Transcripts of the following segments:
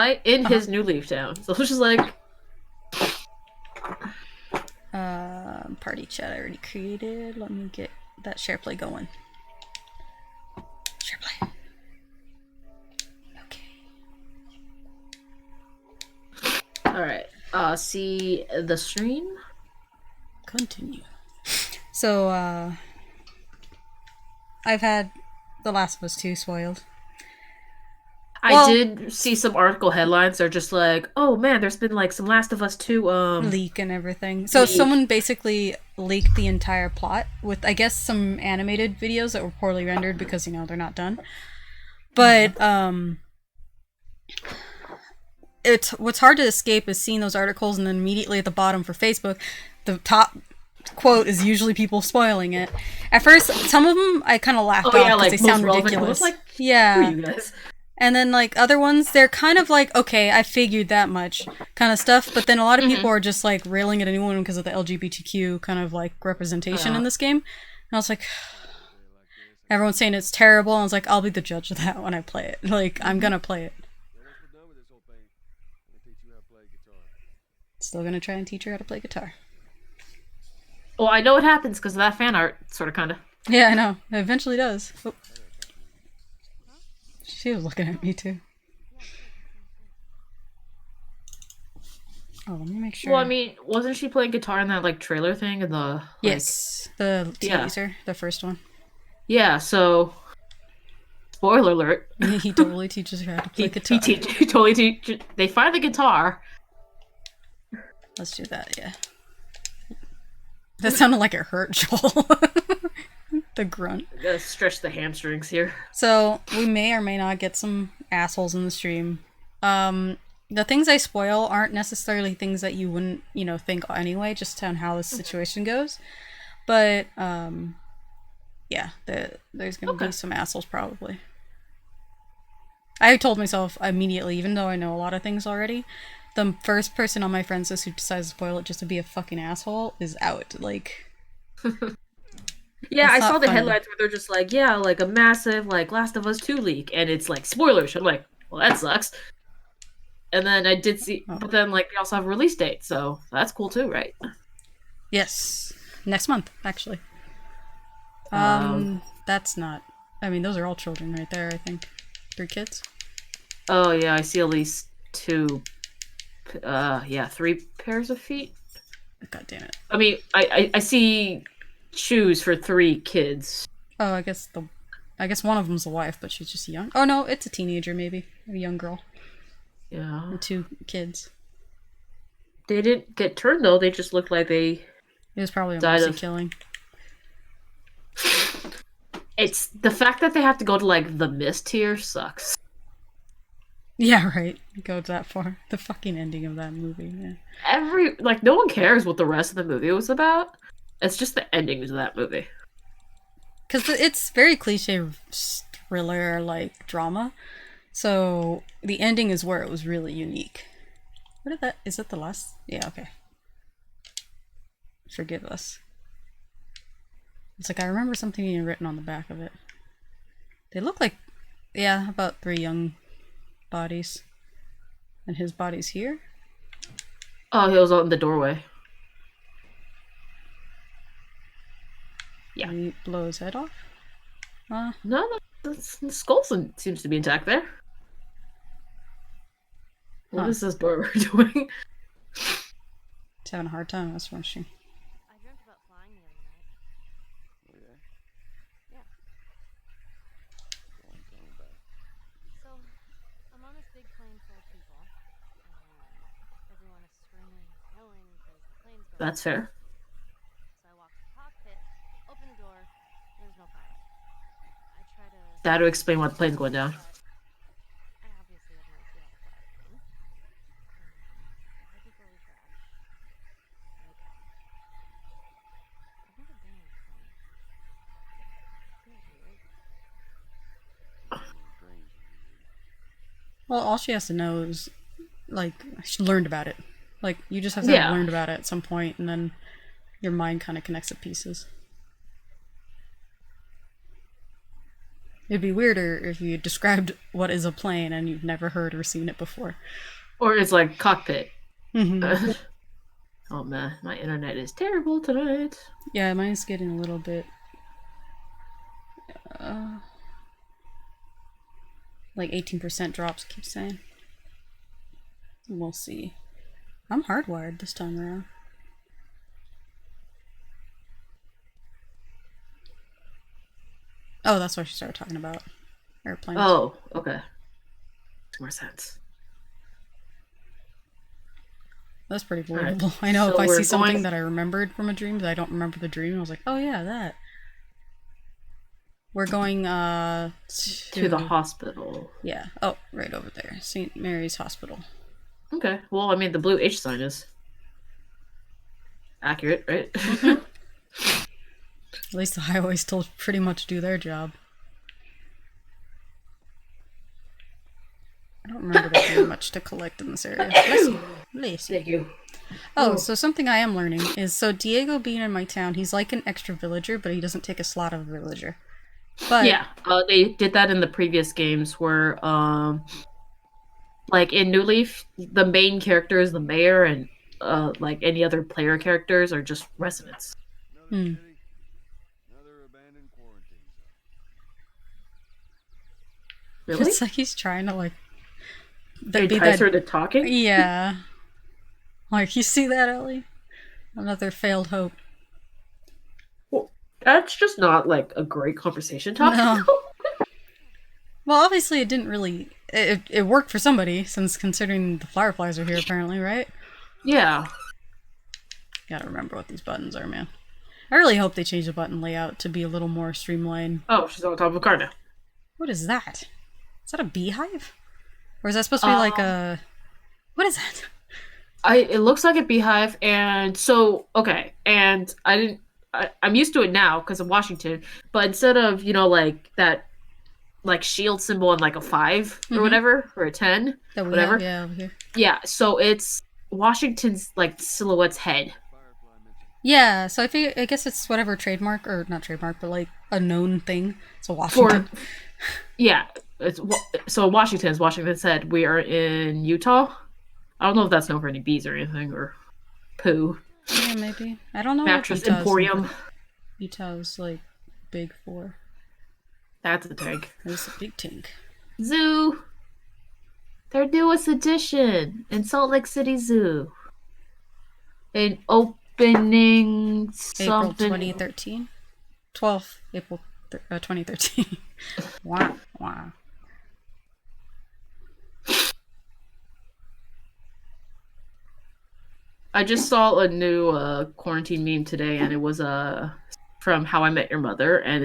guy in his new Leaf Town. So it's just like, Party chat I already created. Let me get that share play going. Share play. Okay. all right. See the stream. Continue. So, I've had The Last of Us 2 spoiled. I did see some article headlines. They're just like, "Oh man, there's been like some Last of Us 2 leak and everything. So leak." someone basically leaked the entire plot with, I guess, some animated videos that were poorly rendered because, they're not done. But it's what's hard to escape is seeing those articles, and then immediately at the bottom for Facebook, the top quote is usually people spoiling it. At first, some of them I kind of laughed off because they sound ridiculous. Like, yeah. who are you guys? And then, like, other ones, they're kind of like, okay, I figured that much kind of stuff. But then a lot of people are just, like, railing at anyone because of the LGBTQ kind of, like, representation in this game. And I was like, everyone's saying it's terrible. And I was like, I'll be the judge of that when I play it. Like, I'm gonna play it. Still gonna try and teach her how to play guitar. Well, I know what happens because of that fan art, sort of, kind of. Yeah, I know. It eventually does. Oh. She was looking at me too. Oh, let me make sure. Well, I mean, wasn't she playing guitar in that like trailer thing in the? Like... Yes, the teaser, the first one. Yeah. So, spoiler alert. He totally teaches her how to play guitar. He totally teaches. They find the guitar. Let's do that. Yeah. That sounded like it hurt Joel. The grunt. Gotta stretch the hamstrings here. So we may or may not get some assholes in the stream. The things I spoil aren't necessarily things that you wouldn't, think anyway, just on how this situation goes. But yeah, there's gonna be some assholes probably. I told myself immediately, even though I know a lot of things already, the first person on my friends list who decides to spoil it just to be a fucking asshole is out. Like. Yeah, I saw the headlines where they're just like, yeah, like a massive, like, Last of Us 2 leak, and it's like spoilers. I'm like, well, that sucks. And then I did see, but then, like, they also have a release date, so that's cool too, right? Yes. Next month, actually. That's not, I mean, those are all children right there, I think. 3 kids? Oh, yeah, I see at least 2, 3 pairs of feet. God damn it. I mean, I see shoes for 3 kids. Oh, I guess one of them's a wife, but she's just young. Oh no, it's a teenager maybe, a young girl. Yeah. And 2 kids. They didn't get turned though. They just looked like they. It was probably a mercy killing. It's the fact that they have to go to like the mist here sucks. Yeah, right. Go that far. The fucking ending of that movie, man. No one cares what the rest of the movie was about. It's just the ending of that movie. Because it's very cliche thriller, like, drama. So, the ending is where it was really unique. Is that the last? Yeah, okay. Forgive us. It's like, I remember something being written on the back of it. They look like, yeah, about 3 young bodies. And his body's here? Oh, he was on the doorway. Yeah. Did he blow his head off? No, the skull seems to be intact there. What is this doorway doing? It's having a hard time, that's what she. I dreamt about flying the other night. Oh yeah? Yeah. So, I'm on this big plane full of people, and everyone is screaming and yelling because the plane's going. That's fair. So I walk to the cockpit, open the door, there's no pilot. I try to... That would explain why the plane's going down. I obviously have no idea how to fly a plane. Right before we crash, I wake up. I've never been on a plane. Isn't it weird? Well, all she has to know is, like, she learned about it. Like, you just have to have learned about it at some point, and then your mind kind of connects the pieces. It'd be weirder if you described what is a plane and you've never heard or seen it before. Or it's like cockpit. Mm-hmm. Oh man, my internet is terrible tonight. Yeah, mine's getting a little bit like 18% drops, keep saying. We'll see. I'm hardwired this time around. Oh, that's why she started talking about airplanes. Oh, okay. Makes more sense. That's pretty believable. Right. I know so if I see something that I remembered from a dream, but I don't remember the dream, I was like, oh yeah, that. We're going to the hospital. Yeah. Oh, right over there. St. Mary's Hospital. Okay. Well, I mean, the blue H sign is accurate, right? Mm-hmm. At least the highways still pretty much do their job. I don't remember there being much to collect in this area. Thank you. Oh, so something I am learning is, so Diego being in my town, he's like an extra villager, but he doesn't take a slot of a villager. But yeah, they did that in the previous games where, like in New Leaf, the main character is the mayor, and like any other player characters are just residents. Hmm. Really? It's like he's trying to like entice her to talking. Yeah. Like, you see that, Ellie? Another failed hope. Well, that's just not like a great conversation topic. No. Well, obviously it didn't really... It worked for somebody, since considering the Fireflies are here, apparently, right? Yeah. Gotta remember what these buttons are, man. I really hope they change the button layout to be a little more streamlined. Oh, she's on top of a car now. What is that? Is that a beehive? Or is that supposed to be like a... What is that? It looks like a beehive, and so, okay, and I'm used to it now because of Washington, but instead of, like that, like shield symbol and like a 5 or whatever, or a 10, that we whatever. Have, yeah, over here. Yeah, so it's Washington's, like, silhouette's head. Yeah, so I guess it's whatever trademark, or not trademark, but like a known thing. So Washington. Yeah, so Washington said we are in Utah. I don't know if that's known for any bees or anything, or poo. Yeah, maybe. I don't know. Mattress Emporium. Utah's like big for. That's a tank. It's a big tank. Zoo. Their newest edition in Salt Lake City Zoo. In opening April 2013. 12th April 2013. Wow. I just saw a new quarantine meme today, and it was from How I Met Your Mother, and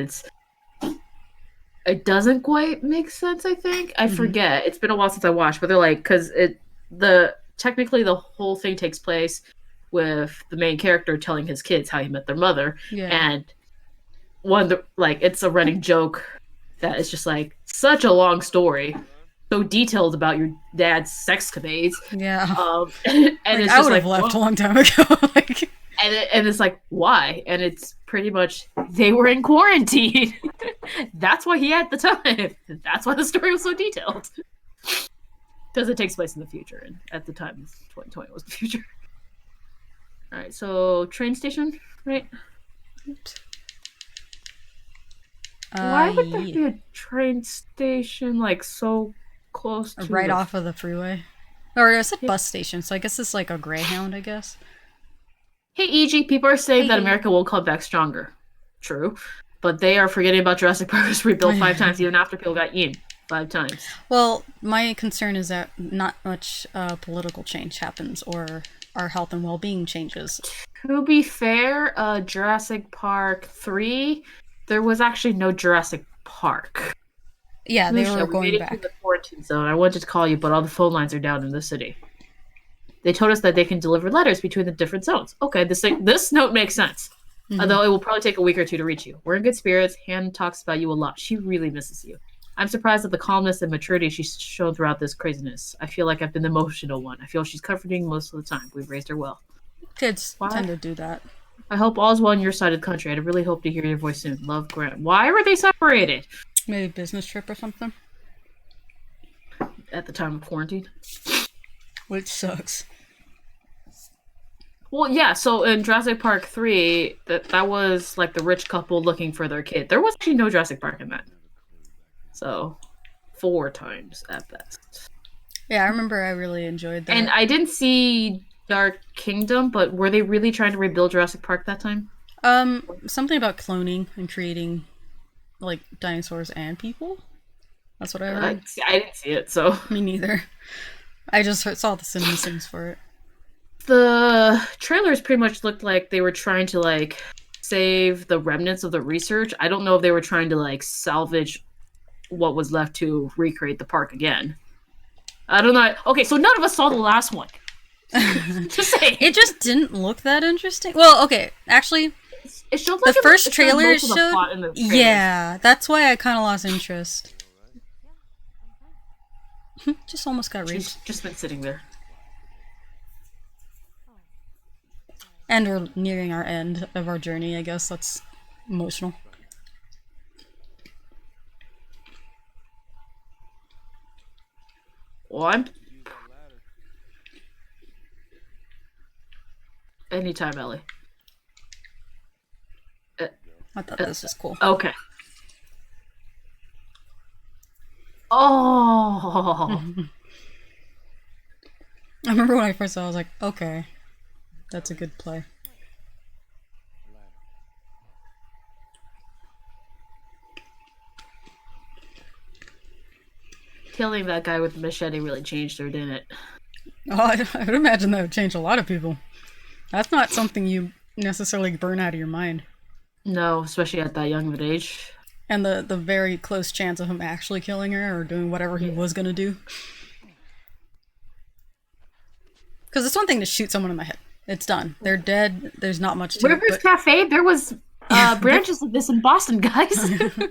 it doesn't quite make sense. I think I forget. It's been a while since I watched, but they're like, because technically the whole thing takes place with the main character telling his kids how he met their mother, and it's a running joke that is just like such a long story. So detailed about your dad's sexcapades. Yeah. And it's I would have left a long time ago. And it's like, why? And it's pretty much, they were in quarantine. That's why he had the time. That's why the story was so detailed. Because it takes place in the future. And at the time, 2020 was the future. All right, so train station, right? Oops. Why would there be a train station, like, so close to right off of the freeway? Or is it bus station? So I guess it's like a Greyhound, I guess. Hey, EG, people are saying that America will come back stronger. True. But they are forgetting about Jurassic Park was rebuilt 5 times, even after people got eaten 5 times. Well, my concern is that not much political change happens, or our health and well-being changes. To be fair, Jurassic Park 3, there was actually no Jurassic Park. Yeah, they were going back. To the quarantine zone. I wanted to call you, but all the phone lines are down in the city. They told us that they can deliver letters between the different zones. Okay, this note makes sense. Although it will probably take a week or 2 to reach you. We're in good spirits. Hannah talks about you a lot. She really misses you. I'm surprised at the calmness and maturity she's shown throughout this craziness. I feel like I've been the emotional one. I feel she's comforting most of the time. We've raised her well. Kids tend to do that. I hope all's well on your side of the country. I really hope to hear your voice soon. Love, Grant. Why were they separated? Maybe business trip or something. At the time of quarantine. Which sucks. Well, yeah, so in Jurassic Park 3, that was like the rich couple looking for their kid. There was actually no Jurassic Park in that. So, 4 times at best. Yeah, I remember I really enjoyed that. And I didn't see Dark Kingdom, but were they really trying to rebuild Jurassic Park that time? Something about cloning and creating, like, dinosaurs and people? That's what I heard. I didn't see it, so... Me neither. I just saw the cinema scenes for it. The trailers pretty much looked like they were trying to, like, save the remnants of the research. I don't know if they were trying to, like, salvage what was left to recreate the park again. I don't know. Okay, so none of us saw the last one. Just saying. It just didn't look that interesting. Well, okay, actually, it showed like the first trailer showed. Yeah, that's why I kind of lost interest. Just almost got raped. She's just been sitting there. And we're nearing our end of our journey, I guess. That's emotional. Well, I'm... Anytime, Ellie. I thought this was cool. Okay. Oh! I remember when I first saw it, I was like, okay. That's a good play. Killing that guy with the machete really changed her, didn't it? Oh, I would imagine that would change a lot of people. That's not something you necessarily burn out of your mind. No, especially at that young of an age. And the very close chance of him actually killing her or doing whatever he was gonna do. Because it's one thing to shoot someone in the head. It's done. They're dead. There's not much to it. River's Cafe, there was branches of this in Boston, guys.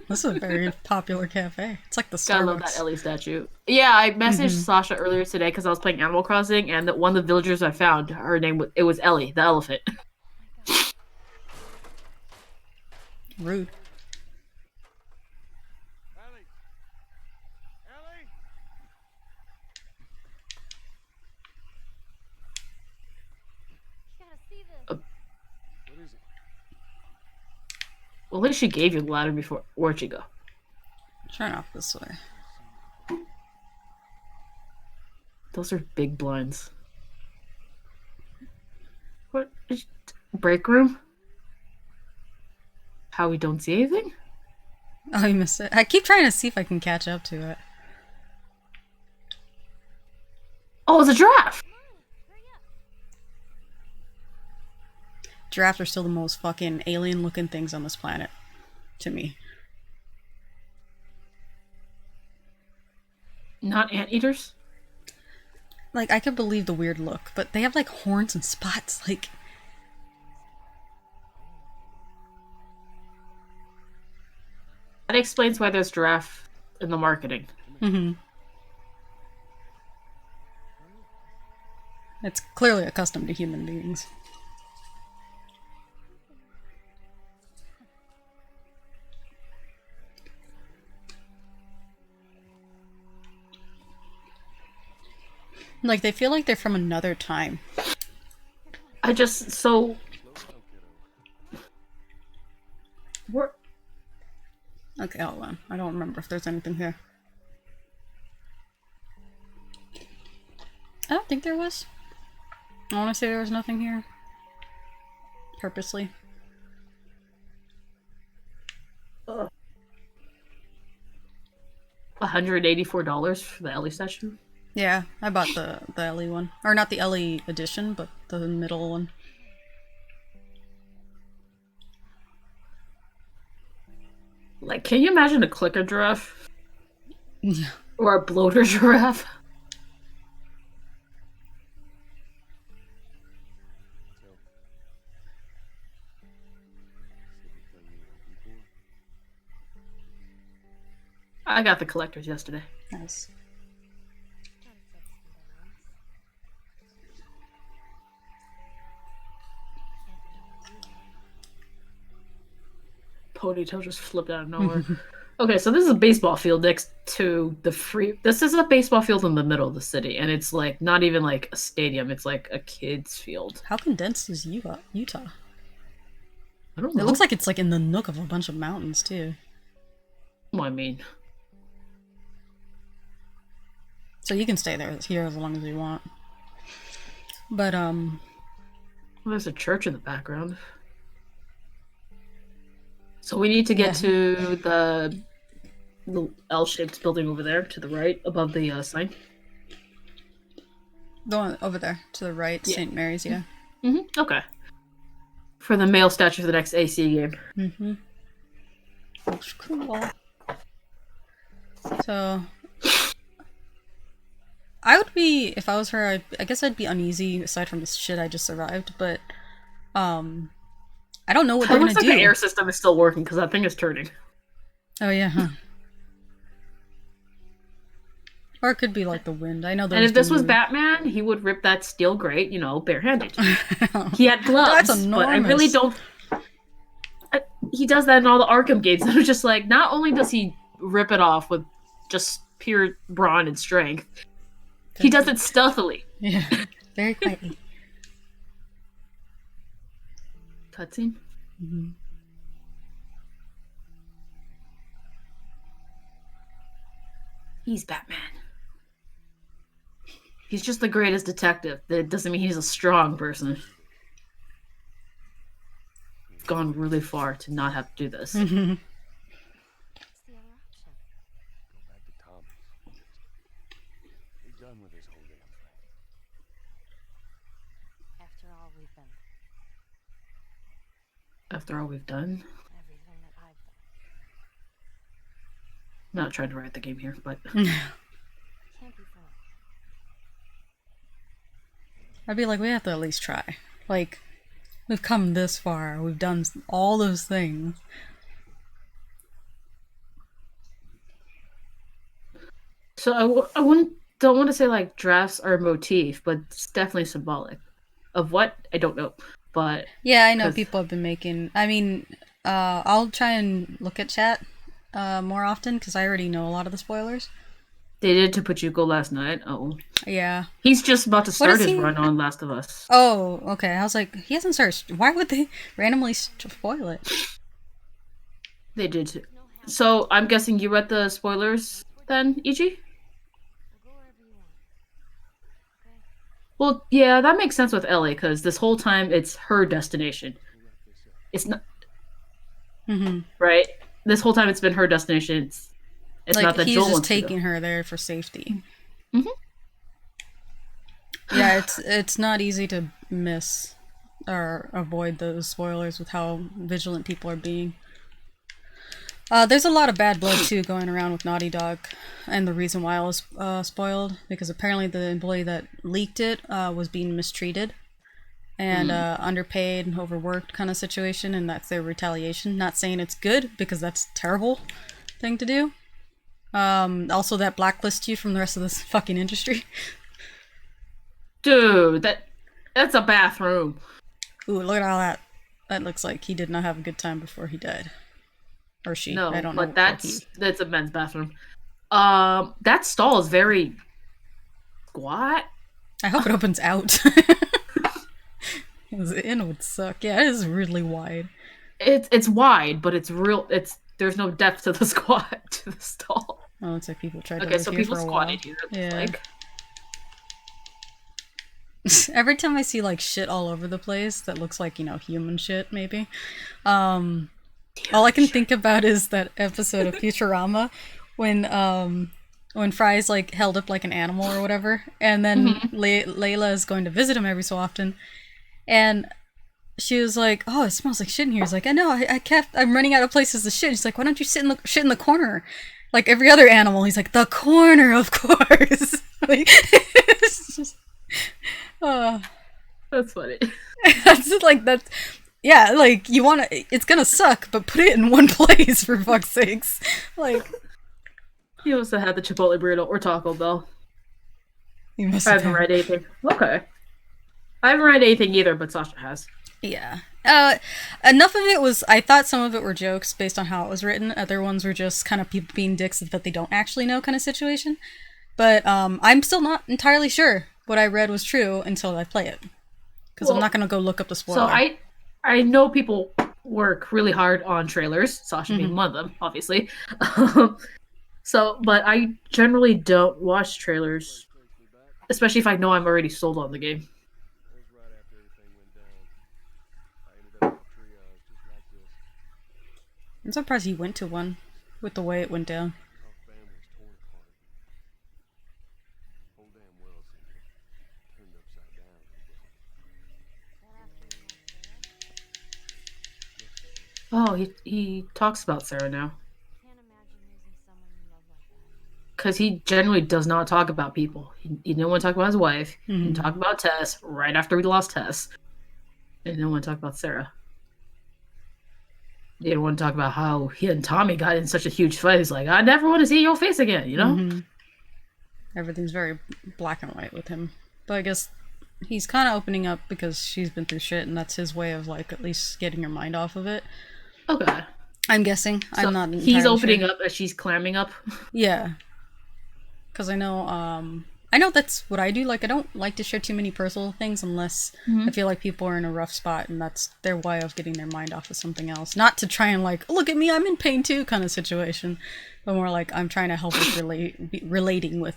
This is a very popular cafe. It's like the Starbucks. I love that Ellie statue. Yeah, I messaged Sasha earlier today because I was playing Animal Crossing, and one of the villagers I found, her name was Ellie, the elephant. Rude. Well, at least she gave you the ladder before. Where'd she go? Turn off this way. Those are big blinds. What? Break room? How we don't see anything? Oh, you missed it. I keep trying to see if I can catch up to it. Oh, it's a giraffe! Giraffes are still the most fucking alien-looking things on this planet. To me. Not anteaters? Like, I could believe the weird look, but they have, like, horns and spots, like... That explains why there's giraffe in the marketing. Mm-hmm. It's clearly accustomed to human beings. Like, they feel like they're from another time. We're... Okay, hold on. I don't remember if there's anything here. I don't think there was. I want to say there was nothing here. Purposely. $184 for the Ellie statue? Yeah, I bought the Ellie one. Or not the Ellie edition, but the middle one. Like, can you imagine a clicker giraffe? Yeah. Or a bloater giraffe? I got the collectors yesterday. Nice. Ponytail just flipped out of nowhere. Okay, so this is a baseball field next to the free. This is a baseball field in the middle of the city, and it's like not even like a stadium. It's like a kids' field. How condensed is Utah? I don't It know. looks like it's like in the nook of a bunch of mountains too. Well, I mean, So you can stay here as long as you want. But there's a church in the background. So we need to get to the L-shaped building over there to the right above the sign. the one over there to the right, Yeah. St. Mary's, yeah. Okay. For the male statue for the next AC game. Looks cool. So I would be, if I was her, I guess I'd be uneasy aside from the shit I just survived, but I don't know what It they're gonna looks like do. the air system is still working because that thing is turning. Oh yeah, huh. Or it could be like the wind. I know those. And if this do was move. Batman, he would rip that steel grate, barehanded. He had gloves, That's but I really enormous. don't. He does that in all the Arkham games. And I'm just like, not only does he rip it off with just pure brawn and strength, he does it stealthily. Yeah, very quietly. Cutscene. He's Batman. He's just the greatest detective. That doesn't mean he's a strong person. Gone really far to not have to do this. What's the other option? Go back to Tom's. Be done with this whole damn thing. After all we've been, After all we've done. everything that I've done. I'm not trying to write the game here, but Can't be for nothing. I'd be like, we have to at least try. Like, we've come this far. We've done all those things. so don't want to say like drafts are a motif, but it's definitely symbolic. Of what? I don't know. But Yeah, I know 'cause- people have been making. I mean, I'll try and look at chat more often because I already know a lot of the spoilers. they did to Pachuco last night. Oh. Yeah. He's just about to start is his he- run on Last of Us. Oh, okay. I was like, he hasn't started. Why would they randomly spoil it? They did too. So I'm guessing you read the spoilers then, EG? We'll go wherever you want. Okay? Well, yeah, that makes sense with Ellie, because this whole time it's her destination. It's not right. This whole time it's been her destination. It's Like not that he's Joel just wants to go. taking her there for safety. Yeah, it's not easy to miss or avoid those spoilers with how vigilant people are being. There's a lot of bad blood too going around with Naughty Dog, and the reason why it was spoiled because apparently the employee that leaked it was being mistreated and underpaid, overworked kind of situation, and that's their retaliation. Not saying it's good because that's a terrible thing to do. Also that blacklists you from the rest of this fucking industry. Dude, that's a bathroom. Ooh, look at all that. That looks like he did not have a good time before he died. Or she. No, I don't know. but that's a men's bathroom. That stall is very squat. I hope it opens out. Because in would suck. Yeah, it is really wide. It's wide, but it's real. There's no depth to the squat to the stall. Oh, it's like people tried to Okay, live so here people for a squatted here. while. It's Yeah. like Every time I see like shit all over the place that looks like, human shit, maybe. All I can think about is that episode of Futurama when Fry's like held up like an animal or whatever, and then Layla is going to visit him every so often, and she was like, "Oh, it smells like shit in here." He's like, "I know, I'm running out of places to shit." She's like, "Why don't you shit in the corner, like every other animal?" He's like, "The corner, of course." Like, it's just, that's funny. that's yeah, like you want to. It's gonna suck, but put it in one place for fuck's sakes. Like, He also had the Chipotle burrito or Taco Bell. you must I have haven't read anything. Okay. I haven't read anything either, but Sasha has. Yeah. Enough of it was. I thought some of it were jokes based on how it was written. Other ones were just kind of people being dicks that they don't actually know kind of situation. But I'm still not entirely sure what I read was true until I play it, because I'm not gonna go look up the spoiler. So I know people work really hard on trailers. Sasha being one of them, obviously. But I generally don't watch trailers, especially if I know I'm already sold on the game. That was right after everything went down. I ended up with triage just like this. I'm surprised he went to one, with the way it went down. Our family's torn apart. Whole damn world seemed to turned upside down. Oh, he talks about Sarah now. Can't imagine losing someone you love like that. Because he generally does not talk about people. He didn't want to talk about his wife. He didn't talk about Tess right after we lost Tess. And didn't want to talk about Sarah. He didn't want to talk about how he and Tommy got in such a huge fight. He's like, I never want to see your face again, you know? Everything's very black and white with him. But I guess he's kind of opening up because she's been through shit, and that's his way of, like, at least getting her mind off of it. Okay. I'm guessing. So I'm not entirely he's opening sure. up as she's clamming up. Yeah. Because I know that's what I do. Like, I don't like to share too many personal things unless I feel like people are in a rough spot, and that's their way of getting their mind off of something else. Not to try and, like, look at me, I'm in pain too kind of situation, but more like I'm trying to help with relating with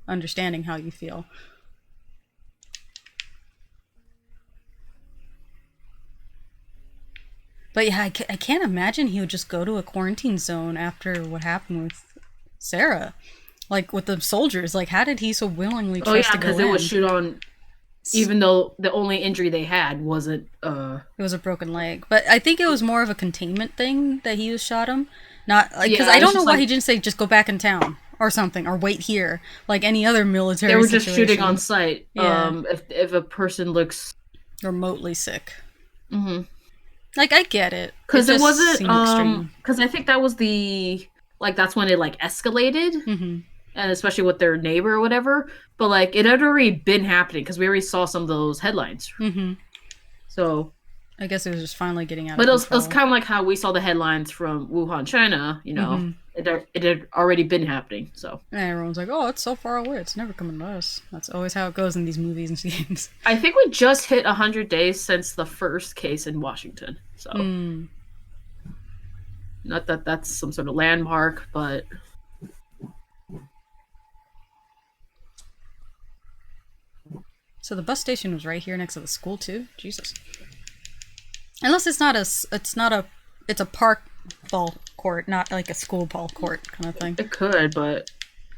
understanding how you feel. But yeah, I can't imagine he would just go to a quarantine zone after what happened with Sarah. Like, with the soldiers. Like, how did he so willingly trust to go in? Because it was shoot on, even though the only injury they had wasn't... It was a broken leg. But I think it was more of a containment thing that he was shot him. Not, like, because I don't know why he didn't say, just go back in town. Or something. Or wait here. Like any other military They were situation. just shooting on sight. Yeah. If a person looks... remotely sick. Like, I get it. Because it wasn't, extreme. because I think that was the, like, that's when it, like, escalated, and especially with their neighbor or whatever, but, like, it had already been happening, because we already saw some of those headlines. So... I guess it was just finally getting out of control. But it was kind of like how we saw the headlines from Wuhan, China, you know, it had already been happening, so... And everyone's like, oh, it's so far away, it's never coming to us. That's always how it goes in these movies and games. I think we just hit 100 days since the first case in Washington, so... Not that that's some sort of landmark, but... So the bus station was right here next to the school, too? Jesus. Unless it's a park ball court, not like a school ball court kind of thing. It could, but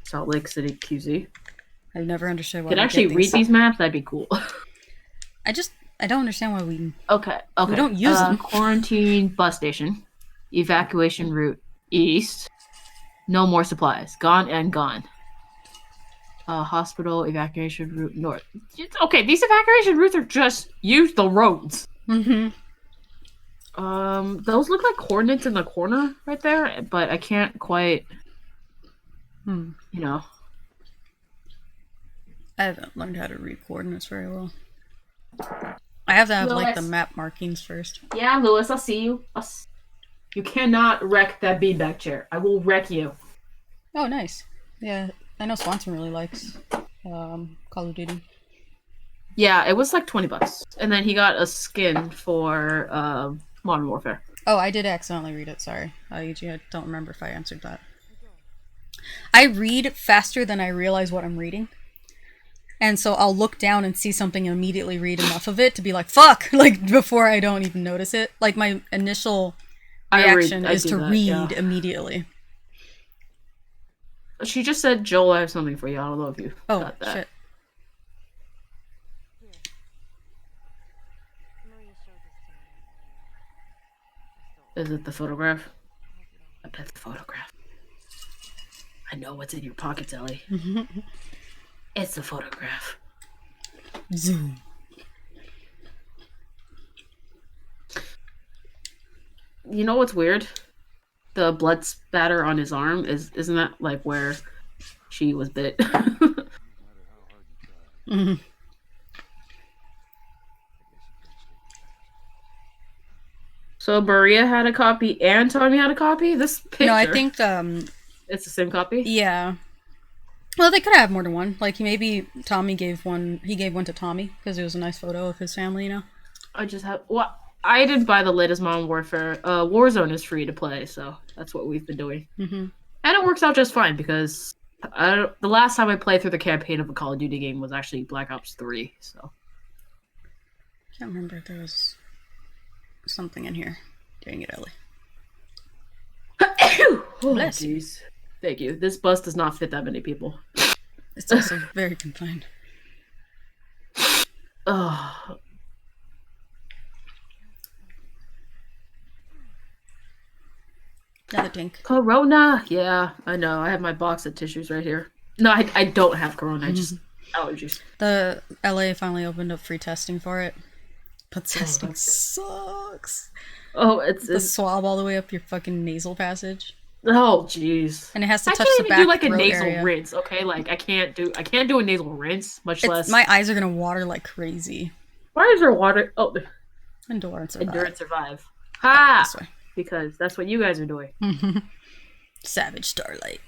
Salt Lake City, QZ. I've never understood why Could actually read these maps, that'd be cool. I don't understand why we... Okay. We don't use them. Quarantine bus station. Evacuation route east. No more supplies. Gone and gone. Hospital evacuation route north. Okay, these evacuation routes are just use the roads. Those look like coordinates in the corner right there, but I can't quite, you know. I haven't learned how to read coordinates very well. I have to have, Lewis, like, the map markings first. Yeah, Lewis, I'll see you. You cannot wreck that beanbag chair. I will wreck you. Oh, nice. Yeah, I know Swanson really likes Call of Duty. Yeah, it was like $20. And then he got a skin for Modern Warfare. Oh, I did accidentally read it, sorry. I don't remember if I answered that. I read faster than I realize what I'm reading. And so I'll look down and see something and immediately read enough of it to be like, fuck! Like, before I don't even notice it. Like, my initial reaction is to read immediately. She just said, Joel, I have something for you. I don't know if you got that. Shit. Is it the photograph? I bet the photograph. I know what's in your pockets, Ellie. It's the photograph. Zoom. You know what's weird? The blood spatter on his arm isn't that like where she was bit? So Maria had a copy and Tommy had a copy? This picture. No, I think it's the same copy? yeah. Well, they could have more than one. Like maybe Tommy gave one. He gave one to Tommy because it was a nice photo of his family. You know. I just have I didn't buy the latest Modern Warfare. Warzone is free to play, so that's what we've been doing. Mm-hmm. And it works out just fine because the last time I played through the campaign of a Call of Duty game was actually Black Ops 3, so. Can't remember if there was something in here. Dang it, Ellie. Bless you. Thank you. This bus does not fit that many people. It's also very confined. Oh. Another dink. Corona. Yeah, I know. I have my box of tissues right here. No, I don't have corona. I just allergies. The LA finally opened up free testing for it. But testing sucks. Oh, it's the swab all the way up your fucking nasal passage. Oh, jeez. And it has to touch the the back. I back can't even do like a nasal area. rinse. Okay, like I can't do a nasal rinse. Much less. My eyes are gonna water like crazy. Why is there water? Oh, Endure and survive. Endure and survive. Ha! This way. Because that's what you guys are doing. Savage Starlight.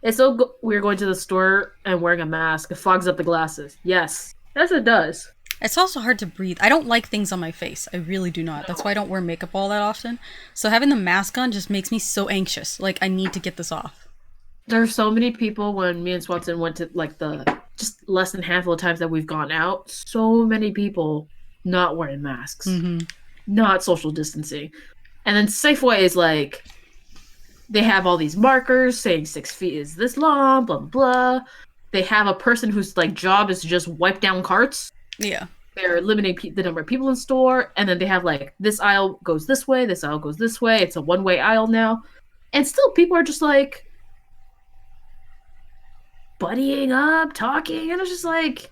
It's so we're going to the store and wearing a mask. It fogs up the glasses. Yes, it does. It's also hard to breathe. I don't like things on my face. I really do not. That's why I don't wear makeup all that often. So having the mask on just makes me so anxious. Like, I need to get this off. There are so many people when me and Swanson went to, like, the just less than handful of times that we've gone out. So many people not wearing masks. Not social distancing. And then Safeway is like, they have all these markers saying 6 feet is this long, blah, blah, blah. They have a person whose, like, job is to just wipe down carts. Yeah. They're limiting the number of people in store, and then they have, like, this aisle goes this way, this aisle goes this way. It's a one-way aisle now. And still people are just, like, buddying up, talking, and it's just like,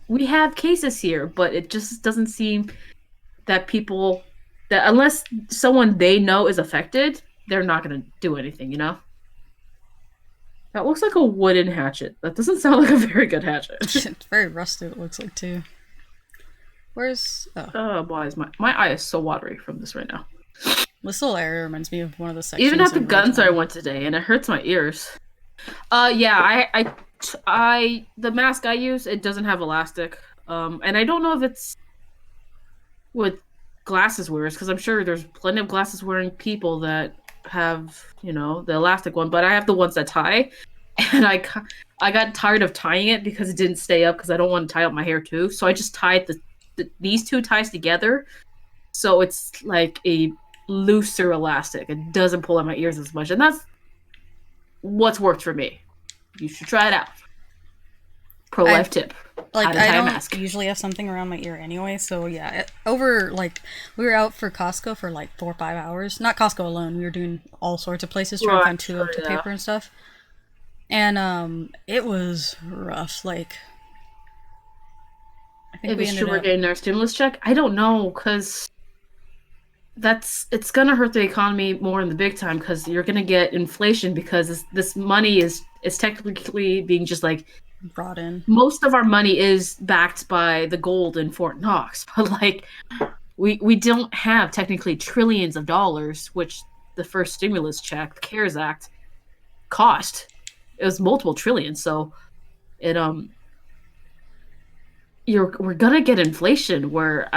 we have cases here, but it just doesn't seem that people, that unless someone they know is affected, they're not going to do anything, you know? That looks like a wooden hatchet. That doesn't sound like a very good hatchet. It's very rusted, it looks like, too. Where's... Oh, boy, my eye is so watery from this right now. This little area reminds me of one of the sections. Even at the guns I went today, and it hurts my ears. Yeah, the mask I use, it doesn't have elastic. And I don't know if it's with glasses wearers, because I'm sure there's plenty of glasses wearing people that have, you know, the elastic one, but I have the ones that tie, and I got tired of tying it because it didn't stay up, because I don't want to tie up my hair too, so I just tied these two ties together, so it's like a looser elastic. It doesn't pull at my ears as much, and that's what's worked for me. You should try it out. Pro-life tip. Like, I don't usually have something around my ear anyway, so yeah. We were out for Costco for like 4 or 5 hours. Not Costco alone. We were doing all sorts of places trying to find toilet paper and stuff. And it was rough. Like, I think we ended up getting our stimulus check. I don't know, because it's gonna hurt the economy more in the big time, because you're gonna get inflation, because this money is technically being just like brought in. Most of our money is backed by the gold in Fort Knox, but like we don't have technically trillions of dollars, which the first stimulus check, the CARES Act, cost. It was multiple trillions, so it we're gonna get inflation where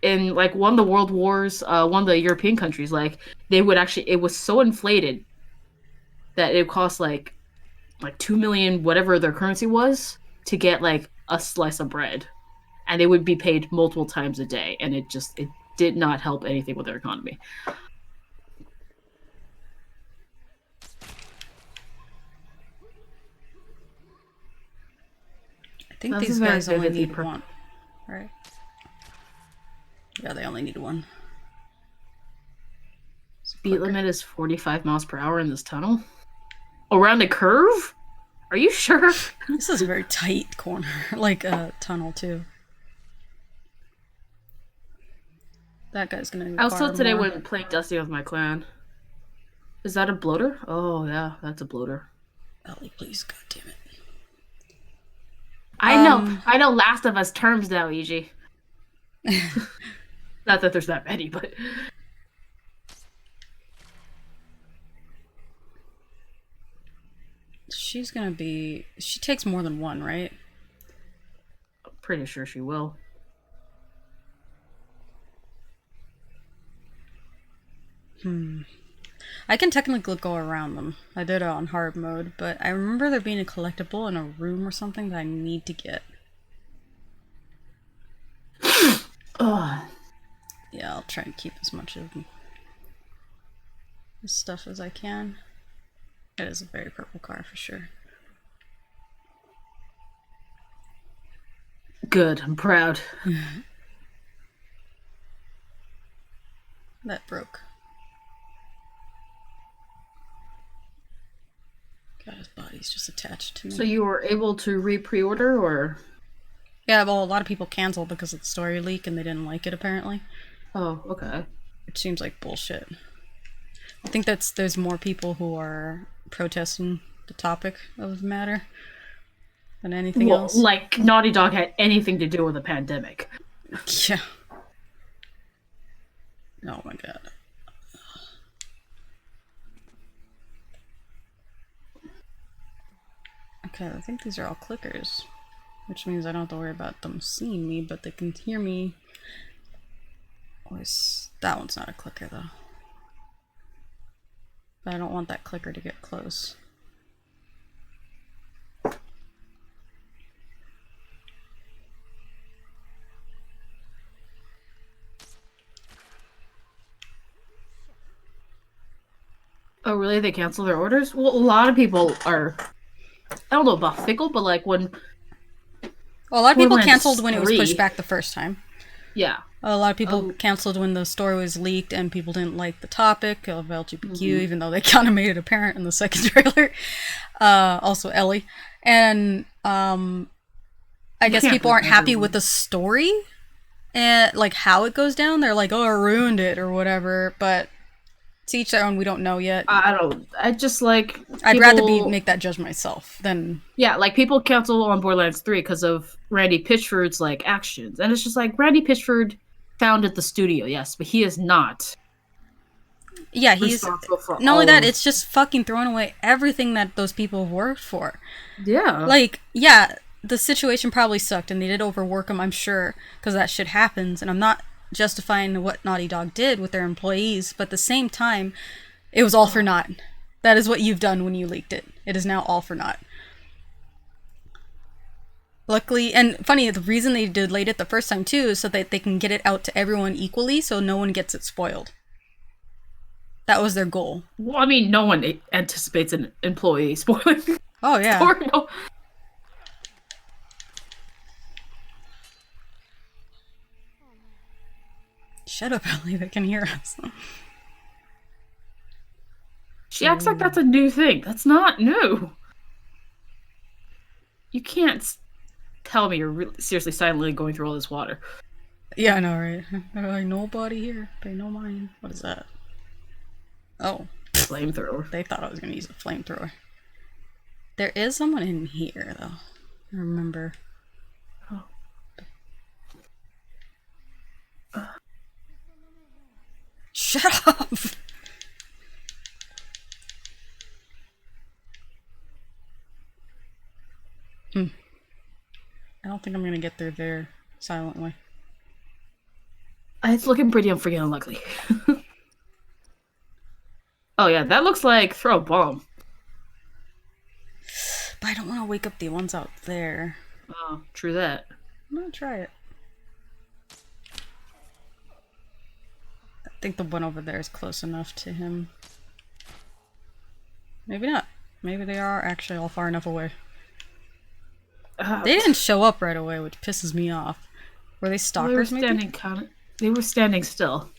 in like one of the world wars, one of the European countries, like they would actually, it was so inflated that it cost like 2 million, whatever their currency was, to get like a slice of bread, and they would be paid multiple times a day, and it did not help anything with their economy. I think these guys only need one, right? Yeah, they only need one. Speed limit is 45 miles per hour in this tunnel. Around a curve? Are you sure? This is a very tight corner, like a tunnel too. That guy's gonna. I also today went playing Dusty with my clan. Is that a bloater? Oh yeah, that's a bloater. Ellie, please, god damn it. I know Last of Us terms now, EG. Not that there's that many, but She's gonna be... She takes more than one, right? I'm pretty sure she will. I can technically go around them. I did it on hard mode, but I remember there being a collectible in a room or something that I need to get. Ugh. Yeah, I'll try and keep as much of this stuff as I can. It is a very purple car for sure. Good, I'm proud. That broke. God, his body's just attached to me. So you were able to pre-order, or? Yeah, well, a lot of people canceled because of the story leak and they didn't like it, apparently. Oh, okay. Which seems like bullshit. I think there's more people who are protesting the topic of the matter than anything else. Like Naughty Dog had anything to do with the pandemic. Yeah. Oh my god. Okay, I think these are all clickers. Which means I don't have to worry about them seeing me, but they can hear me. That one's not a clicker though. But I don't want that clicker to get close. Oh, really? They cancel their orders? Well, a lot of people are... I don't know about fickle, but like when... Well, a lot of people Borderlands canceled when it was 3. pushed back the first time. Yeah. A lot of people canceled when the story was leaked and people didn't like the topic of LGBTQ, even though they kind of made it apparent in the second trailer. Also Ellie. And I guess people aren't happy with the story and like how it goes down. They're like, oh, I ruined it or whatever. But to each their own, we don't know yet. I just like... I'd rather make that judgment myself than... Yeah, like people cancel on Borderlands 3 because of Randy Pitchford's like actions. And it's just like, Randy Pitchford founded the studio, yes, but he is not. Yeah, he's... Not only that, it's just fucking throwing away everything that those people have worked for. Yeah. Like, yeah, the situation probably sucked and they did overwork him, I'm sure, because that shit happens. And I'm not justifying what Naughty Dog did with their employees, but at the same time, it was all for naught. That is what you've done when you leaked it. It is now all for naught. Luckily, and funny, the reason they delayed it the first time too is so that they can get it out to everyone equally so no one gets it spoiled. That was their goal. Well, I mean, no one anticipates an employee spoiling. Oh, yeah. No. Shut up, Ellie, they can hear us. She acts like that's a new thing. That's not new. You can't tell me you're really, seriously silently going through all this water. Yeah, I know, right? Like, nobody here. Pay no mind. What is that? Oh. Flamethrower. They thought I was going to use a flamethrower. There is someone in here, though. I remember. Oh. Shut up! I don't think I'm gonna get through there silently. It's looking pretty unfreaking unlikely. Oh yeah, that looks like throw a bomb. But I don't want to wake up the ones out there. Oh, true that. I'm gonna try it. I think the one over there is close enough to him. Maybe not. Maybe they are actually all far enough away. They didn't show up right away, which pisses me off. Were they stalkers, maybe? They were standing still.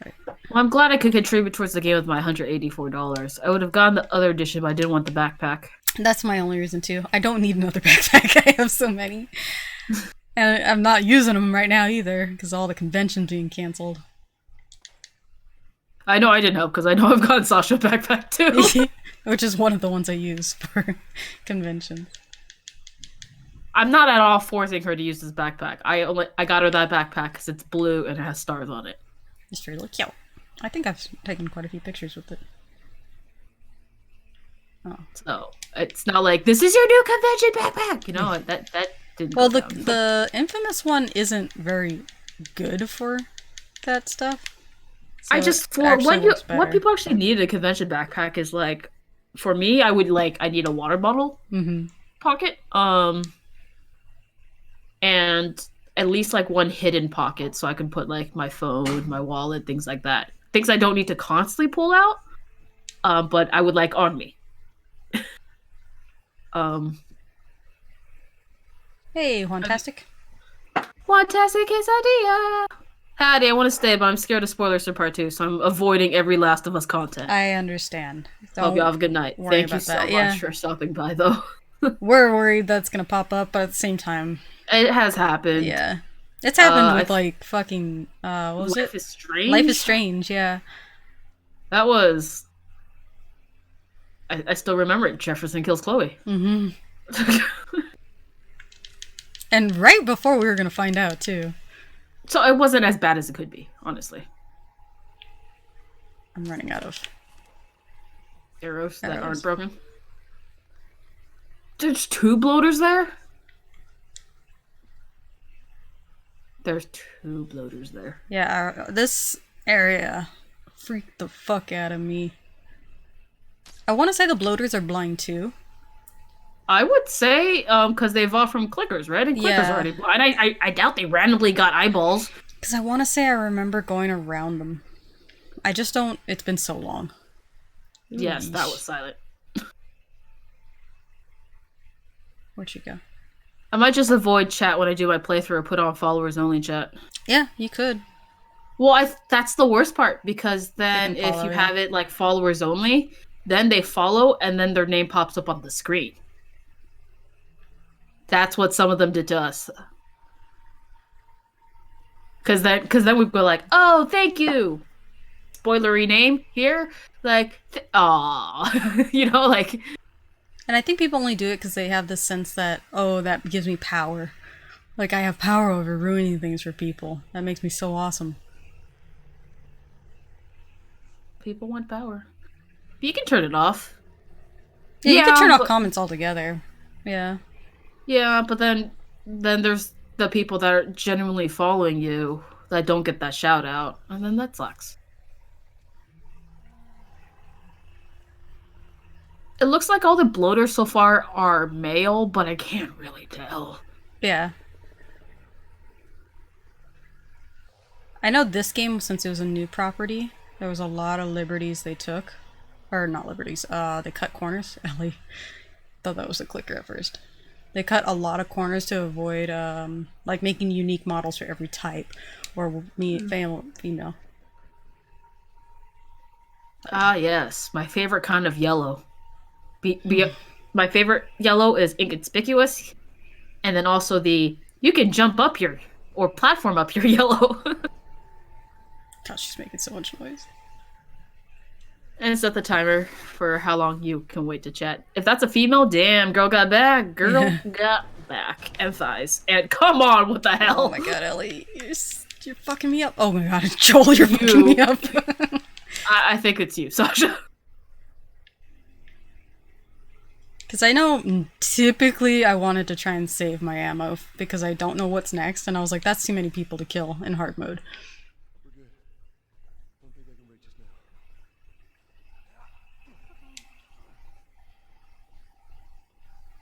Right. Well, I'm glad I could contribute towards the game with my $184. I would have gotten the other edition, but I didn't want the backpack. That's my only reason, too. I don't need another backpack. I have so many. And I'm not using them right now, either, because all the conventions being canceled. I know I didn't help, because I know I've gotten Sasha a backpack, too. Which is one of the ones I use for conventions. I'm not at all forcing her to use this backpack. I got her that backpack because it's blue and it has stars on it. It's really cute. I think I've taken quite a few pictures with it. Oh. So it's not like this is your new convention backpack. You know that didn't. Well, go down. the infamous one isn't very good for that stuff. So I just it actually works what better. people actually need in a convention backpack is like, for me, I need a water bottle pocket, and at least like one hidden pocket so I can put like my phone, my wallet, things like that. Things I don't need to constantly pull out, but I would like on me. Hey, Fantastic. Fantastic quesadilla. Howdy, I want to stay, but I'm scared of spoilers for part 2, so I'm avoiding every Last of Us content. I understand. Hope you have a good night. worry Thank you about so that, much yeah. for stopping by, though. We're worried that's gonna pop up, but at the same time, It has happened. yeah. It's happened with I- like fucking what was Life it? is Strange. Life is Strange, yeah. That was. I still remember it. Jefferson kills Chloe. Mm-hmm. And right before we were gonna find out too. So it wasn't as bad as it could be, honestly. I'm running out of Arrows that Arrows. aren't broken. There's 2 bloaters there? There's 2 bloaters there. Yeah, this area freaked the fuck out of me. I want to say the bloaters are blind too. I would say, because they evolved from clickers, right? And clickers Yeah. are already blind. I doubt they randomly got eyeballs. Because I want to say I remember going around them. I just don't. It's been so long. Yes, that was silent. Where'd she go? I might just avoid chat when I do my playthrough or put on followers only chat. Yeah, you could. Well, that's the worst part, because then They can if follow you you. have it like followers only, then they follow and then their name pops up on the screen. That's what some of them did to us. Because then we'd go like, oh, thank you. Spoilery name here, like, aw, you know, like. And I think people only do it because they have this sense that, oh, that gives me power. Like, I have power over ruining things for people. That makes me so awesome. People want power. But you can turn it off. Yeah, you can turn off but- comments altogether. Yeah. Yeah, but then there's the people that are genuinely following you that don't get that shout out, and then that sucks. It looks like all the bloaters so far are male, but I can't really tell. Yeah. I know this game, since it was a new property, there was a lot of liberties they took. Or not liberties, they cut corners. Ellie thought that was a clicker at first. They cut a lot of corners to avoid, like making unique models for every type. Or female. Ah, yes. My favorite kind of yellow. My favorite yellow is inconspicuous. And then also you can jump up or platform up your yellow. Gosh, she's making so much noise. And set the timer for how long you can wait to chat. If that's a female, damn, girl got back. Girl got back. And thighs. And come on, what the hell? Oh my god, Ellie, you're fucking me up. Oh my god, Joel, you're fucking me up. I think it's you, Sasha. Because I know typically I wanted to try and save my ammo because I don't know what's next, and I was like, that's too many people to kill in hard mode. We're good. Don't think I can reach us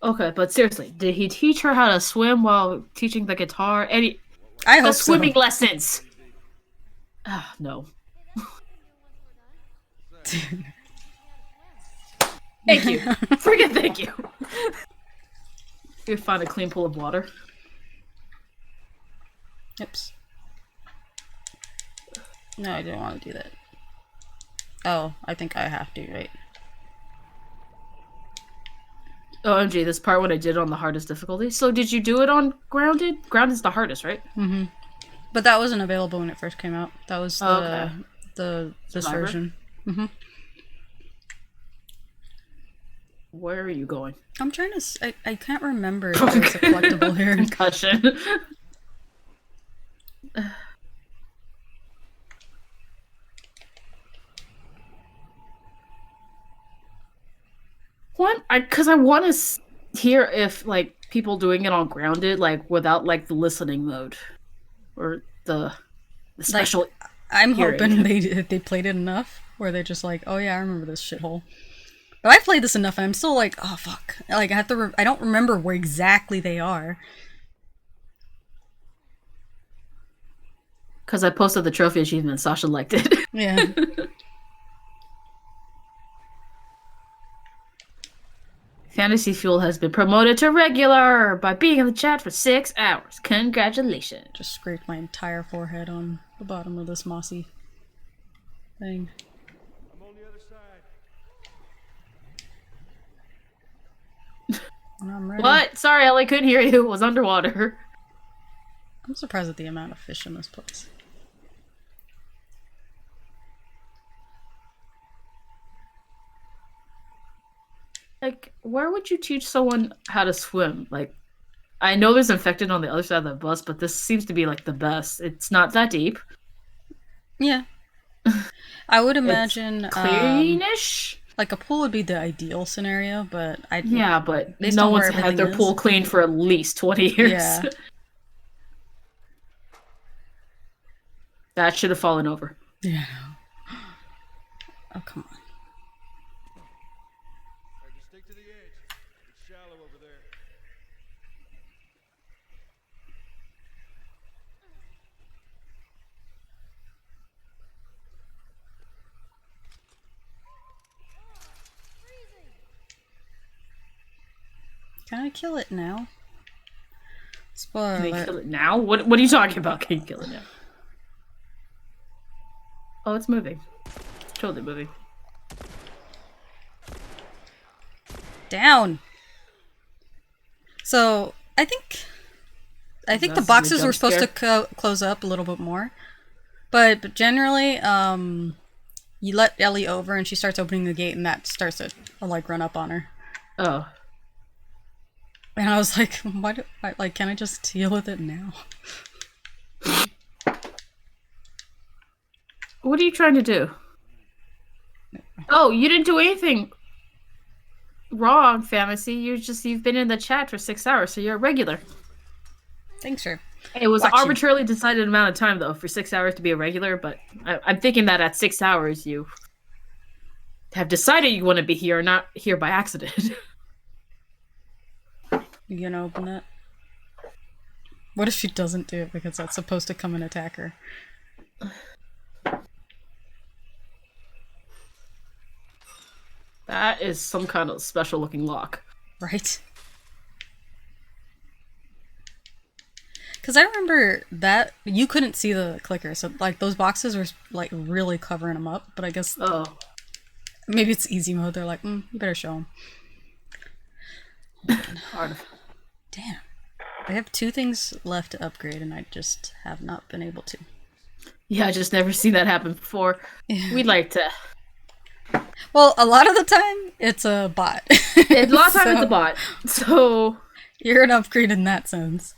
now. Okay, but seriously, did he teach her how to swim while teaching the guitar? I The hope swimming so. lessons! Ah, no. Thank you. Friggin' thank you. You find a clean pool of water. Oops. No, I didn't want to do that. Oh, I think I have to, right? OMG, this part when I did it on the hardest difficulty. So did you do it on Grounded? Grounded's the hardest, right? Mm-hmm. But that wasn't available when it first came out. That was the Okay. this Survivor? version. Mm-hmm. Where are you going? I'm trying to. I can't remember if there's a collectible here. Concussion. What? Because I want to hear if like people doing it on grounded, like without like the listening mode, or the Like, special. I'm hearing. hoping they played it enough where they're just like, oh yeah, I remember this shithole. But I played this enough, and I'm still like, oh fuck. Like I have to. I don't remember where exactly they are. Because I posted the trophy achievement, Sasha liked it. Yeah. Fantasy Fuel has been promoted to regular by being in the chat for 6 hours. Congratulations. Just scraped my entire forehead on the bottom of this mossy thing. I'm on the other side. And I'm ready. What? Sorry, Ellie, couldn't hear you. It was underwater. I'm surprised at the amount of fish in this place. Like, where would you teach someone how to swim? Like, I know there's infected on the other side of the bus, but this seems to be like the best. It's not that deep. Yeah. I would imagine Cleanish? like a pool would be the ideal scenario, but Yeah, but based no on where one's had everything their is. pool cleaned for at least 20 years. Yeah. That should have fallen over. Yeah. Oh come on. Alright, just stick to the edge. It's shallow over there. Can I kill it now? Spoiler Can they alert. kill it now? What are you talking about? Can you kill it now? Oh, it's moving. It's totally moving. Down. So I think the That's a boxes jump were supposed to scare. close up a little bit more, but generally, you let Ellie over and she starts opening the gate, and that starts to like run up on her. Oh. And I was like, like, can I just deal with it now? What are you trying to do? Oh, you didn't do anything wrong, Fantasy. You've been in the chat for 6 hours, so you're a regular. Thanks, sir. It was an Watch you. arbitrarily decided amount of time, though, for 6 hours to be a regular, but I'm thinking that at 6 hours you have decided you want to be here, not here by accident. You gonna open it? What if she doesn't do it because that's supposed to come and attack her? That is some kind of special looking lock. Right? Because I remember that you couldn't see the clicker, so like those boxes were like really covering them up. But I guess Oh. maybe it's easy mode. They're like, you better show them. Hard. Damn. I have 2 things left to upgrade, and I just have not been able to. Yeah, I just never seen that happen before. Yeah. We'd like to. Well, a lot of the time, it's a bot. A lot of times it's So, a bot. So. You're an upgrade in that sense.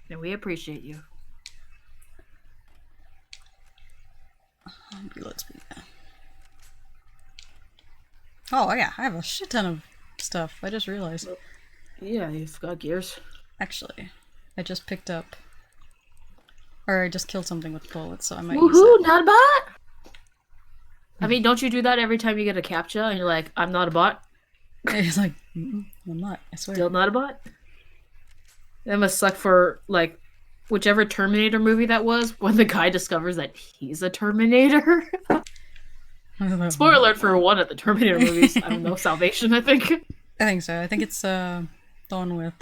And we appreciate you. Let's be that. Oh, yeah, I have a shit ton of stuff. I just realized. Yeah, you've got gears. Actually, I just picked up. Or I just killed something with bullets, so I might use Woohoo, it. not a bot! I mean, don't you do that every time you get a captcha and you're like, I'm not a bot? It's like, I'm not, I swear. Still not a bot? That must suck for, like, whichever Terminator movie that was, when the guy discovers that he's a Terminator. Spoiler alert for one of the Terminator movies. I don't know, Salvation, I think. I think so. I think it's the one with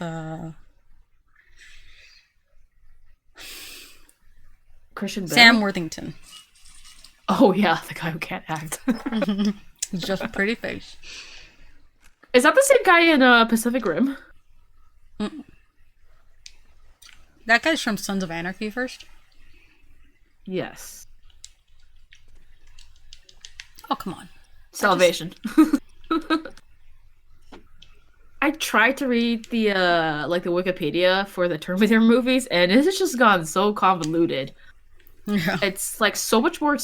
Christian Bale? Sam Worthington. Oh, yeah, the guy who can't act. It's just a pretty face. Is that the same guy in Pacific Rim? That guy's from Sons of Anarchy first. Yes. Oh, come on. Salvation. tried to read the like the Wikipedia for the Terminator movies, and it's just gone so convoluted. Yeah. It's like so much more.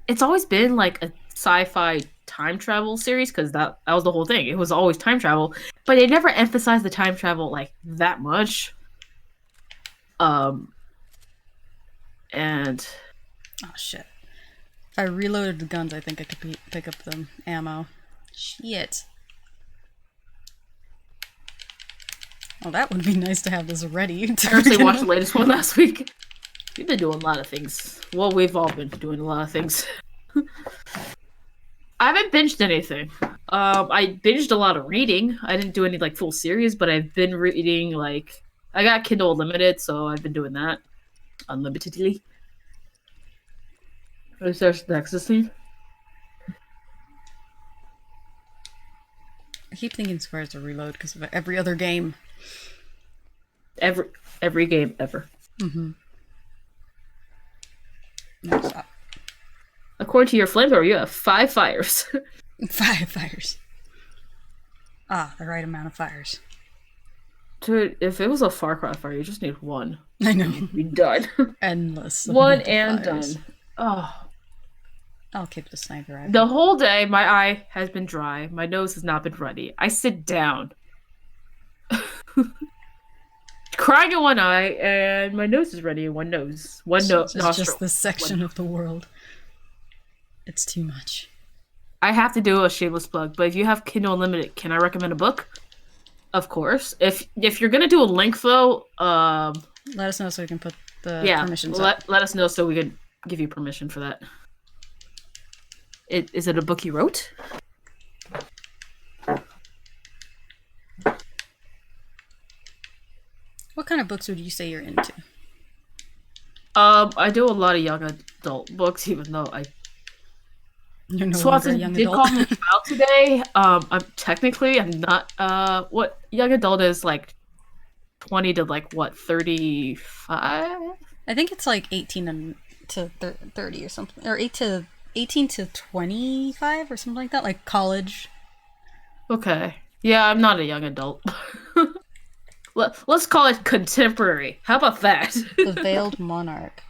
It's always been like a sci-fi time travel series because that was the whole thing. It was always time travel, but they never emphasized the time travel like that much. Um, and Oh shit. If I reloaded the guns, I think I could pick up the ammo. Shit. Oh, that would be nice to have this ready. I actually watched the latest one last week. We've been doing a lot of things. Well, we've all been doing a lot of things. I haven't binged anything. I binged a lot of reading. I didn't do any like full series, but I've been reading like I got Kindle Unlimited, so I've been doing that unlimitedly. Research the next scene. I keep thinking Squares to reload because of every other game. Every game ever. Mm-hmm. No, stop. According to your flamethrower, you have 5 fires. 5 fires. Ah, the right amount of fires. Dude, if it was a Far Cry fire, you just need 1. I know. You'd be done. Endless. 1 amount of and fires. done. Oh. I'll keep the sniper rifle. The whole day, my eye has been dry. My nose has not been runny. I sit down. Crying in one eye, and my nose is runny in one nose. One nostril. It's just this section of the world. It's too much. I have to do a shameless plug, but if you have Kindle Unlimited, can I recommend a book? Of course. If you're gonna do a link though, let us know so we can put the permissions up. Let us know so we can give you permission for that. Is it a book you wrote? What kind of books would you say you're into? I do a lot of young adult books, even though You're no longer a young did adult. call me out today. I'm not. What young adult is like 20 to like what 35? I think it's like 18 to 30 or something, or 18 to 25 or something like that, like college. Okay, yeah, I'm not a young adult. Let's call it contemporary. How about that? The Veiled Monarch.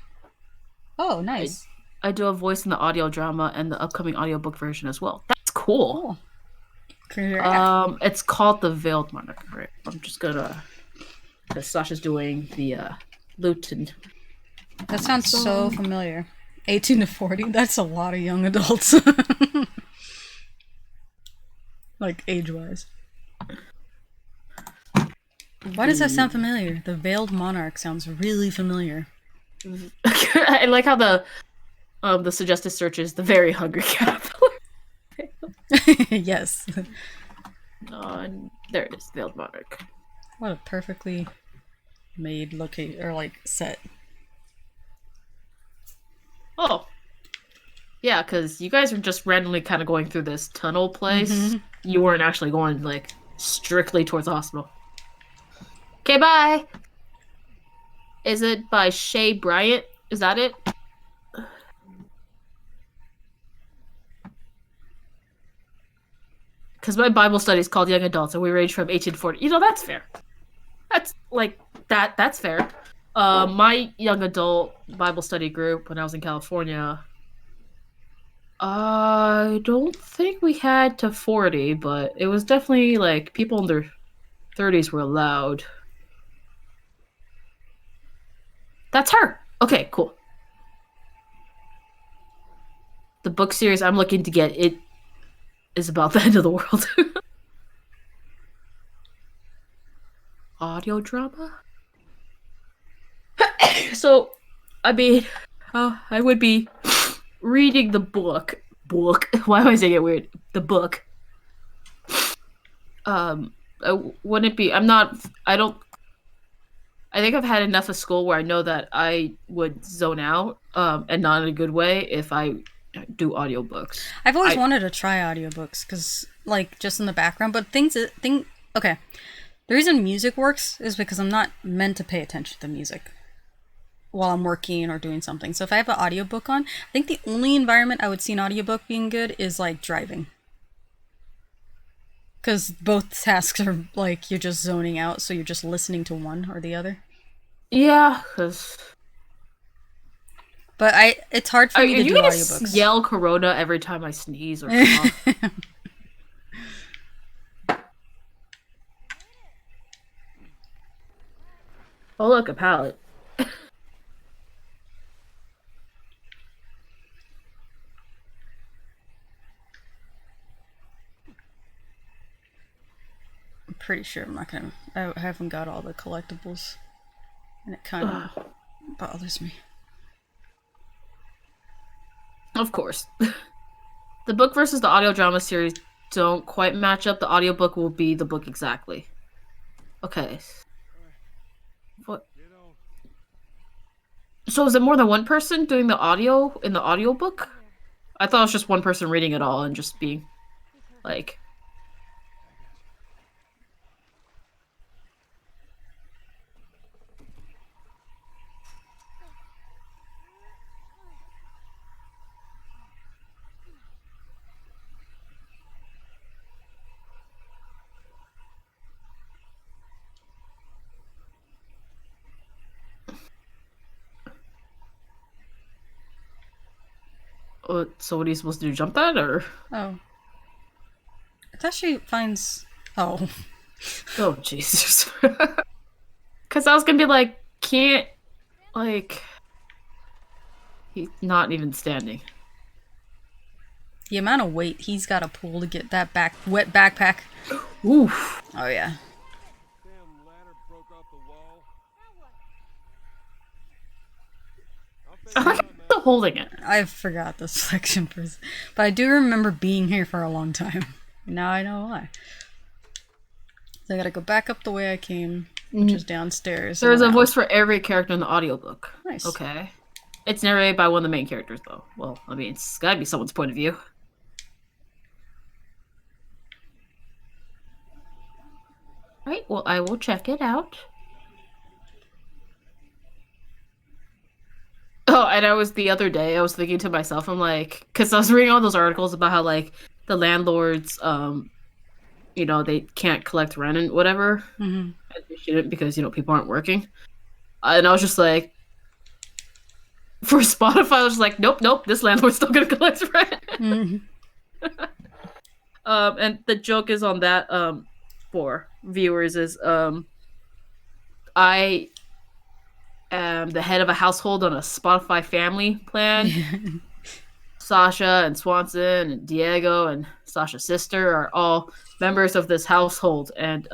Oh, nice. I do a voice in the audio drama and the upcoming audiobook version as well. That's cool. It's called The Veiled Monarch. Right. I'm just gonna. Because Sasha's doing the lute and. That sounds so familiar. 18 to 40. That's a lot of young adults. Like age-wise. Why does that sound familiar? The Veiled Monarch sounds really familiar. I like how the suggested search is the Very Hungry Caterpillar. Yes. There it is, Veiled Monarch. What a perfectly made location or like set. Oh. Yeah, because you guys are just randomly kind of going through this tunnel place. Mm-hmm. You weren't actually going like strictly towards the hospital. Okay, bye. Is it by Shay Bryant? Is that it? Because my Bible study is called Young Adults, and we range from 18 to 40. You know, that's fair. That's like that's fair. My young adult Bible study group when I was in California, I don't think we had to 40, but it was definitely like people in their 30s were allowed. That's her. Okay, cool. The book series I'm looking to get, it is about the end of the world. Audio drama? So, I mean, I would be reading the book. Why am I saying it weird? The book. Wouldn't it be, I think I've had enough of school where I know that I would zone out, and not in a good way if I do audiobooks. I've always wanted to try audiobooks because, like, just in the background, but okay. The reason music works is because I'm not meant to pay attention to music while I'm working or doing something. So if I have an audiobook on, I think the only environment I would see an audiobook being good is, like, driving. Because both tasks are like you're just zoning out, so you're just listening to one or the other. Yeah, because But it's hard for me to do audiobooks. Yell Corona every time I sneeze or cough. Oh look, a pallet. I'm pretty sure I'm not gonna. I haven't got all the collectibles, and it kind of bothers me. Of course. The book versus the audio drama series don't quite match up. The audiobook will be the book exactly. Okay. What? So is it more than one person doing the audio in the audiobook? I thought it was just one person reading it all and just being like... So what are you supposed to do? Jump that or? Oh. I thought she finds. Oh. Oh, Jesus. Because I was gonna be like, can't. Like. He's not even standing. The amount of weight he's got to pull to get that wet backpack. Oof. Oh, yeah. Damn ladder broke off the wall. I'm still holding it. I forgot this section, but I do remember being here for a long time. Now I know why. So I gotta go back up the way I came, which is downstairs. There's a voice for every character in the audiobook. Nice. Okay. It's narrated by one of the main characters, though. Well, I mean, it's gotta be someone's point of view. Right, well, I will check it out. Oh, and the other day, I was thinking to myself, I'm like, because I was reading all those articles about how, like, the landlords, you know, they can't collect rent and whatever. Mm-hmm. And they shouldn't because, you know, people aren't working. And I was just like, for Spotify, I was just like, nope, this landlord's still gonna collect rent. Mm-hmm. And the joke is on that, for viewers is, I am the head of a household on a Spotify family plan. Sasha and Swanson and Diego and Sasha's sister are all members of this household, and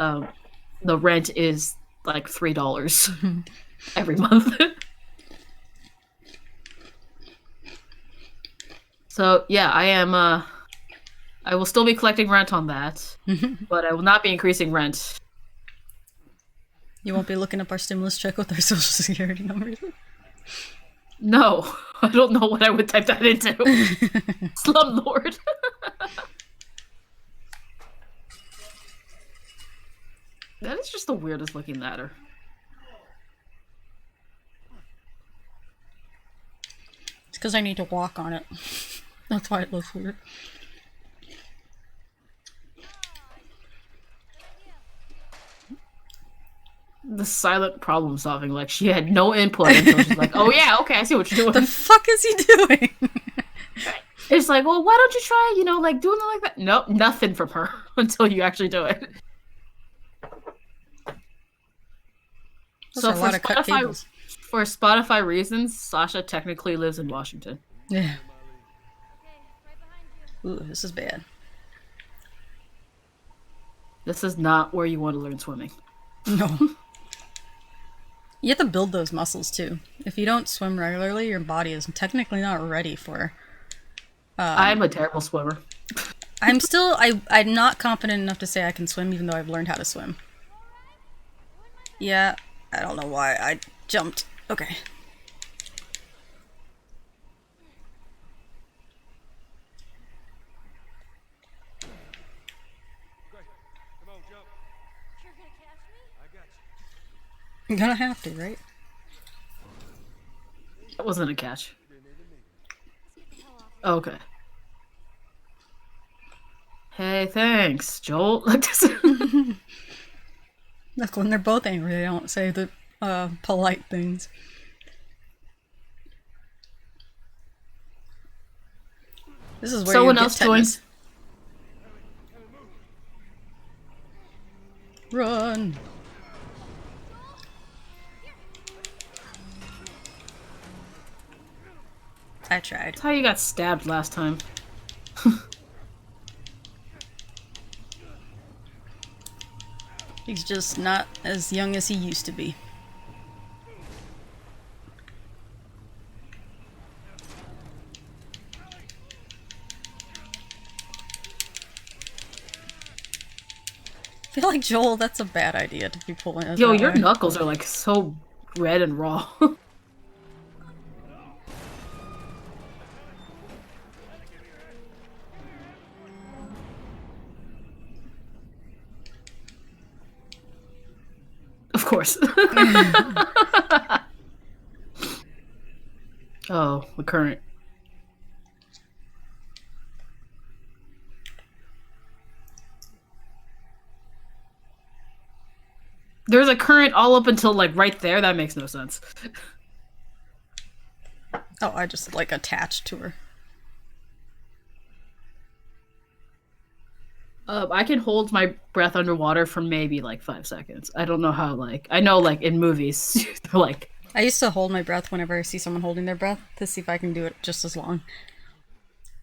the rent is like $3 every month. So yeah, I am. I will still be collecting rent on that, but I will not be increasing rent. You won't be looking up our stimulus check with our social security numbers? No, I don't know what I would type that into. Slumlord. That is just the weirdest looking ladder. It's because I need to walk on it. That's why it looks weird. The silent problem solving, like she had no input until she's like, "Oh yeah, okay, I see what you're doing." The fuck is he doing? It's like, well, why don't you try, you know, like doing it like that? Nope, nothing from her until you actually do it. So for Spotify reasons, Sasha technically lives in Washington. Yeah. Ooh, this is bad. This is not where you want to learn swimming. No. You have to build those muscles too. If you don't swim regularly, your body is technically not ready for. I'm a terrible swimmer. I'm not confident enough to say I can swim, even though I've learned how to swim. Yeah, I don't know why I jumped. Okay. Come on, jump. You're gonna catch me? I got you. I'm gonna have to, right? That wasn't a catch. Okay. Hey, thanks, Joel. Look, when they're both angry, they don't say the polite things. This is where Someone you get else tetanus. joins. Run! I tried. That's how you got stabbed last time. He's just not as young as he used to be. I feel like, Joel, that's a bad idea to be pulling us Yo, that your way. knuckles are like so red and raw. Of course. Oh, the current. There's a current all up until like right there. That makes no sense. Oh, I just like attached to her. I can hold my breath underwater for maybe like 5 seconds. I don't know how. Like I know, like in movies, they're like I used to hold my breath whenever I see someone holding their breath to see if I can do it just as long.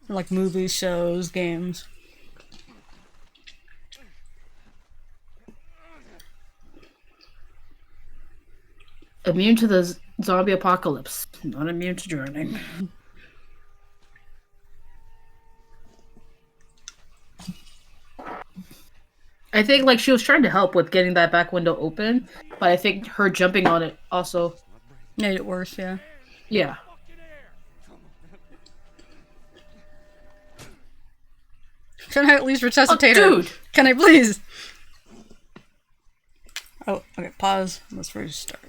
Like movies, shows, games. immune to the zombie apocalypse, not immune to drowning. I think like she was trying to help with getting that back window open, but I think her jumping on it also. Made it worse, yeah. Yeah. Can I at least resuscitate her? Dude! Can I please? Oh, okay, pause. Let's restart.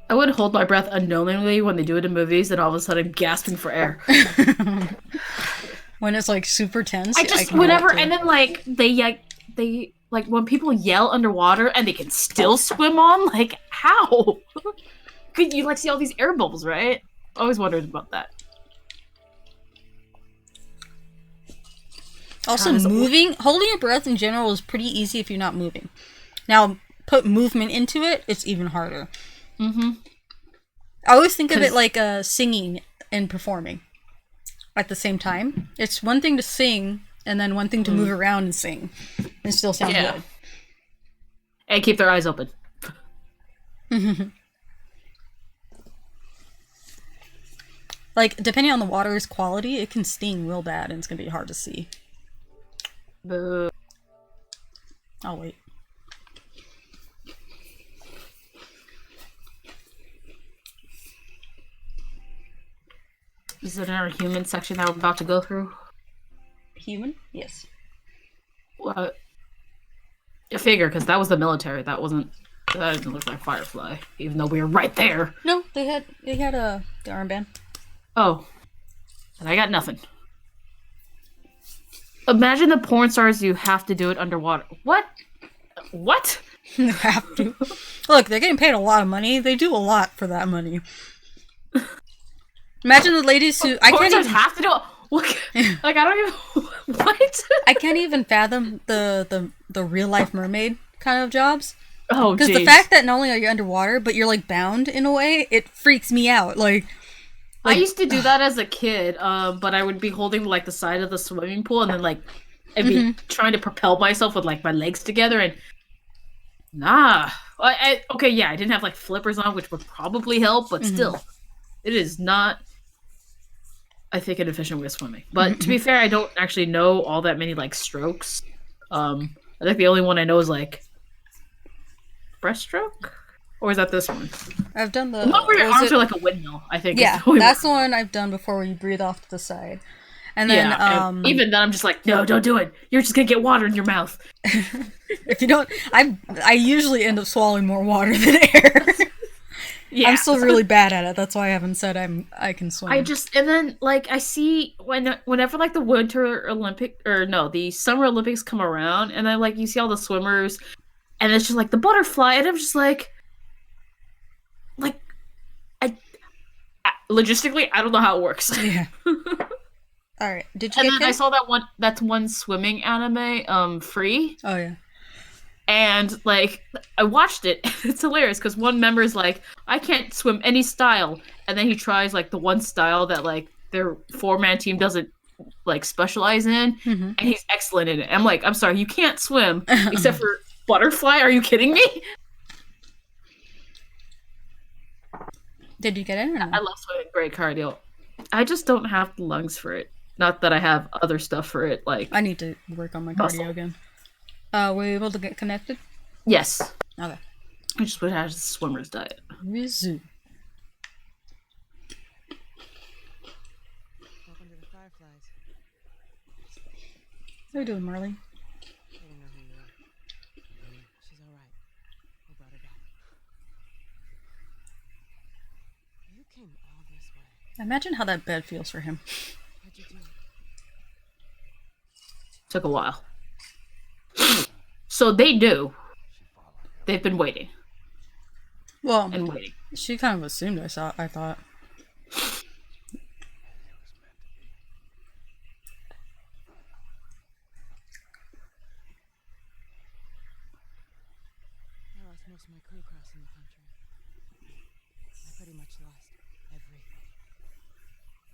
I would hold my breath unknowingly when they do it in movies, and all of a sudden gasping for air. When it's like super tense, I just can whenever, relate to and then like they like when people yell underwater and they can still swim on. Like how? Could you like see all these air bubbles, right? Always wondered about that. Also, How does it work? holding your breath in general is pretty easy if you're not moving. Now, put movement into it, it's even harder. Mm-hmm. I always think of it 'Cause- like singing and performing at the same time. It's one thing to sing, and then one thing to move around and sing, and still sound Yeah. good. And keep their eyes open. Like, depending on the water's quality, it can sting real bad, and it's gonna be hard to see. Boo. I'll wait. Is it our human section that we're about to go through? Human? Yes. What? I figure, because that was the military. That didn't look like Firefly, even though we were right there. No, they had the armband. Oh. And I got nothing. Imagine the porn stars you have to do it underwater. What? What? They have to. Look, they're getting paid a lot of money. They do a lot for that money. Imagine the ladies who I Porn can't stars even have to do it. Look, like I don't even. What? I can't even fathom the real life mermaid kind of jobs. Oh, Because the jeez. fact that not only are you underwater, but you're like bound in a way, it freaks me out. Like I used to do that as a kid, but I would be holding like the side of the swimming pool and then like I'd be trying to propel myself with like my legs together and nah. Okay, yeah, I didn't have like flippers on, which would probably help, but still, it is not. I think an efficient way of swimming. But to be fair, I don't actually know all that many like strokes. I think the only one I know is like breaststroke, or is that this one? I've done the The one where your was arms it- are like a windmill. I think. yeah, is the only that's one. the one I've done before where you breathe off to the side. And then Yeah, and even then, I'm just like, no, don't do it. You're just gonna get water in your mouth. if you don't I usually end up swallowing more water than air. Yeah. I'm still really bad at it. That's why I haven't said I can swim. And then like I see whenever like the Winter Olympic or no, the Summer Olympics come around, and then like you see all the swimmers, and it's just like the butterfly, and I'm just like logistically, I don't know how it works. Yeah. All right. Did you And get then Kay? I saw that's one swimming anime, Free, Oh yeah. and like I watched it. It's hilarious because one member's like, I can't swim any style, and then he tries like the one style that like their 4-man team doesn't like specialize in, Mm-hmm. and he's excellent in it. I'm like, I'm sorry, you can't swim except for butterfly. Are you kidding me? Did you get in or no? I love swimming. Great cardio. I just don't have the lungs for it. Not that I have other stuff for it, like I need to work on my Muscle. cardio again. Were you able to get connected? yes. Okay. I just would have a swimmer's diet. Mizu. Welcome to the Fireflies. How you doing, Marley? They don't know who you are. She's alright. We brought her back. You came all this way. Imagine how that bed feels for him. How'd you do it? Took a while. So they do. They've been waiting Well, and waiting. she kind of assumed I thought. I lost most of my crew crossing the country. I pretty much lost everything.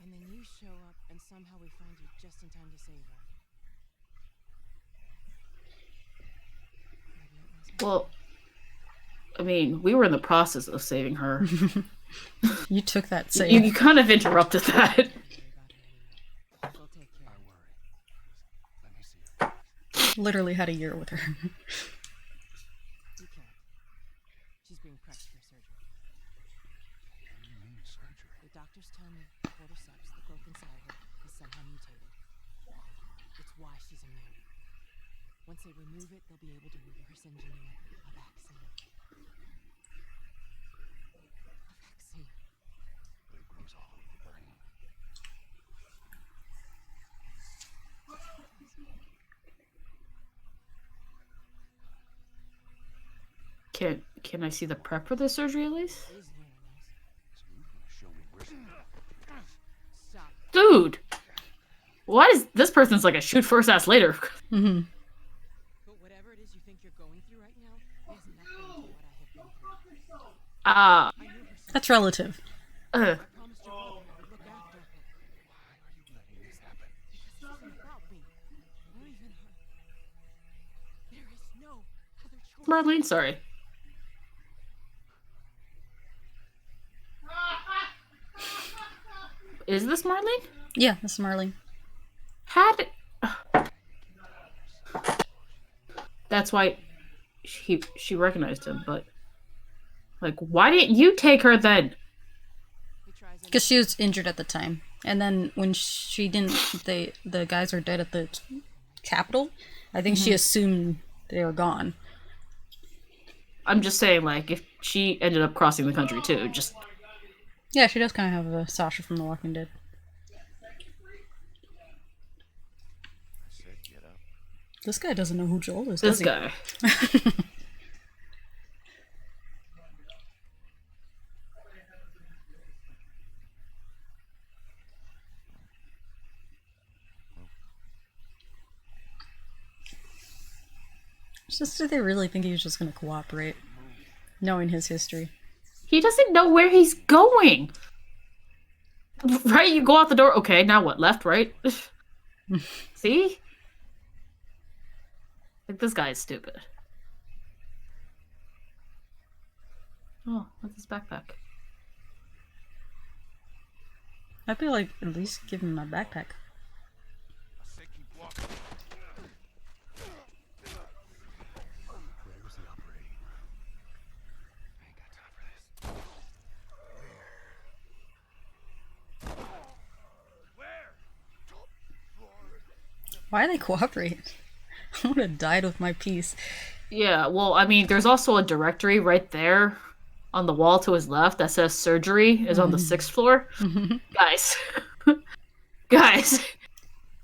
And then you show up, and somehow we find you just in time to save her. Maybe it wasn't. Well, I mean, we were in the process of saving her. You took that You, save. you kind of interrupted that. Don't worry about her anymore. We'll take care of her. Let me see her. Literally had a year with her. You can't. She's being prepped for surgery. What do you mean surgery? The doctors tell me cordyceps, the growth inside her, is somehow mutated. It's why she's immune. Once they remove it, they'll be able to reverse engineer a vaccine. A vaccine. But it grows all over the brain. Can I see the prep for the surgery at least? Is here, So you're gonna show me where she... Stop. Dude! Why is this person's like a shoot first, ask later? Mm-hmm. But whatever it is you think you're going through right now is nothing to what I have been through. Ah, I knew her since That's relative. I promised your mother I would look after her. Why are you letting this happen? Because this isn't about me, or even her. There is no other choice. Marlene, sorry. Is this Marlene? Yeah, this is Marley. Had That's why she recognized him, but like, why didn't you take her then? He tries Because she was injured at the time. And then when she didn't, the guys are dead at the Capitol. I think she assumed they were gone. I'm just saying, like, if she ended up crossing the country too, just Yeah, she does kind of have a Sasha from The Walking Dead. I said get up. This guy doesn't know who Joel is, this does he? guy. It's just that they really think he was just going to cooperate, knowing his history. He doesn't know where he's going. Right? You go out the door. Okay, now what? Left, right? See? Like, this guy is stupid. Oh, what's his backpack? I feel like at least give him my backpack. I said keep walking. Where's the operating room? I ain't got time for this. Where? Top floor. Why do they cooperate? I would have died with my piece. Yeah, well, I mean, there's also a directory right there. on the wall to his left that says surgery is on the 6th floor. Guys. Guys.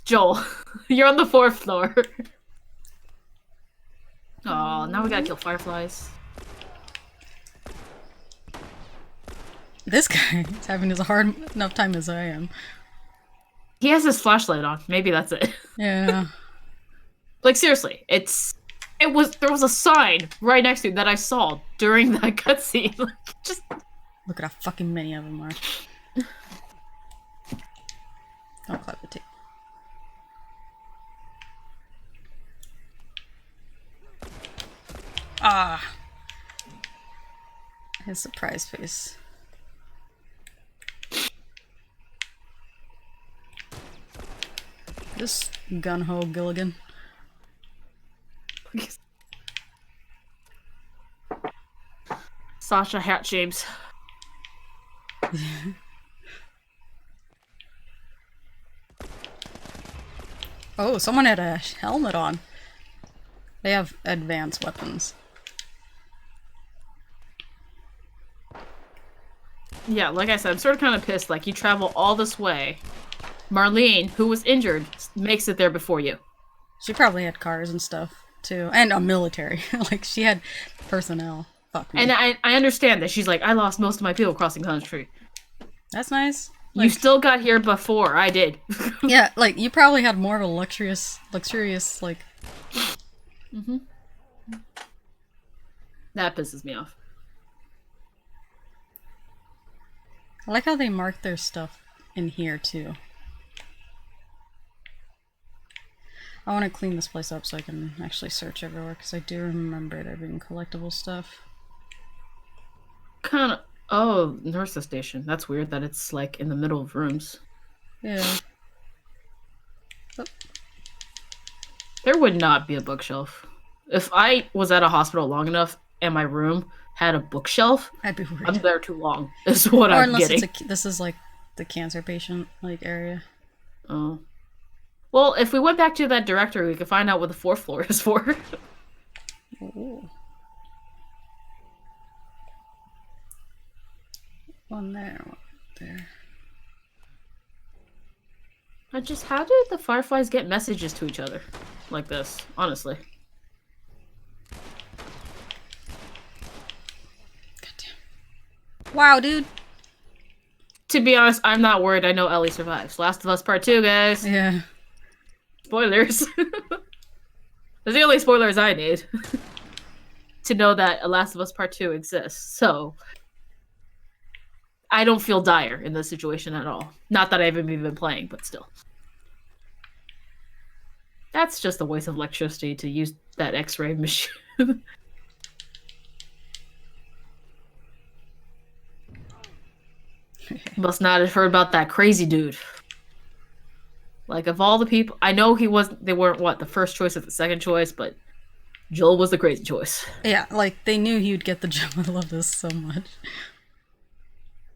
Joel, you're on the 4th floor. Oh, now we gotta kill fireflies. This guy is having as hard enough time as I am. He has his flashlight on. Maybe that's it. Yeah. Like, seriously, there was a sign right next to him that I saw during that cutscene. Like, just Look at how fucking many of them are. I'll clap the tape. Ah! His surprise face. This gun-ho Gilligan. Sasha hat James. Oh, someone had a helmet on. They have advanced weapons. Yeah, like I said, I'm sort of kind of pissed. Like, you travel all this way. Marlene, who was injured, makes it there before you. She probably had cars and stuff, too. And a military. Like, she had personnel. Fuck me. And I understand that. She's like, I lost most of my people crossing country. That's nice. You Like, still got here before I did. yeah, like, you probably had more of a luxurious, like... Mm-hmm. That pisses me off. I like how they mark their stuff in here, too. I want to clean this place up so I can actually search everywhere, because I do remember there being collectible stuff. Kind of. Oh, nurse's station. That's weird that it's like in the middle of rooms. Yeah. Oh. There would not be a bookshelf. If I was at a hospital long enough and my room had a bookshelf, I'd be worried. I'm there too long. Is what or I'm unless getting. this is like the cancer patient like area. Oh. Well, if we went back to that directory, we could find out what the 4th floor is for. Ooh. One there. How did the fireflies get messages to each other like this? Honestly. Goddamn. Wow, dude. To be honest, I'm not worried. I know Ellie survives. Last of Us Part 2, guys. Yeah. Spoilers. That's the only spoilers I need. To know that Last of Us Part 2 exists. So, I don't feel dire in this situation at all. Not that I haven't even been playing, but still. That's just a waste of electricity to use that X-ray machine. Must not have heard about that crazy dude. Like, of all the people, I know they weren't, the first choice or the second choice, but Joel was the crazy choice. Yeah, like, they knew he would get the job. I love this so much.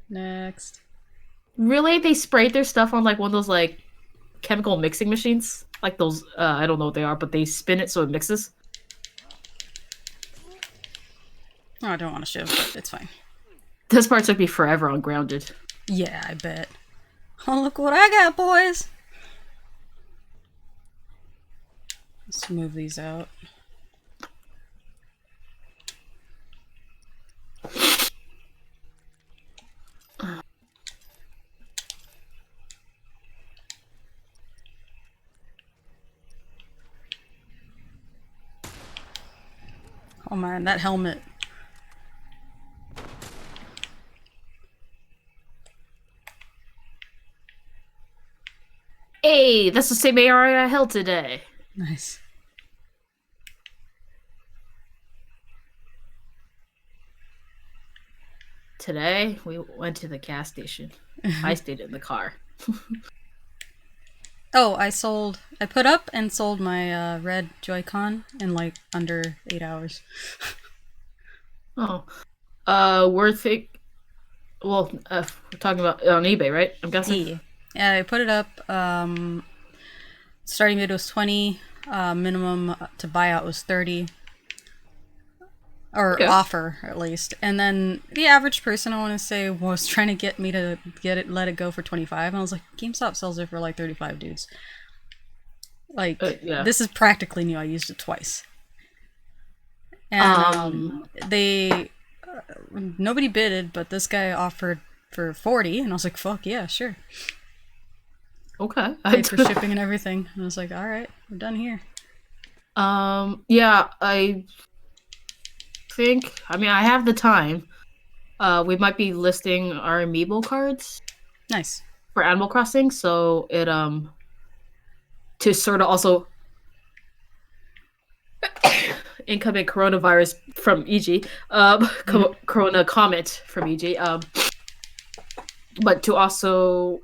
Next. Really? They sprayed their stuff on, like, one of those, like, chemical mixing machines? Like those, I don't know what they are, but they spin it so it mixes? Oh, I don't want to shiv, but it's fine. This part took me forever on Grounded. Yeah, I bet. Oh, look what I got, boys! Let's move these out. Oh man, that helmet. Hey, that's the same AR I held today. Nice. Today, we went to the gas station. I stayed in the car. Oh, I put up and sold my red Joy-Con in like under 8 hours. Oh. Worth it. Well, we're talking about on eBay, right? I'm guessing. Yeah, I put it up. Starting bid was 20. Minimum to buy out was 30. or Okay. offer at least. And then the average person, I want to say, was trying to get me to let it go for 25, and I was like, GameStop sells it for like 35, dudes. Like, Yeah. this is practically new. I used it twice, and they nobody bidded, but this guy offered for 40, and I was like, fuck yeah, sure. Okay. Paid for shipping and everything, and I was like, all right, we're done here. Yeah, I think. I mean, I have the time. We might be listing our amiibo cards Nice. for Animal Crossing, so it to sort of also incoming coronavirus from EG, corona comment from EG, but to also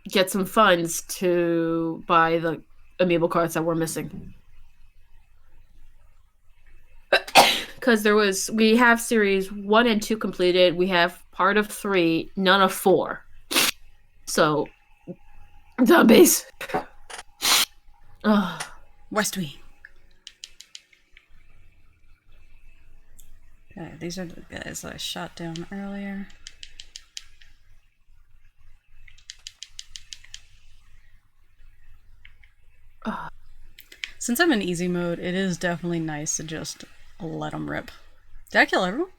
get some funds to buy the amiibo cards that we're missing. Because we have series 1 and 2 completed, we have part of 3, none of 4. So, zombies. Ugh. West Wing. Okay, these are the guys I shot down earlier. Since I'm in easy mode, it is definitely nice to just let them rip. Did I kill everyone?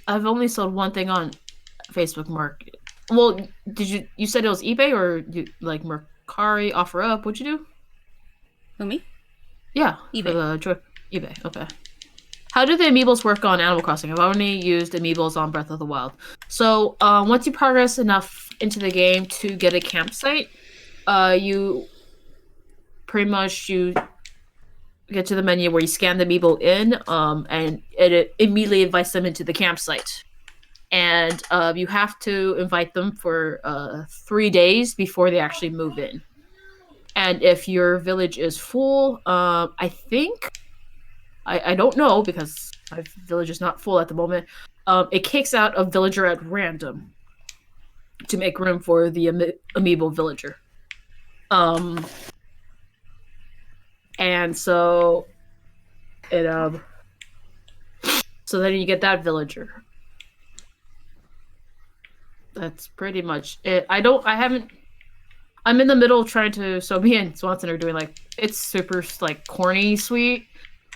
I've only sold one thing on Facebook Market. Well, you said it was eBay or you like Mercari, OfferUp? What'd you do? Who, me? Yeah, eBay. eBay. Okay. How do the amiibos work on Animal Crossing? I've only used amiibos on Breath of the Wild. So once you progress enough into the game to get a campsite, you pretty much you get to the menu where you scan the amiibo in, and it immediately invites them into the campsite. And you have to invite them for 3 days before they actually move in. And if your village is full, I think, I don't know because my village is not full at the moment, it kicks out a villager at random to make room for the amiibo villager. And so it so then you get that villager. That's pretty much it. I'm in the middle of trying to, so me and Swanson are doing like, it's super like corny sweet,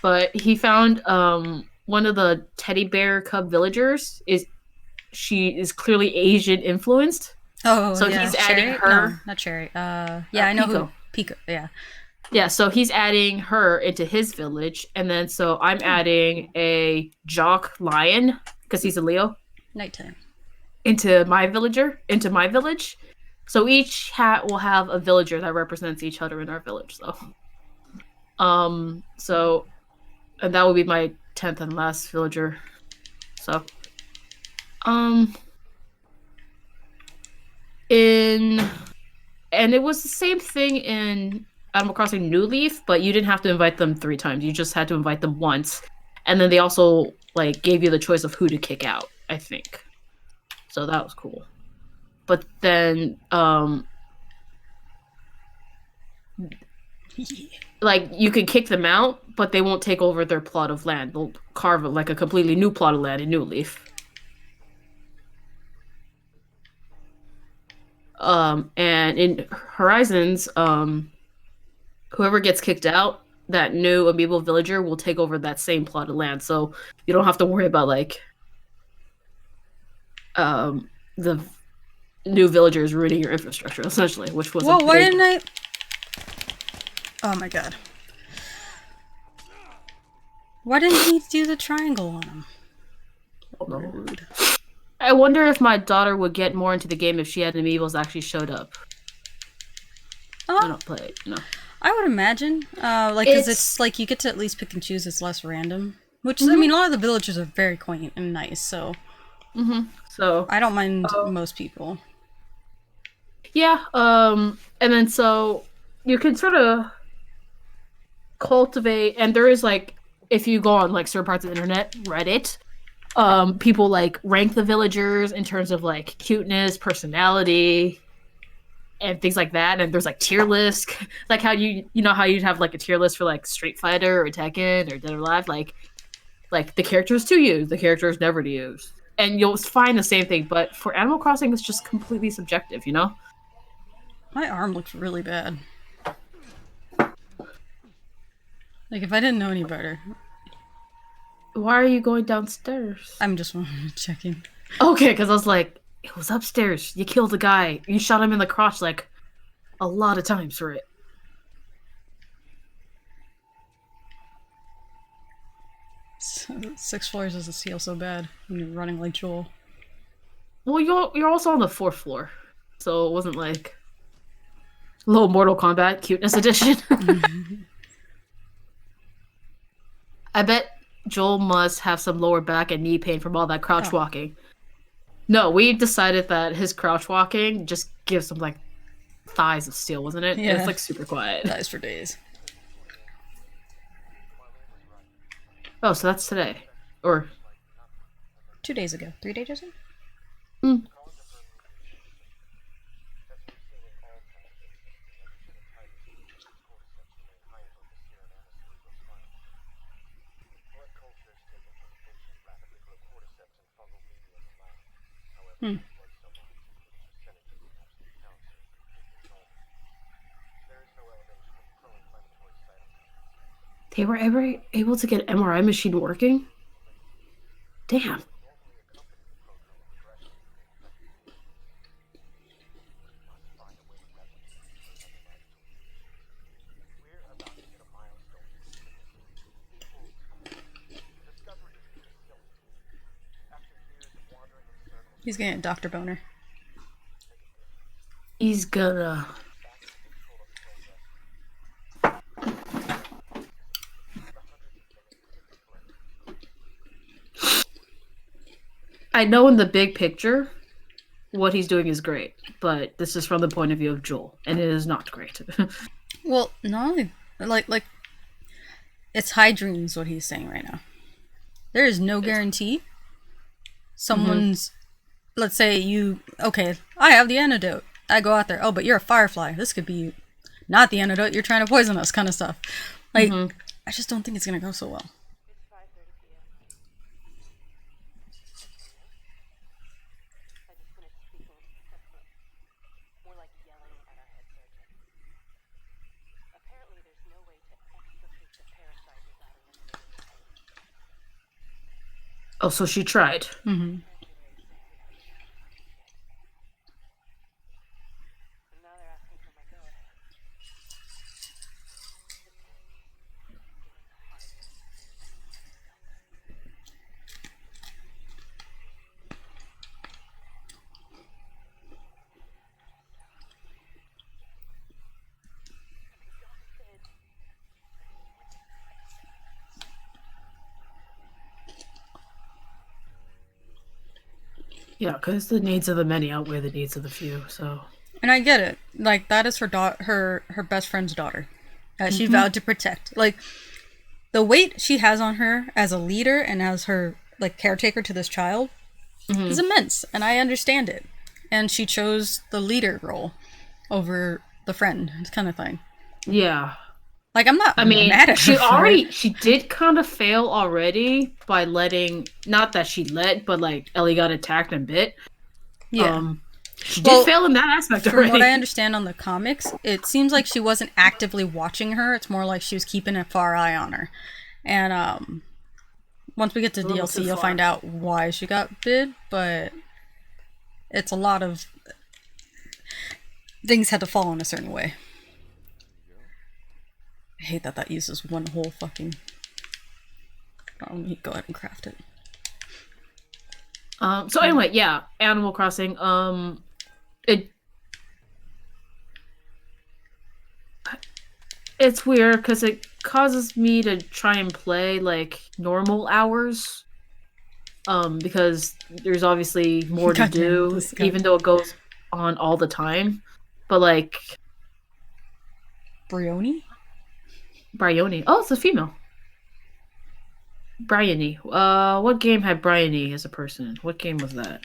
but he found one of the teddy bear cub villagers she is clearly Asian influenced. Oh, so yeah. he's Cherry? adding her. No, not Cherry. Yeah, I know Pico. who. Pico, yeah. Yeah, so he's adding her into his village, and then so I'm adding a jock lion because he's a Leo. Nighttime. Into my village. So each hat will have a villager that represents each other in our village. So and that will be my 10th and last villager. So and it was the same thing in Animal Crossing New Leaf, but you didn't have to invite them 3 times. You just had to invite them once. And then they also like gave you the choice of who to kick out, I think. So that was cool. But then like you can kick them out, but they won't take over their plot of land. They'll carve like a completely new plot of land in New Leaf. And in Horizons, whoever gets kicked out, that new amiibo villager will take over that same plot of land. So you don't have to worry about like the new villagers ruining your infrastructure, essentially, which was Whoa, why didn't I? Oh my god. Why didn't he do the triangle on him? Rude. I wonder if my daughter would get more into the game if she had amiibos actually showed up. I don't play it, no. I would imagine, like, because it's like you get to at least pick and choose. It's less random, which I mean, a lot of the villagers are very quaint and nice. So, so I don't mind most people. Yeah, and then so you can sort of cultivate, and there is like, if you go on like certain parts of the internet, Reddit, people like rank the villagers in terms of like cuteness, personality, and things like that. And there's like tier lists, like how you know how you'd have like a tier list for like Street Fighter or Tekken or Dead or Alive. Like Like the character is to use, the character is never to use, and you'll find the same thing. But for Animal Crossing, it's just completely subjective, you know. My arm looks really bad. Like, if I didn't know any better. Why are you going downstairs? I'm just checking. Okay, because I was like, it was upstairs. You killed a guy. You shot him in the crotch like a lot of times for it. Six floors doesn't feel so bad when you're running like Joel. Well, you're also on the 4th floor, so it wasn't like low Mortal Kombat cuteness edition. I bet Joel must have some lower back and knee pain from all that crouch walking. No, we decided that his crouch walking just gives him like thighs of steel, wasn't it? Yeah. It's like super quiet. Thighs for days. Oh, so that's today, or 2 days ago. 3 days ago? they were ever able to get MRI machine working? Damn. He's getting a Dr. Boner. He's gonna. I know in the big picture, what he's doing is great, but this is from the point of view of Joel, and it is not great. Well, not only like it's high dreams what he's saying right now. There is no guarantee someone's let's say I have the antidote. I go out there, oh, but you're a firefly. This could be not the antidote, you're trying to poison us kind of stuff. Like I just don't think it's gonna go so well. It's 5:30 p.m. I just finished speaking. More like yelling at our head surgeon. Apparently, there's no way to extricate the parasite without eliminating the pain. Oh, so she tried. Mm-hmm. And now they're asking for my blood. Yeah, because the needs of the many outweigh the needs of the few. So, And I get it. Like that is her best friend's daughter that she vowed to protect. Like the weight she has on her as a leader and as her like caretaker to this child is immense, and I understand it. And she chose the leader role over the friend kind of thing. yeah. Like I'm not. I mean, mad at her for it. she did kind of fail already by letting, not that she let, but like Ellie got attacked and bit. Yeah. She Well, did fail in that aspect From already. what I understand on the comics, it seems like she wasn't actively watching her. It's more like she was keeping a far eye on her. And once we get to little DLC, too you'll far. find out why she got bit. But it's a lot of things had to fall in a certain way. I hate that uses one whole fucking. Let me go ahead and craft it. So anyway, yeah, Animal Crossing. It's weird because it causes me to try and play like normal hours. Because there's obviously more to Goddamn, do, this guy. even though it goes on all the time. But like Brioni? Bryony. Oh, it's a female. Bryony. What game had Bryony as a person? What game was that?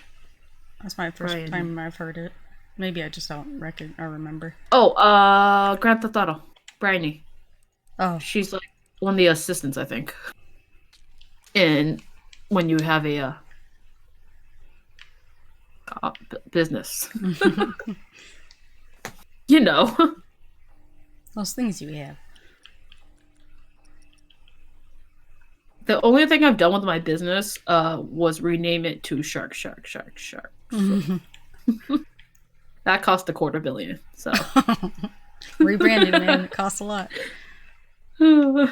That's my first Brioni. time I've heard it. Maybe I just don't remember. Oh, Grand Theft Auto. Bryony. Oh, She's like one of the assistants, I think. in when you have a business. You know. Those things you have. The only thing I've done with my business was rename it to Shark Shark Shark Shark. So. That cost $250 million. So Rebranding, man, it costs a lot. Oh,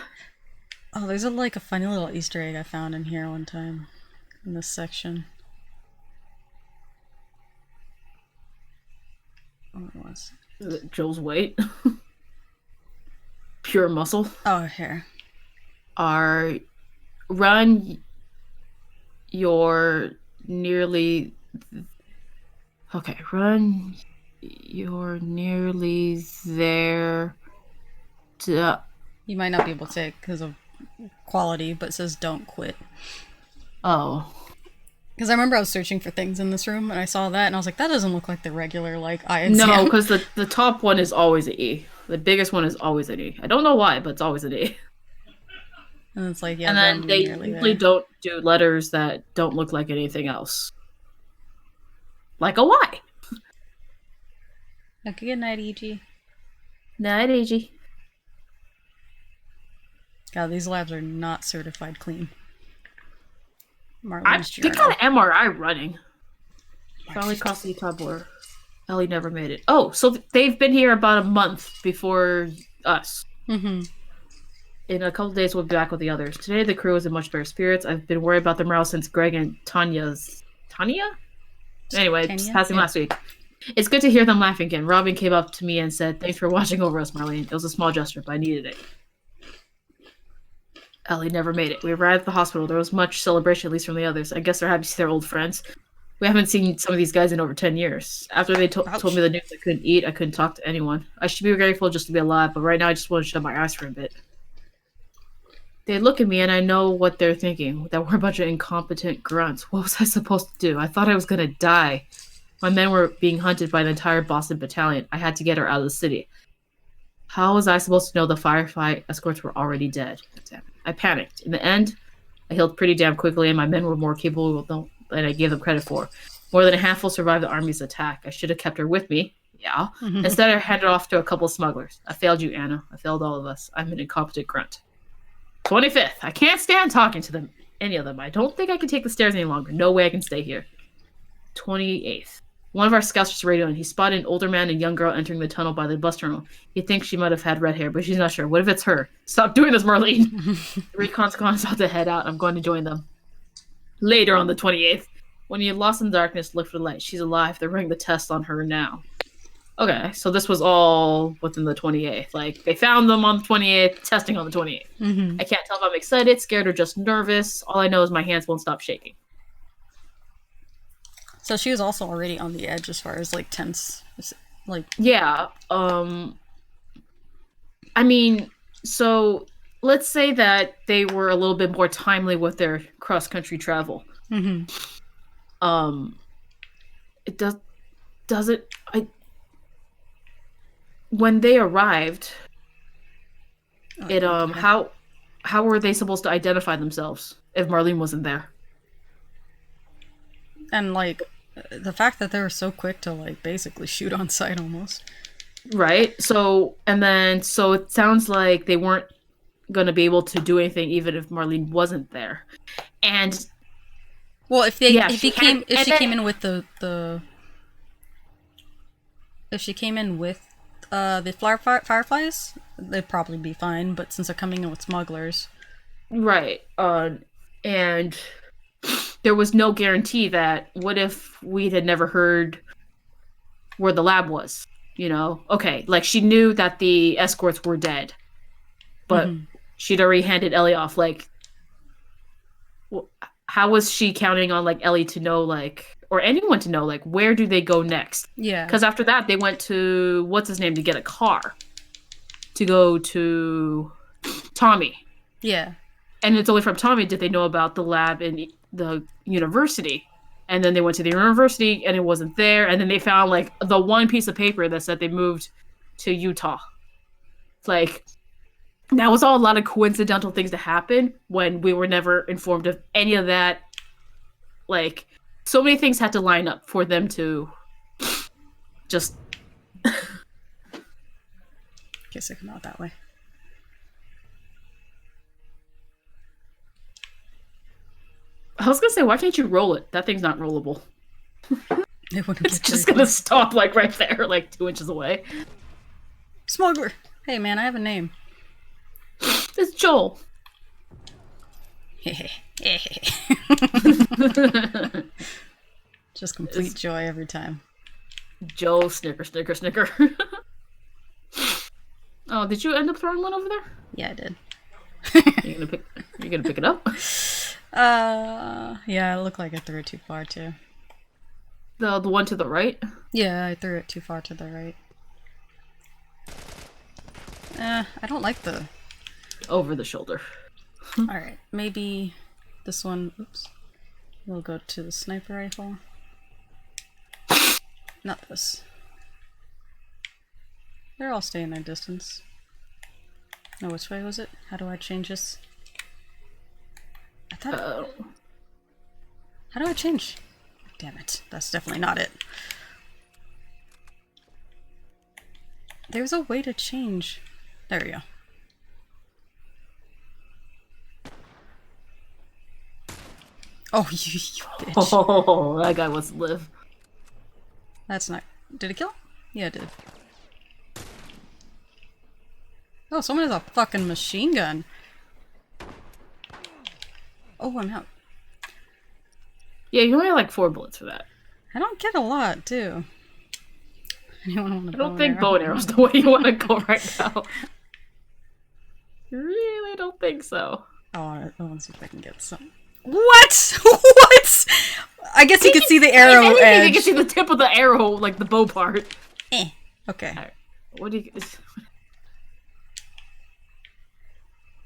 there's like a funny little Easter egg I found in here one time in this section. What was it? Joel's weight, pure muscle. Oh, here. Are run your nearly okay. Run your nearly there. To You might not be able to say it because of quality, but it says don't quit. oh. Because I remember I was searching for things in this room and I saw that and I was like, that doesn't look like the regular like eye exam. No, because the top one is always an E. The biggest one is always an E. I don't know why, but it's always an E. And it's like, yeah, And then they nearly usually there. don't do letters that don't look like anything else. Like a Y. Okay, good night, EG. Night, AG. God, these labs are not certified clean. They Marlene's got journal. an MRI running. Finally crossed the Utah border. Ellie never made it. Oh, so they've been here about a month before us. Mm-hmm. In a couple of days, we'll be back with the others. Today, the crew is in much better spirits. I've been worried about their morale since Greg and Tanya? Anyway, just passing last week. It's good to hear them laughing again. Robin came up to me and said, "Thanks for watching over us, Marlene. It was a small gesture, but I needed it." Ellie never made it. We arrived at the hospital. There was much celebration, at least from the others. I guess they're happy to see their old friends. We haven't seen some of these guys in over 10 years. After they told me the news I couldn't eat, I couldn't talk to anyone. I should be grateful just to be alive, but right now I just want to shut my eyes for a bit. They look at me and I know what they're thinking, that we're a bunch of incompetent grunts. What was I supposed to do? I thought I was going to die. My men were being hunted by an entire Boston battalion. I had to get her out of the city. How was I supposed to know the firefight escorts were already dead? Damn it. I panicked. In the end, I healed pretty damn quickly, and my men were more capable than I gave them credit for. More than a handful survived the army's attack. I should have kept her with me. Yeah. Instead, I handed her off to a couple of smugglers. I failed you, Anna. I failed all of us. I'm an incompetent grunt. 25th. I can't stand talking to them. Any of them. I don't think I can take the stairs any longer. No way I can stay here. 28th. One of our scouts just radioed, and he spotted an older man and young girl entering the tunnel by the bus terminal. He thinks she might have had red hair, but she's not sure. What if it's her? Stop doing this, Marlene. The recon's about to head out. I'm going to join them. Later on the 28th, when you're lost in darkness, look for the light. She's alive. They're running the test on her now. Okay, so this was all within the 28th. Like, they found them on the 28th, testing on the 28th. I can't tell if I'm excited, scared, or just nervous. All I know is my hands won't stop shaking. So she was also already on the edge as far as like tense, like yeah. I mean, so let's say that they were a little bit more timely with their cross country travel. It doesn't. When they arrived, how were they supposed to identify themselves if Marlene wasn't there? And like the fact that they were so quick to like basically shoot on sight almost. Right. So it sounds like they weren't going to be able to do anything even if Marlene wasn't there. And well, if she came in with the fireflies, they'd probably be fine, but since they're coming in with smugglers. Right. And there was no guarantee that what if we had never heard where the lab was, you know? Okay, like she knew that the escorts were dead, but she'd already handed Ellie off. Like, how was she counting on like Ellie to know, like, or anyone to know, like, where do they go next? Yeah. Because after that, they went to what's his name to get a car to go to Tommy. Yeah. And it's only from Tommy did they know about the lab in the university. And then they went to the university and it wasn't there. And then they found like the one piece of paper that said they moved to Utah. It's like, that was all a lot of coincidental things to happen when we were never informed of any of that. Like, so many things had to line up for them to just. Guess I come out that way. I was gonna say, why can't you roll it? That thing's not rollable. It wouldn't It's get just very gonna close. stop like right there, like 2 inches away. Smuggler! Hey man, I have a name. It's Joel. Just complete joy every time. Joel, snicker, snicker, snicker. Oh, did you end up throwing one over there? Yeah, I did. You're gonna pick it up? Yeah, it looked like I threw it too far too. The one to the right? Yeah, I threw it too far to the right. I don't like the... Over the shoulder. Alright, maybe this one... Oops. We'll go to the sniper rifle. Not this. They're all staying their distance. No, which way was it? How do I change this? I thought... How do I change? Damn it. That's definitely not it. There's a way to change. There we go. Oh, you bitch. Oh, that guy wants to live. That's not... Did it kill him? Yeah, it did. Oh, someone has a fucking machine gun. Oh, I'm out. Yeah, you only have like 4 bullets for that. I don't get a lot, too. Anyone want a I don't think bow and arrow's the way you want to go right now. Really don't think so. I want to see if I can get some. What? What? I guess you can see the arrow If anything, edge. you can see the tip of the arrow, like the bow part. Okay. Right. What do you...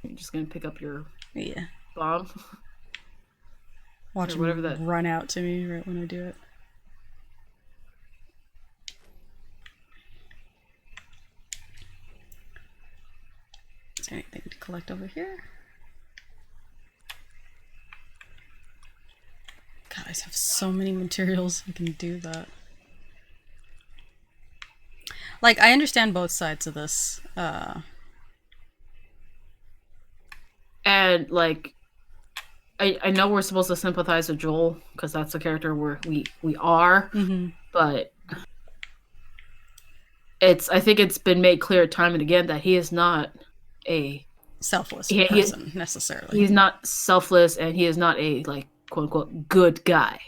You're just gonna pick up your Yeah. bomb? Watch Or whatever him that... run out to me right when I do it. Is there anything to collect over here? God, I have so many materials I can do that. Like, I understand both sides of this. And, like... I know we're supposed to sympathize with Joel, because that's the character we are, but... I think it's been made clear time and again that he is not a... selfless person, necessarily. He's not selfless, and he is not a, like, quote-unquote, good guy.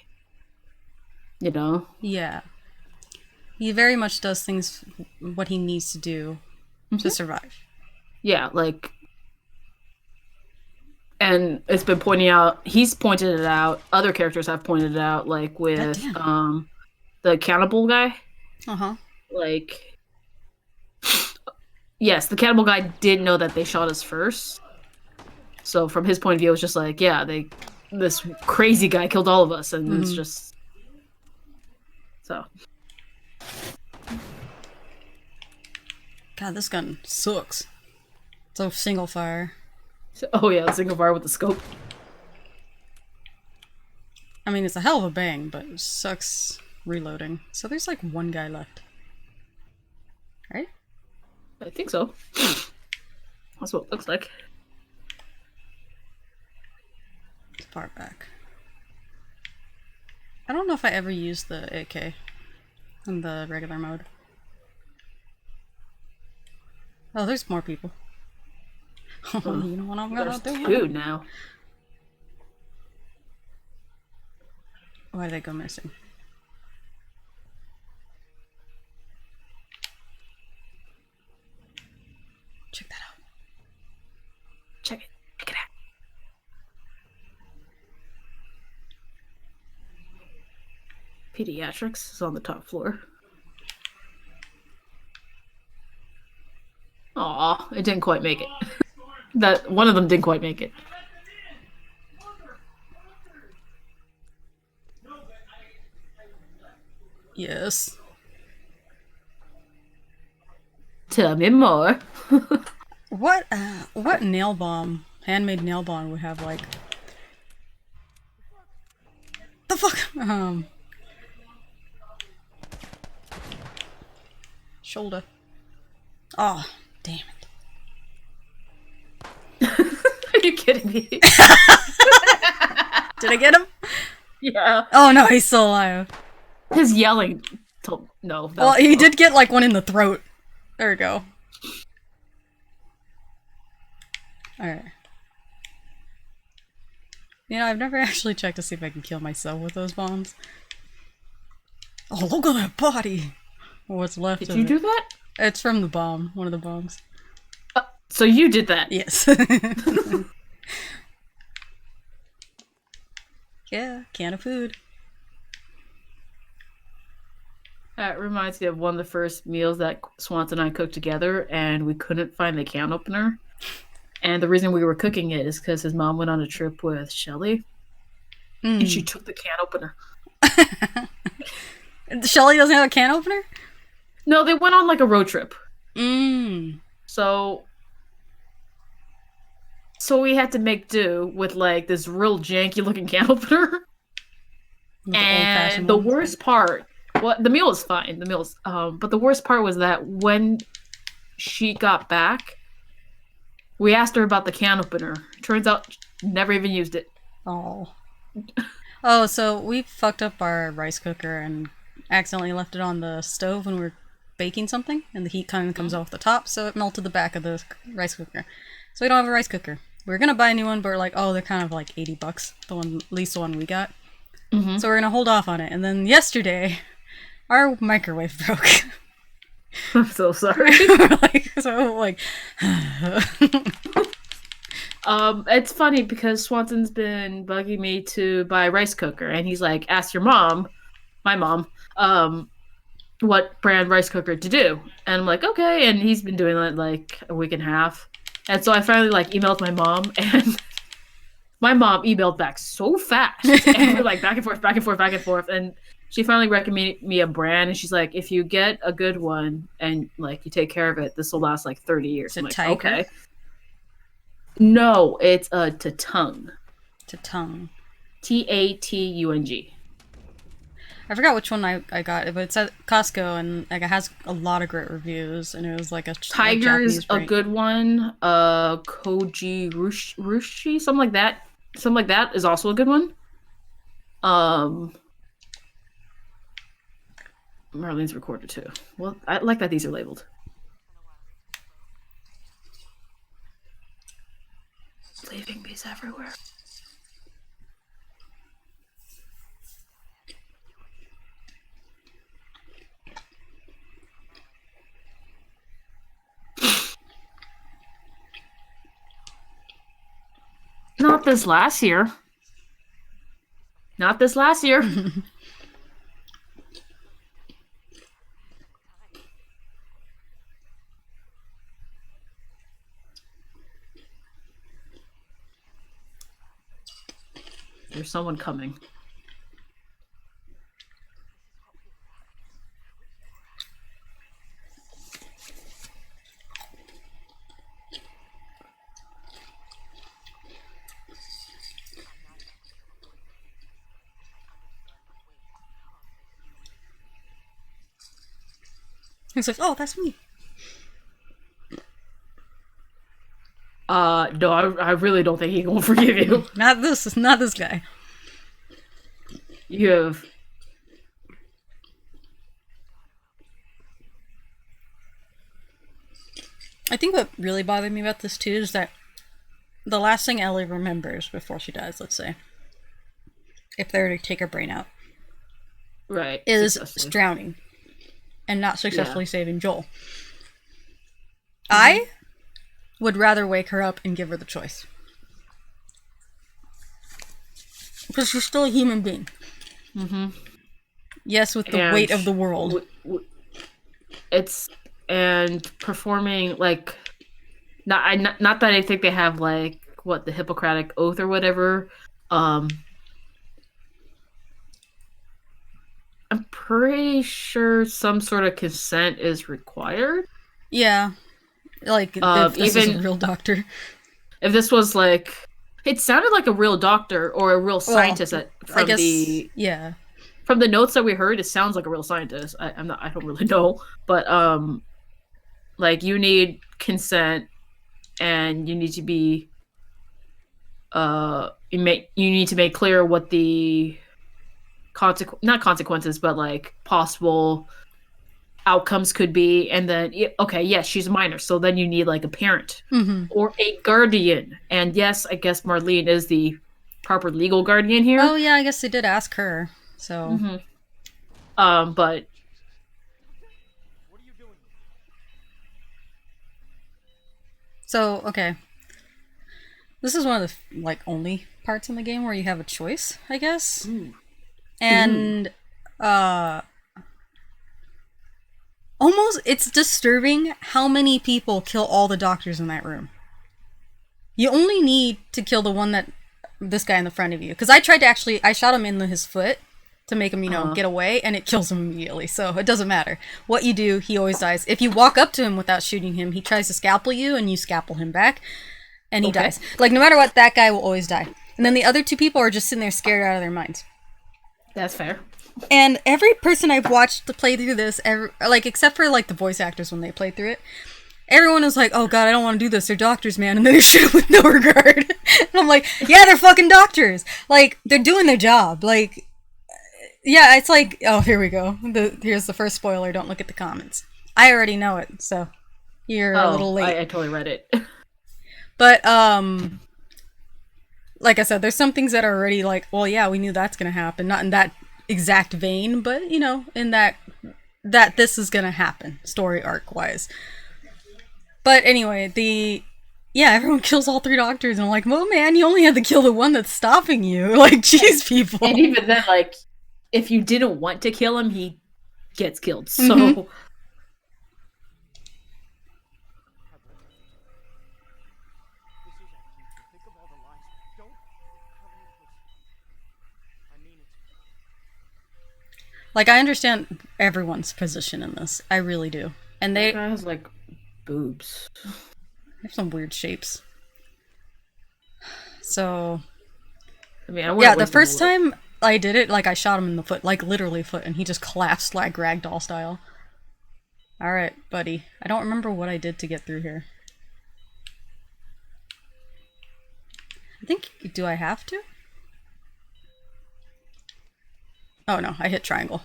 You know? Yeah. He very much does things what he needs to do to survive. Yeah, like... And it's been he's pointed it out, other characters have pointed it out, like with, the cannibal guy. Uh-huh. Like... Yes, the cannibal guy did know that they shot us first. So from his point of view, it was just like, yeah, this crazy guy killed all of us, and it's just... So... God, this gun sucks. It's a single fire. Oh yeah, single fire with the scope. I mean, it's a hell of a bang, but it sucks reloading. So there's like one guy left. Right? I think so. That's what it looks like. It's far back. I don't know if I ever used the AK in the regular mode. Oh, there's more people. Oh, you know what I'm gonna There's do? 2 now. Why did they go missing? Check that out. Check it. Check it out. Pediatrics is on the top floor. Aw, it didn't quite make it. That one of them didn't quite make it. Yes. Tell me more. What nail bomb, handmade nail bomb would have like the fuck shoulder. Oh, damn it. Are you kidding me? Did I get him? Yeah. Oh no, he's still alive. His yelling told no. Well, he did get like one in the throat. There we go. Alright. You know, I've never actually checked to see if I can kill myself with those bombs. Oh, look at that body! What's left Did of you it. do that? It's from the bomb. One of the bombs. So you did that? Yes. Yeah, can of food. That reminds me of one of the first meals that Swanson and I cooked together, and we couldn't find the can opener. And the reason we were cooking it is because his mom went on a trip with Shelly, and she took the can opener. Shelly doesn't have a can opener? No, they went on like a road trip. Mmm. So we had to make do with like this real janky looking can opener. And the worst part, well, the meal was fine. The meal's, but the worst part was that when she got back, we asked her about the can opener. Turns out, she never even used it. Oh. Oh, so we fucked up our rice cooker and accidentally left it on the stove when we were baking something, and the heat kind of comes off the top, so it melted the back of the rice cooker. So we don't have a rice cooker. We were gonna buy a new one, but we're like, oh, they're kind of like $80. The one, at least the one we got. Mm-hmm. So we're gonna hold off on it. And then yesterday, our microwave broke. I'm so sorry. It's funny because Swanson's been bugging me to buy a rice cooker, and he's like, ask your mom, my mom, what brand rice cooker to do. And I'm like, okay. And he's been doing that like a week and a half. And so I finally like emailed my mom, and my mom emailed back so fast. And we're like back and forth, back and forth, back and forth. And she finally recommended me a brand, and she's like, if you get a good one and like you take care of it, this will last like 30 years. I'm like, Tiger? okay. No, it's a Tatung. Tatung. Tatung. I forgot which one I got, but it's at Costco, and like it has a lot of great reviews, and it was like a Tiger's a good one. Koji Rushi, something like that. Something like that is also a good one. Marlene's recorded too. Well, I like that these are labeled. Leaving bees everywhere. Not this last year. Not this last year. There's someone coming. He's like, oh, that's me. No, I really don't think he can forgive you. Not this guy. You have... I think what really bothered me about this too is that the last thing Ellie remembers before she dies, let's say, if they were to take her brain out, right, is drowning and not successfully saving Joel. Mm-hmm. I would rather wake her up and give her the choice. Because she's still a human being. Mm-hmm. Yes, with the weight of the world. It's... And performing, like... Not that I think they have, like, what, the Hippocratic Oath or whatever. I'm pretty sure some sort of consent is required. Yeah. Like, if this is a Even real doctor. if this was like, it sounded like a real doctor or a real Well, scientist I guess, yeah. from the notes that we heard, it sounds like a real scientist. I don't really know, but like you need consent and you need to be you need to make clear what the not consequences, but like possible outcomes could be, and then okay, yes, she's a minor, so then you need like a parent or a guardian, and yes, I guess Marlene is the proper legal guardian here. Oh, yeah, I guess they did ask her, so... But So, okay. This is one of the, like, only parts in the game where you have a choice, I guess. And, almost, it's disturbing how many people kill all the doctors in that room. You only need to kill the one that, this guy in the front of you. Because I tried to actually, I shot him in his foot to make him, get away, and it kills him immediately, so it doesn't matter. What you do, he always dies. If you walk up to him without shooting him, he tries to scalpel you, and you scalpel him back, and he dies. Like, no matter what, that guy will always die. And then the other two people are just sitting there scared out of their minds. that's fair. And every person I've watched to play through this, like, except for, like, the voice actors when they play through it, everyone is like, oh god, I don't want to do this, they're doctors, man, and then they shoot with no regard. And I'm like, yeah, they're fucking doctors! Like, they're doing their job, like... Yeah, it's like, oh, here we go. Here's the first spoiler, don't look at the comments. I already know it, so you're a little late. I totally read it. But, like I said, there's some things that are already like, well, yeah, we knew that's gonna happen. Not in that exact vein, but, in that this is gonna happen, story arc-wise. But anyway, yeah, everyone kills all three doctors, and I'm like, well, man, you only had to kill the one that's stopping you. Like, jeez, people. And even then, like, if you didn't want to kill him, he gets killed. So like, I understand everyone's position in this. I really do. And they that guy has like boobs. have some weird shapes. So I mean, the first time I did it, like, I shot him in the foot, like, literally foot, and he just collapsed, like, ragdoll style. Alright, buddy. I don't remember what I did to get through here. I think, do I have to? Oh no, I hit triangle.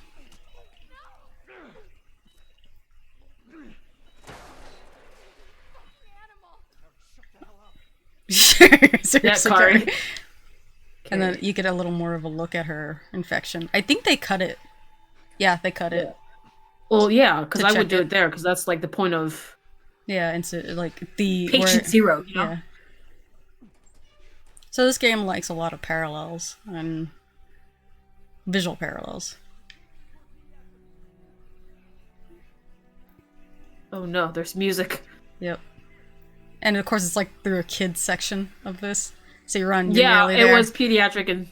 Sure, Kari. And then you get a little more of a look at her infection. I think they cut it. Yeah, they cut it. Well, yeah, because I would do it. it there, because that's like the point of Yeah, and so, like, the... patient zero, Yeah. So this game likes a lot of parallels, and visual parallels. Oh no, there's music. Yep. And of course it's like through a kid's section of this. So you run, Yeah, it was pediatric and...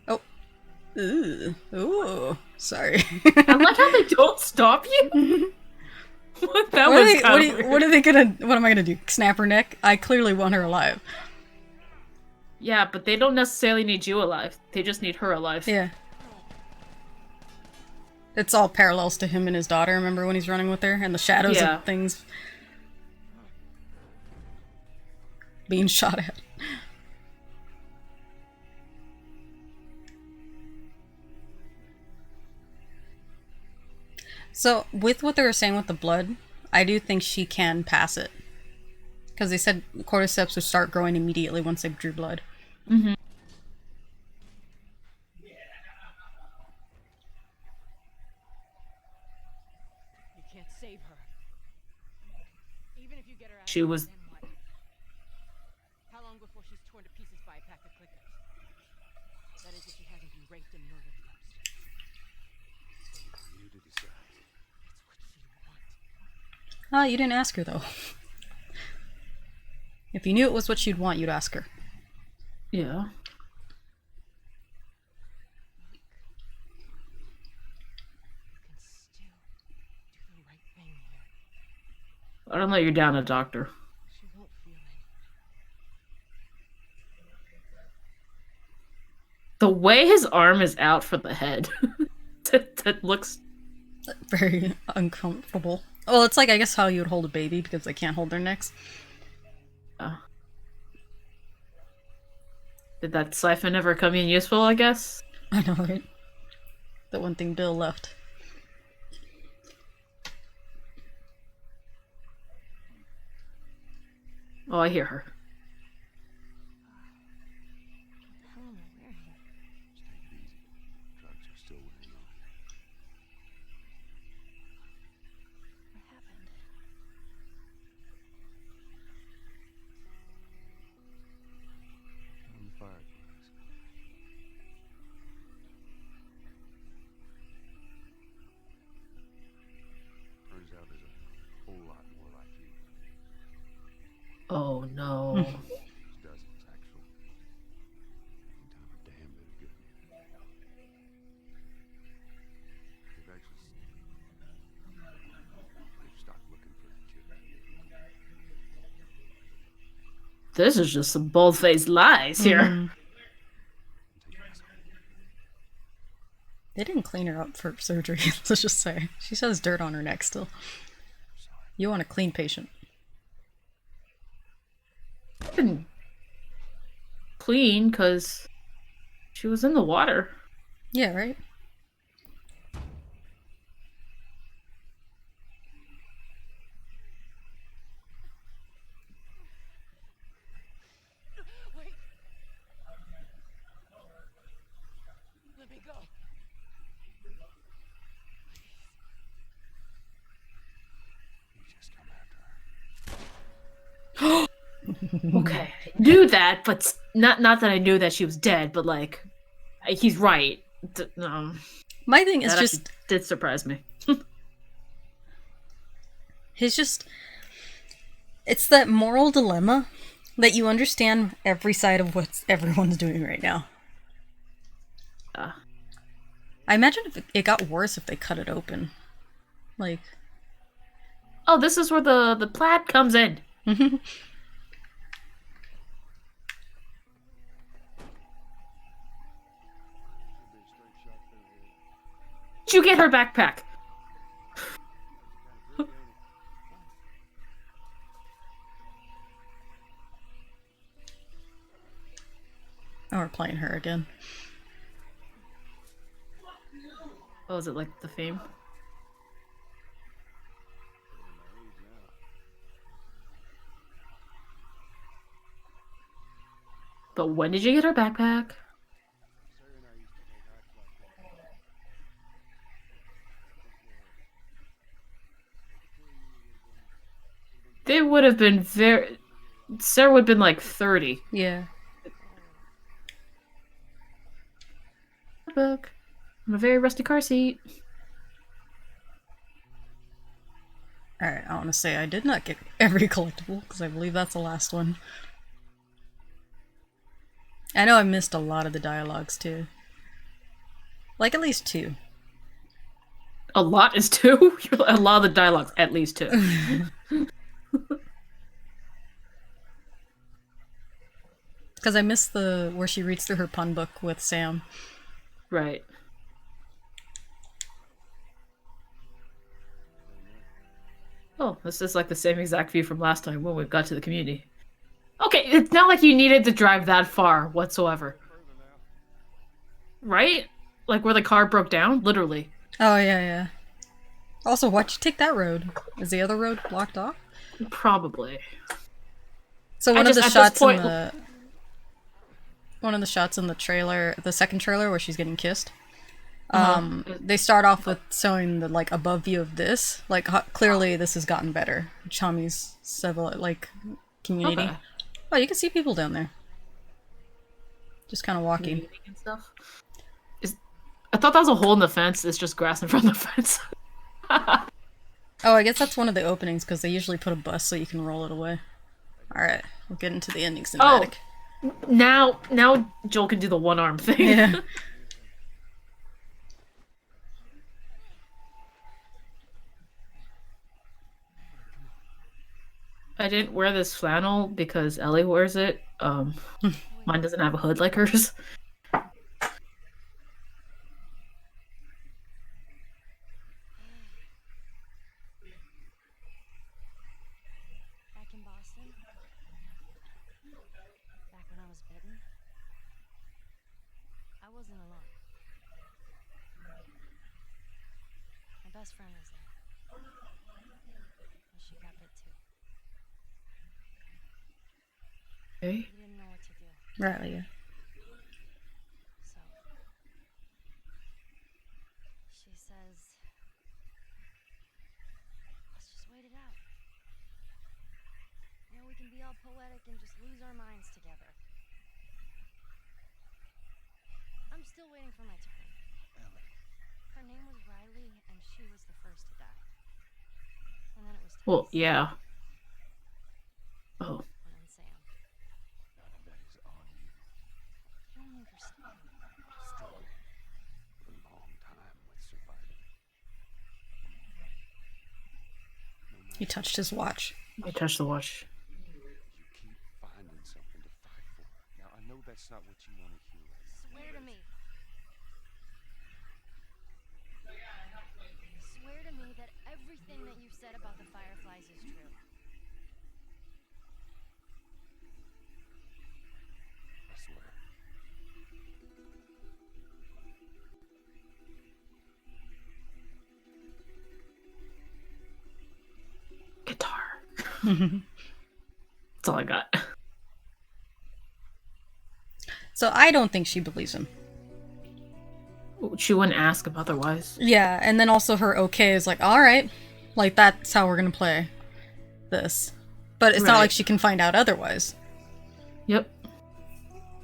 Oh. Ooh. Sorry. I like how they don't stop you. What am I gonna do? Snap her neck? I clearly want her alive. Yeah, but they don't necessarily need you alive. They just need her alive. Yeah. It's all parallels to him and his daughter, remember when he's running with her? And the shadows of things being shot at. So, with what they were saying with the blood, I do think she can pass it. Because they said cordyceps would start growing immediately once they drew blood. Mm-hmm. Save her. Even if you get her out She was... How long before she's torn to pieces by a pack of clickers? That is if she hasn't been raped and murdered first. You to decide. It's what she wants. You didn't ask her, though. If you knew it was what she'd want, you'd ask her. Yeah. I don't know you're down a doctor. She won't feel anything. The way his arm is out for the head, that looks Very uncomfortable. Well, it's like, I guess, how you would hold a baby because they can't hold their necks. Did that siphon ever come in useful, I guess? I know, right? The one thing Bill left. Oh, I hear her. What the hell am I wearing? Just take it easy. Drugs are still wearing off. What happened? On the fireplace. Turns out there's a whole lot more like you. Oh no. There's dozens, actually. Ain't time a damn bit of good news. They've stopped looking for the killer. This is just some bold-faced lies here. Mhm. They didn't clean her up for surgery, let's just say. She has dirt on her neck still. You want a clean patient. Been clean, because she was in the water. Yeah, right? Wait! Let me go. You just come after her. Okay, I knew that, but not that I knew that she was dead, but like, he's right. My thing is That just, actually did surprise me. he's just, it's that moral dilemma that you understand every side of what everyone's doing right now. I imagine if it got worse if they cut it open. Like, Oh, this is where the plaid comes in. Did you get her backpack? oh, we're playing her again. Oh, is it like the theme? But when did you get her backpack? They would have been very... Sarah would have been like 30. Yeah. Book. On a very rusty car seat. Alright, I want to say I did not get every collectible, because I believe that's the last one. I know I missed a lot of the dialogues, too. Like, at least 2. A lot is 2? A lot of the dialogues, at least 2. Because I missed the where she reads through her pun book with Sam. Right. Oh, this is like the same exact view from last time when we got to the community. Okay, it's not like you needed to drive that far whatsoever. Right? Like where the car broke down? Literally. Oh, yeah, yeah. Also, why'd you take that road? Is the other road blocked off? Probably. So one of just- the at this shots point- in the... One of the shots in the trailer, the second trailer where she's getting kissed, they start off with showing the, like, above view of this. Like, clearly this has gotten better. Chami's civil, like, community. Okay. Oh, you can see people down there. Just kind of walking. Eating and stuff. I thought that was a hole in the fence. It's just grass in front of the fence. Oh, I guess that's one of the openings, because they usually put a bus so you can roll it away. Alright, we'll get into the ending cinematic. Now Joel can do the one arm thing. Yeah. I didn't wear this flannel because Ellie wears it. Mine doesn't have a hood like hers. Back in Boston, back when I was bitten, I wasn't alone. My best friend was there, and she got bit too. Okay. We didn't know what to do, Right, yeah. so she says, let's just wait it out. You know, we can be all poetic and just lose our minds together. I'm still waiting for my turn. Ellie. Her name was Riley, and she was the first to die. And then it was Tess. Well, yeah. Oh. And then Sam. None of that is on you. You don't understand. I've struggled for a long time with surviving. No He touched his watch. I touched the watch. You keep finding something to fight for. Now, I know that's not what you want to hear right now. Swear to me. Swear to me that everything that you've said about the Fireflies is true. I swear. Guitar. That's all I got. So I don't think she believes him. She wouldn't ask if otherwise. Yeah, and then also her okay is like, alright. Like, that's how we're gonna play this. But it's not Right. like she can find out otherwise. Yep.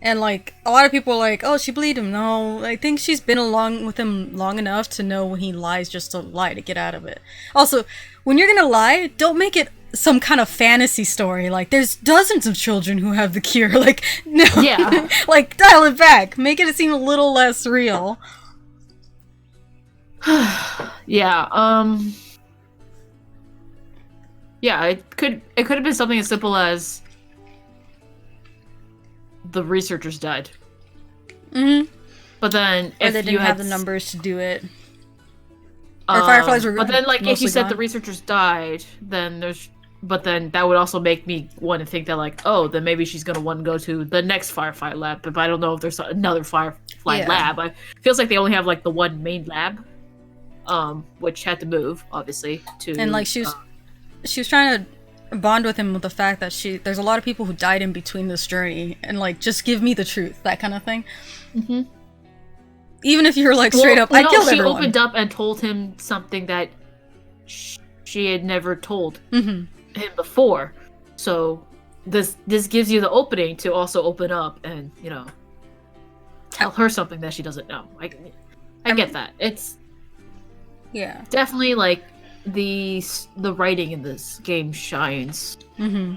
And, like, a lot of people are like, oh, she believed him. No, I think she's been along with him long enough to know when he lies just to lie to get out of it. Also, when you're gonna lie, don't make it some kind of fantasy story. Like, there's dozens of children who have the cure. Like, no. Yeah. Like, dial it back. Make it seem a little less real. Yeah, yeah, it could have been something as simple as the researchers died. Mm-hmm. But then Or if they you didn't had have the numbers to do it. Or fireflies were but then like if you mostly said the gone. researchers died, then then that would also make me want to think that like, oh, then maybe she's gonna want to go to the next Firefly lab. But I don't know if there's another Firefly Yeah. lab. It feels like they only have like the one main lab, which had to move obviously to. And, like, she was trying to bond with him with the fact that there's a lot of people who died in between this journey, and, like, just give me the truth, that kind of thing. Mhm. Even if you were like straight up, I killed she everyone. opened up and told him something that she had never told Mm-hmm. him before. So this gives you the opening to also open up and tell her something that she doesn't know. I get that. It's Yeah. definitely like the writing in this game shines. Mm-hmm.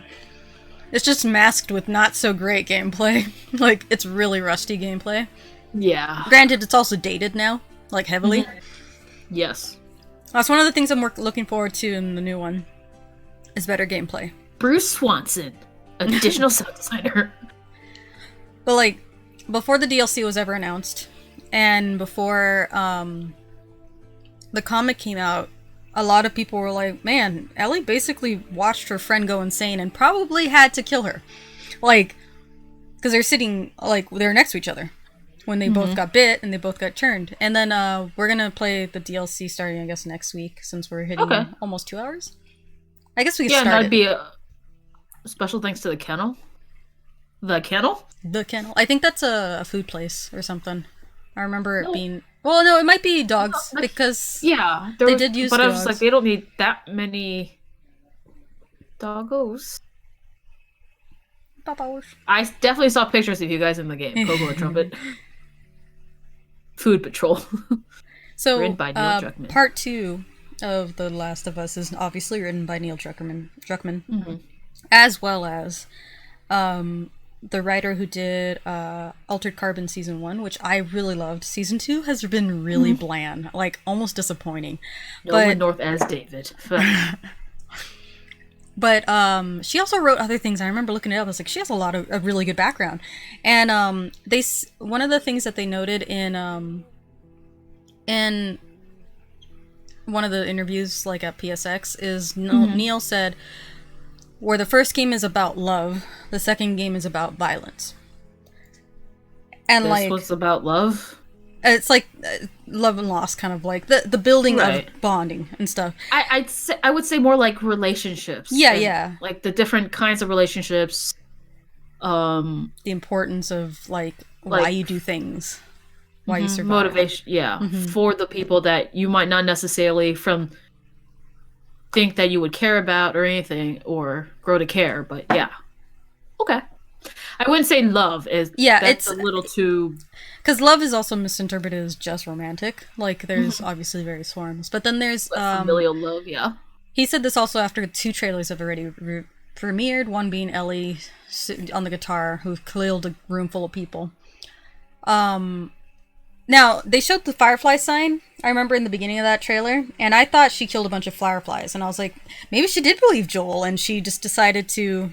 It's just masked with not so great gameplay. Like, it's really rusty gameplay. Yeah. Granted, it's also dated now, like, heavily. Yes. That's one of the things I'm looking forward to in the new one, is better gameplay. Bruce Swanson, additional sound designer. But, like, before the DLC was ever announced, and before the comic came out, a lot of people were like, man, Ellie basically watched her friend go insane and probably had to kill her. Like, because they're sitting, like, they're next to each other when they both got bit and they both got turned. And then we're going to play the DLC starting, I guess, next week, since we're hitting almost 2 hours. I guess we can Yeah, start and that'd be a special thanks to the kennel. The kennel? The kennel. I think that's a food place or something. I remember it being... Well, no, it might be dogs, because Yeah, they did use but I was just dogs. like, they don't need that many doggos. I definitely saw pictures of you guys in the game. Coco and Trumpet. Food Patrol. So, Written by Neil Druckmann. part 2 of The Last of Us is obviously written by Neil Druckmann, as well as the writer who did Altered Carbon Season 1, which I really loved. Season 2 has been really bland, like almost disappointing. Nolan But North as David. But she also wrote other things. I remember looking it up. I was like, she has a really good background. And one of the things that they noted in one of the interviews, like at PSX, is Neil said, where the first game is about love, the second game is about violence. And this was about love. It's like love and loss, kind of like the building of bonding and stuff. I would say more like relationships. Yeah. Like the different kinds of relationships. The importance of like why you do things, why you survive. Motivation, for the people that you might not necessarily think that you would care about or anything or grow to care, but yeah. Okay. I wouldn't say love is it's a little too, because love is also misinterpreted as just romantic. Like there's obviously various forms, but then there's familial love. Yeah, he said this also after 2 trailers have already premiered. One being Ellie on the guitar, who killed a room full of people. Now they showed the firefly sign. I remember in the beginning of that trailer, and I thought she killed a bunch of fireflies, and I was like, maybe she did believe Joel, and she just decided to,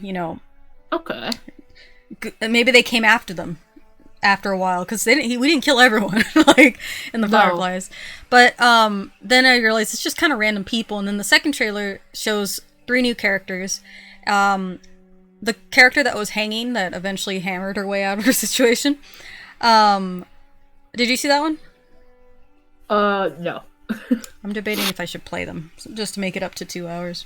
okay. Maybe they came after them after a while, because we didn't kill everyone like in the fireflies. But then I realized it's just kind of random people. And then the second trailer shows 3 new characters. The character that was hanging, that eventually hammered her way out of her situation. Did you see that one? No. I'm debating if I should play them just to make it up to 2 hours.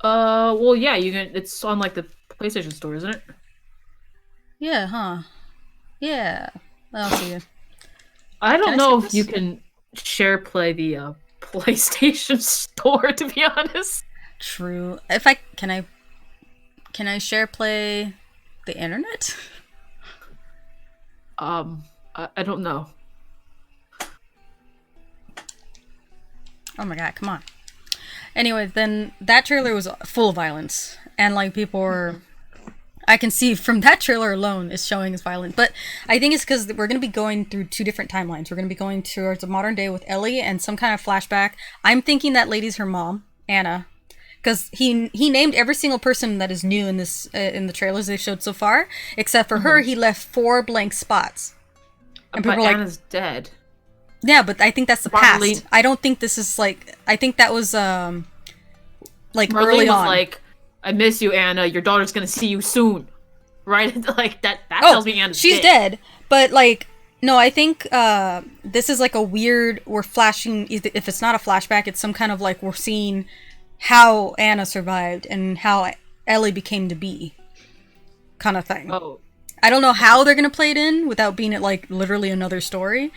Well, yeah, you can. It's on like the PlayStation Store, isn't it? Yeah, huh? Yeah. I'll see you. I don't know if you can share play the PlayStation Store, to be honest. True. Can I share play the internet? I don't know. Oh my god, come on. Anyway, then that trailer was full of violence, and like people were, I can see from that trailer alone is showing as violent. But I think it's because we're going to be going through 2 different timelines. We're going to be going towards the modern day with Ellie and some kind of flashback. I'm thinking that lady's her mom, Anna, because he named every single person that is new in this in the trailers they showed so far, except for her. He left 4 blank spots. And but Anna's dead. Yeah, but I think that's the past. I don't think this is like. I think that was like Marlene early on. Was like, I miss you, Anna. Your daughter's gonna see you soon, right? Like that tells me Anna's she's dead. But like, no, I think this is like a weird. We're flashing. If it's not a flashback, it's some kind of like we're seeing how Anna survived and how Ellie became to be, kind of thing. Oh. I don't know how they're gonna play it in without being it like literally another story.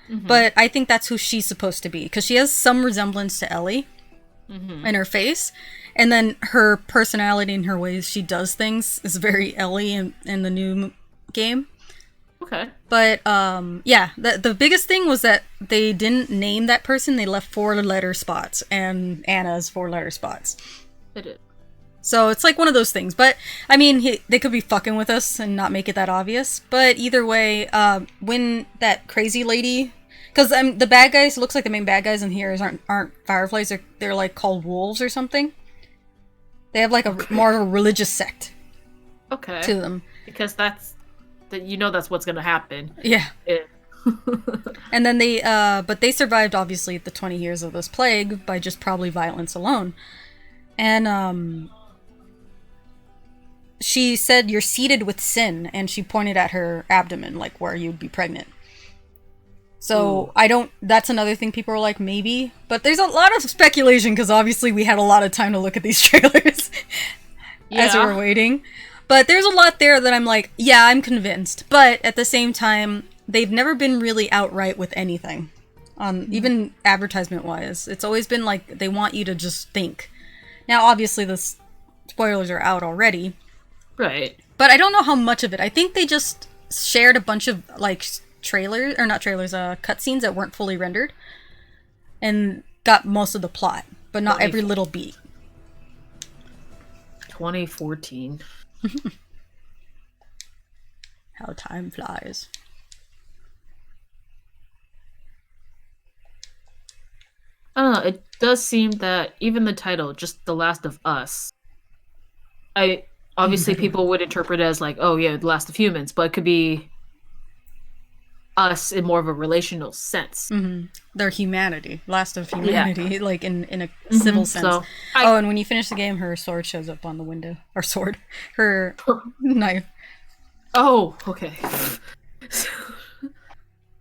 But I think that's who she's supposed to be, because she has some resemblance to Ellie in her face, and then her personality and her ways she does things is very Ellie in the new game. Okay. But yeah, the biggest thing was that they didn't name that person. They left 4-letter spots, and Anna's 4-letter spots. They did. So it's like one of those things. But I mean, they could be fucking with us and not make it that obvious. But either way, when that crazy lady, because the bad guys, looks like the main bad guys in here aren't fireflies. They're like called wolves or something. They have like more of a religious sect. Okay. To them, because that's what's gonna happen. Yeah. And then but they survived obviously the 20 years of this plague by just probably violence alone. And she said, "You're seeded with sin," and she pointed at her abdomen, like where you'd be pregnant. So that's another thing people are like, maybe. But there's a lot of speculation, because obviously we had a lot of time to look at these trailers as we were waiting. But there's a lot there that I'm like, yeah, I'm convinced. But at the same time, they've never been really outright with anything. Even advertisement-wise. It's always been like, they want you to just think. Now, obviously, the spoilers are out already. Right. But I don't know how much of it. I think they just shared a bunch of, like, cutscenes that weren't fully rendered. And got most of the plot. But not every little beat. 2014. How time flies. I don't know. It does seem that even the title, just The Last of Us, I obviously people would interpret it as like, oh yeah, The Last of Humans, but it could be us in more of a relational sense. Their humanity, last of Yeah. humanity, like in a civil sense. So Oh, I and when you finish the game, her sword shows up on the window. Or sword, her knife. oh okay.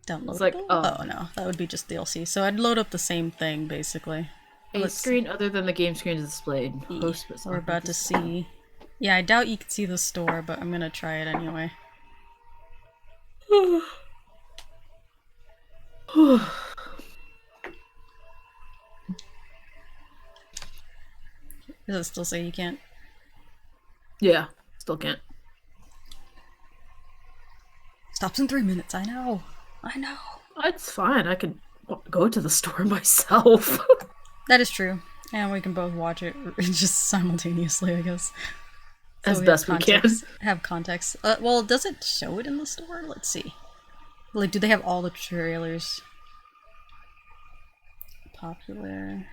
Downloadable? It's like Oh no, that would be just DLC. So I'd load up the same thing basically. a Let's screen other than the game screen is displayed. see. Host was We're on about to this- see. Yeah, I doubt you can see the store, but I'm gonna try it anyway. Does it still say you can't? Yeah, still can't. Stops in 3 minutes. I know. I know. It's fine. I could go to the store myself. That is true. And we can both watch it just simultaneously, I guess. So As have best we can. context- Have context. Well, does it show it in the store? Let's see. Like, do they have all the trailers? Popular.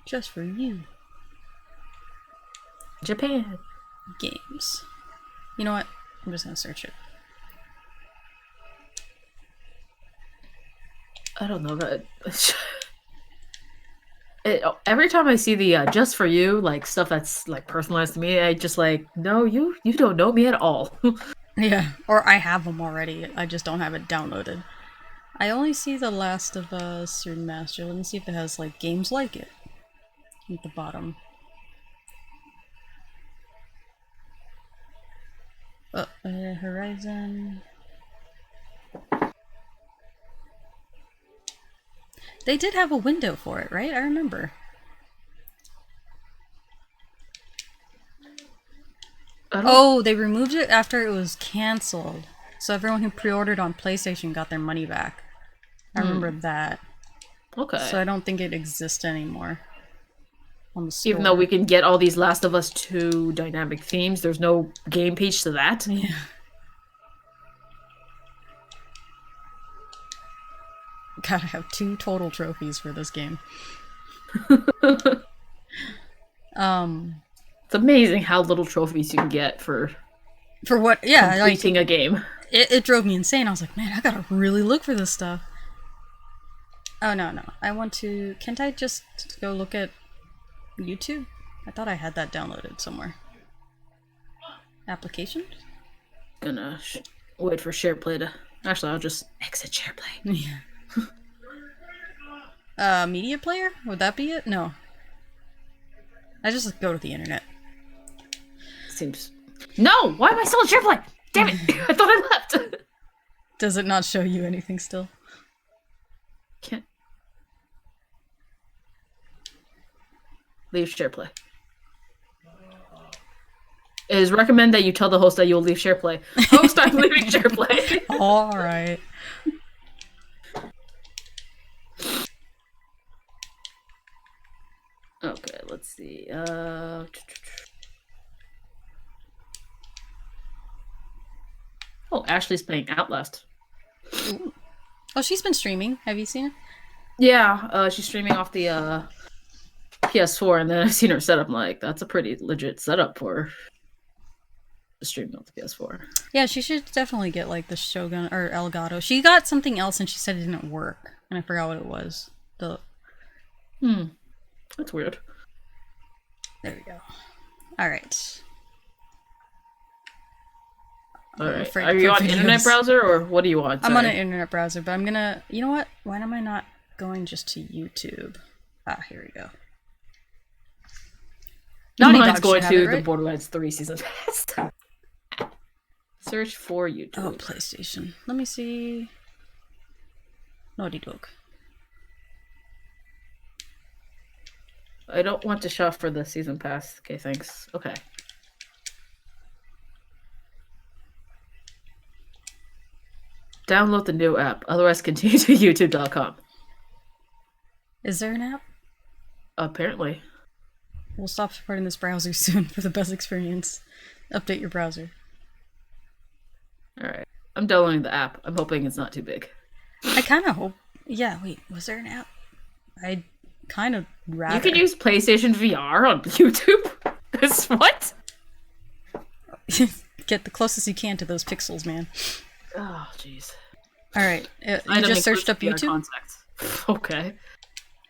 Just for you. Japan. Games. You know what? I'm just gonna search it. I don't know, but every time I see the just for you like stuff that's like personalized to me, I just like no, you don't know me at all. Yeah, or I have them already. I just don't have it downloaded. I only see The Last of Us Remastered. Let me see if it has like games like it at the bottom. Horizon. They did have a window for it, right? I remember. Oh, they removed it after it was canceled. So everyone who pre-ordered on PlayStation got their money back. I remember that. Okay. So I don't think it exists anymore on the store. Even though we can get all these Last of Us 2 dynamic themes, there's no game page to that. Yeah. Gotta have 2 total trophies for this game. It's amazing how little trophies you can get for For what? Yeah, like, completing a game. it drove me insane. I was like, man, I gotta really look for this stuff. Oh, no. I want to... Can't I just go look at YouTube? I thought I had that downloaded somewhere. Applications? Gonna wait for SharePlay to... Actually, I'll just exit SharePlay. Yeah. Media player? Would that be it? No. I just go to the internet. Seems... No! Why am I still in SharePlay? Damn it! I thought I left! Does it not show you anything still? Can't... Leave SharePlay. It is recommended that you tell the host that you'll leave SharePlay. Host, I'm leaving SharePlay. Alright. Okay, let's see. Oh, Ashley's playing Outlast. Oh, she's been streaming. Have you seen it? Yeah, she's streaming off the PS4, and then I've seen her setup. I'm like, that's a pretty legit setup for streaming off the PS4. Yeah, she should definitely get like the Shogun or Elgato. She got something else and she said it didn't work, and I forgot what it was. That's weird. There we go. All right. All right. afraid Are you for on internet videos. browser or what do you want? I'm on an Sorry. internet browser, but I'm gonna. You know what? Why am I not going just to YouTube? Ah, here we go. Naughty Mine's Dog going should to have it, the right? Borderlands 3 season pass. Search for YouTube. Oh, PlayStation. Let me see. Naughty Dog. I don't want to shop for the season pass. Okay, thanks. Okay. Download the new app. Otherwise, continue to youtube.com. Is there an app? Apparently. We'll stop supporting this browser soon for the best experience. Update your browser. Alright. I'm downloading the app. I'm hoping it's not too big. I kind of hope. Yeah, wait. Was there an app? I kind of rather. You can use PlayStation VR on YouTube? This what? Get the closest you can to those pixels, man. Oh, jeez. Alright, you just searched up YouTube? Contacts. Okay.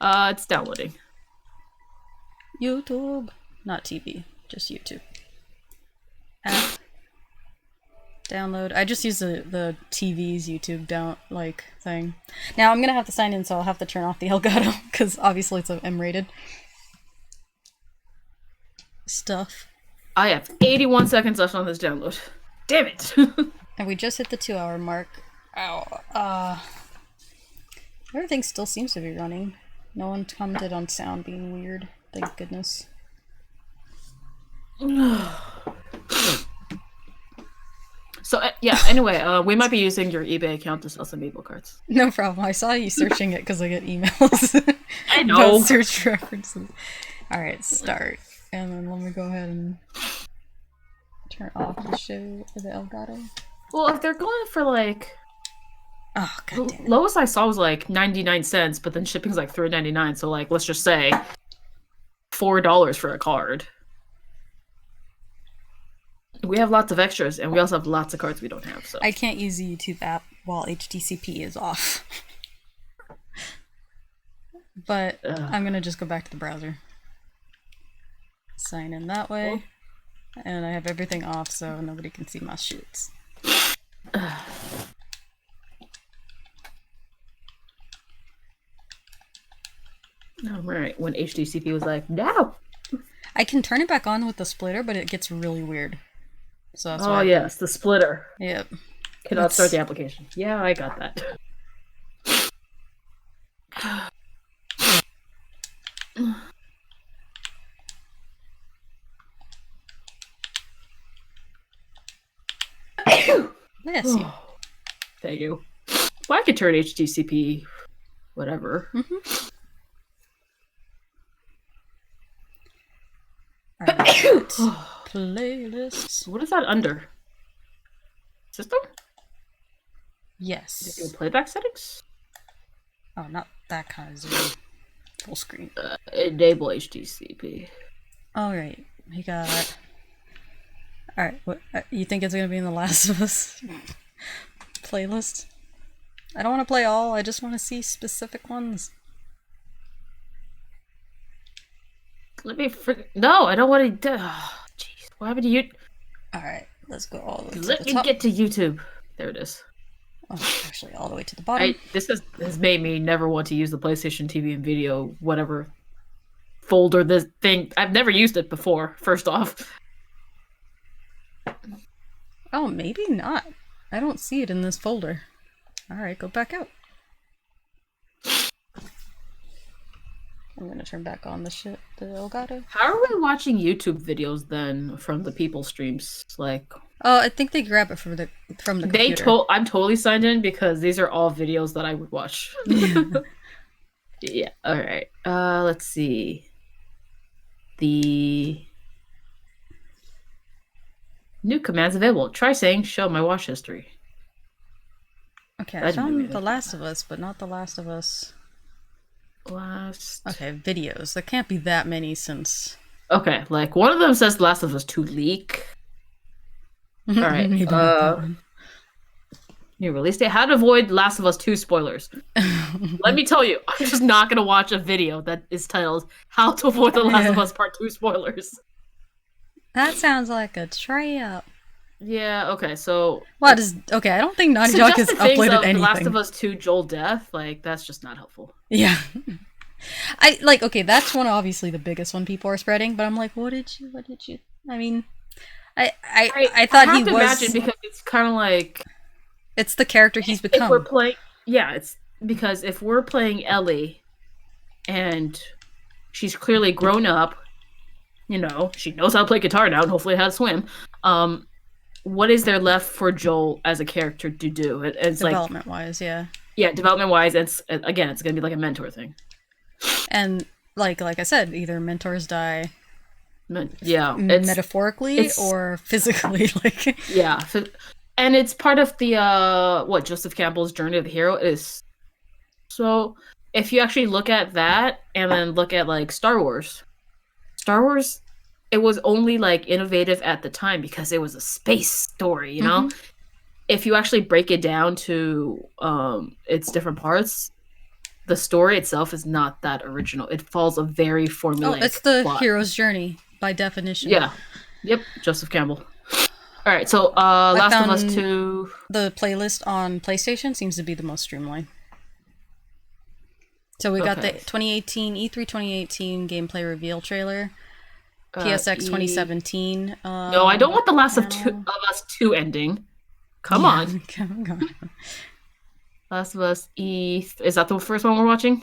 It's downloading. YouTube. Not TV, just YouTube. App. Download. I just use the TV's YouTube thing. Now I'm gonna have to sign in, so I'll have to turn off the Elgato, because obviously it's a M-rated stuff. I have 81 seconds left on this download. Damn it! And we just hit the 2-hour mark. Ow. Everything still seems to be running. No one commented on sound being weird. Thank goodness. So, yeah, anyway, we might be using your eBay account to sell some Amiibo cards. No problem. I saw you searching it because I get emails. I know. About search references. Alright, start. And then let me go ahead and turn off the show for the Elgato. Well, if they're going for like... Oh, god damn it. Lowest I saw was like 99 cents, but then shipping's like $3.99, so like, let's just say $4 for a card. We have lots of extras, and we also have lots of cards we don't have, so... I can't use the YouTube app while HTCP is off. But I'm gonna just go back to the browser. Sign in that way. And I have everything off so nobody can see my shoots. Alright, when HTCP was like, no! I can turn it back on with the splitter, but it gets really weird. So that's why yes, the splitter. Yep. Cannot start the application. Yeah, I got that. Bless you. Thank you. Well, I could turn HTCP whatever. Alright. Playlists. What is that under? System? Yes. Is it playback settings? Oh, not that kind of zoom. Full screen. Enable HTCP. Alright, we got... Alright, what you think it's gonna be in the Last of Us playlist? I don't want to play all, I just want to see specific ones. Let me No, I don't want to... Jeez, what happened to you? Alright, let's go all the way to Let the me top. get to YouTube. There it is. Oh, actually, all the way to the bottom. This has made me never want to use the PlayStation TV and video, whatever folder this thing. I've never used it before, first off. Oh, maybe not. I don't see it in this folder. Alright, go back out. I'm gonna turn back on the Elgato. How are we watching YouTube videos then from the people streams? Like, oh, I think they grab it from the computer. I'm totally signed in because these are all videos that I would watch. Yeah. All right. Let's see. The new commands available. Try saying "show my watch history." Okay, I found The Last of Us, but not The Last of Us. Okay, videos. There can't be that many since... Okay, like one of them says The Last of Us 2 leak. Alright, new release date. How to avoid Last of Us 2 spoilers. Let me tell you, I'm just not gonna watch a video that is titled How to Avoid the Last of Us Part 2 Spoilers. That sounds like a trap. Yeah, okay, so... What is... Okay, I don't think Naughty Dog has uploaded anything. The Last of Us 2 Joel death, like, that's just not helpful. Yeah. Okay, that's one, obviously, the biggest one people are spreading, but I'm like, what did you... I mean, I thought he was... I have to imagine because it's kind of like... It's the character he's become. If we're playing... Yeah, it's... Because if we're playing Ellie, and she's clearly grown up, you know, she knows how to play guitar now, and hopefully how to swim, what is there left for Joel as a character to do? It's development-wise, yeah. Yeah, development-wise, it's going to be like a mentor thing. And, like I said, either mentors die... metaphorically or physically, like... Yeah. And it's part of the, Joseph Campbell's journey of the hero is... So, if you actually look at that and then look at like Star Wars, it was only like innovative at the time because it was a space story, you know? If you actually break it down to its different parts, the story itself is not that original. It follows a very formulaic it's the plot. hero's journey by definition. Yeah. Yep, Joseph Campbell. All right, so Last of Us 2. The playlist on PlayStation seems to be the most streamlined. So we got the 2018 E3 2018 gameplay reveal trailer, PSX 2017. No, I don't want the Last of Us 2 ending. Come on. Come on. Last of Us E. Is that the first one we're watching?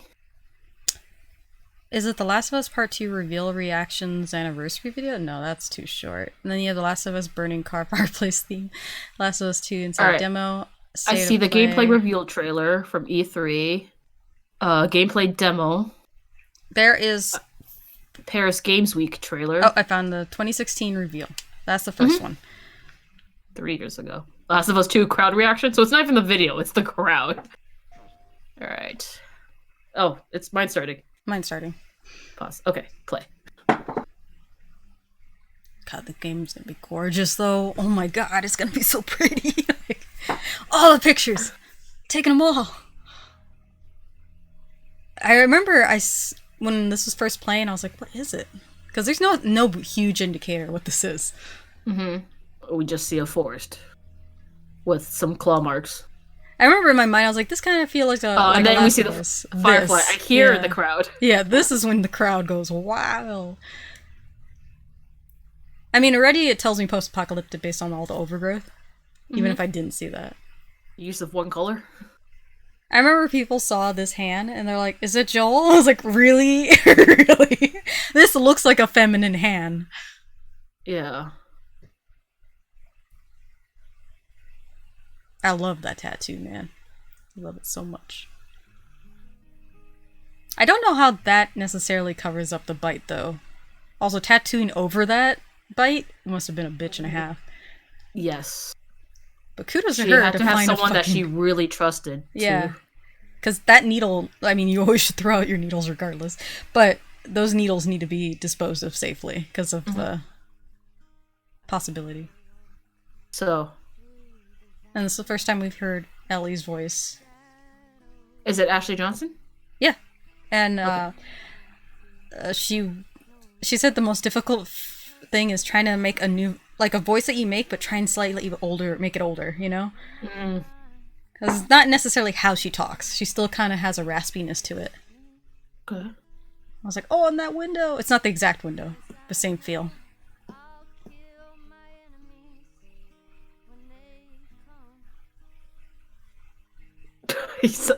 Is it the Last of Us Part 2 reveal reactions anniversary video? No, that's too short. And then you have the Last of Us burning car fireplace theme, Last of Us 2 inside demo. I see the gameplay reveal trailer from E3. Gameplay demo. There is Paris Games Week trailer. Oh, I found the 2016 reveal. That's the first one. 3 years ago. Last of Us 2 crowd reaction. So it's not even the video, it's the crowd. Alright. Oh, it's mine starting. Mine's starting. Pause. Okay, play. God, the game's gonna be gorgeous though. Oh my god, it's gonna be so pretty. Like, all the pictures. Taking them all. I remember when this was first playing, I was like, what is it? Because there's no huge indicator what this is. We just see a forest with some claw marks. I remember in my mind, I was like, this kind of feels like a. And then we see the firefly. I hear the crowd. Yeah, this is when the crowd goes wild. I mean, already it tells me post-apocalyptic based on all the overgrowth, even if I didn't see that. Use of one color. I remember people saw this hand and they're like, is it Joel? I was like, really? Really? This looks like a feminine hand. Yeah. I love that tattoo, man. I love it so much. I don't know how that necessarily covers up the bite, though. Also, tattooing over that bite must have been a bitch and a half. Yes. But kudos to she her had to have find someone that fucking... she really trusted. Yeah. Because that needle, I mean, you always should throw out your needles regardless. But those needles need to be disposed of safely because of the possibility. So. And this is the first time we've heard Ellie's voice. Is it Ashley Johnson? Yeah. And she said the most difficult thing is trying to make a new, like a voice that you make, but try and slightly older, make it older, you know? Because it's not necessarily how she talks. She still kind of has a raspiness to it. Okay. I was like, oh, on that window. It's not the exact window. The same feel.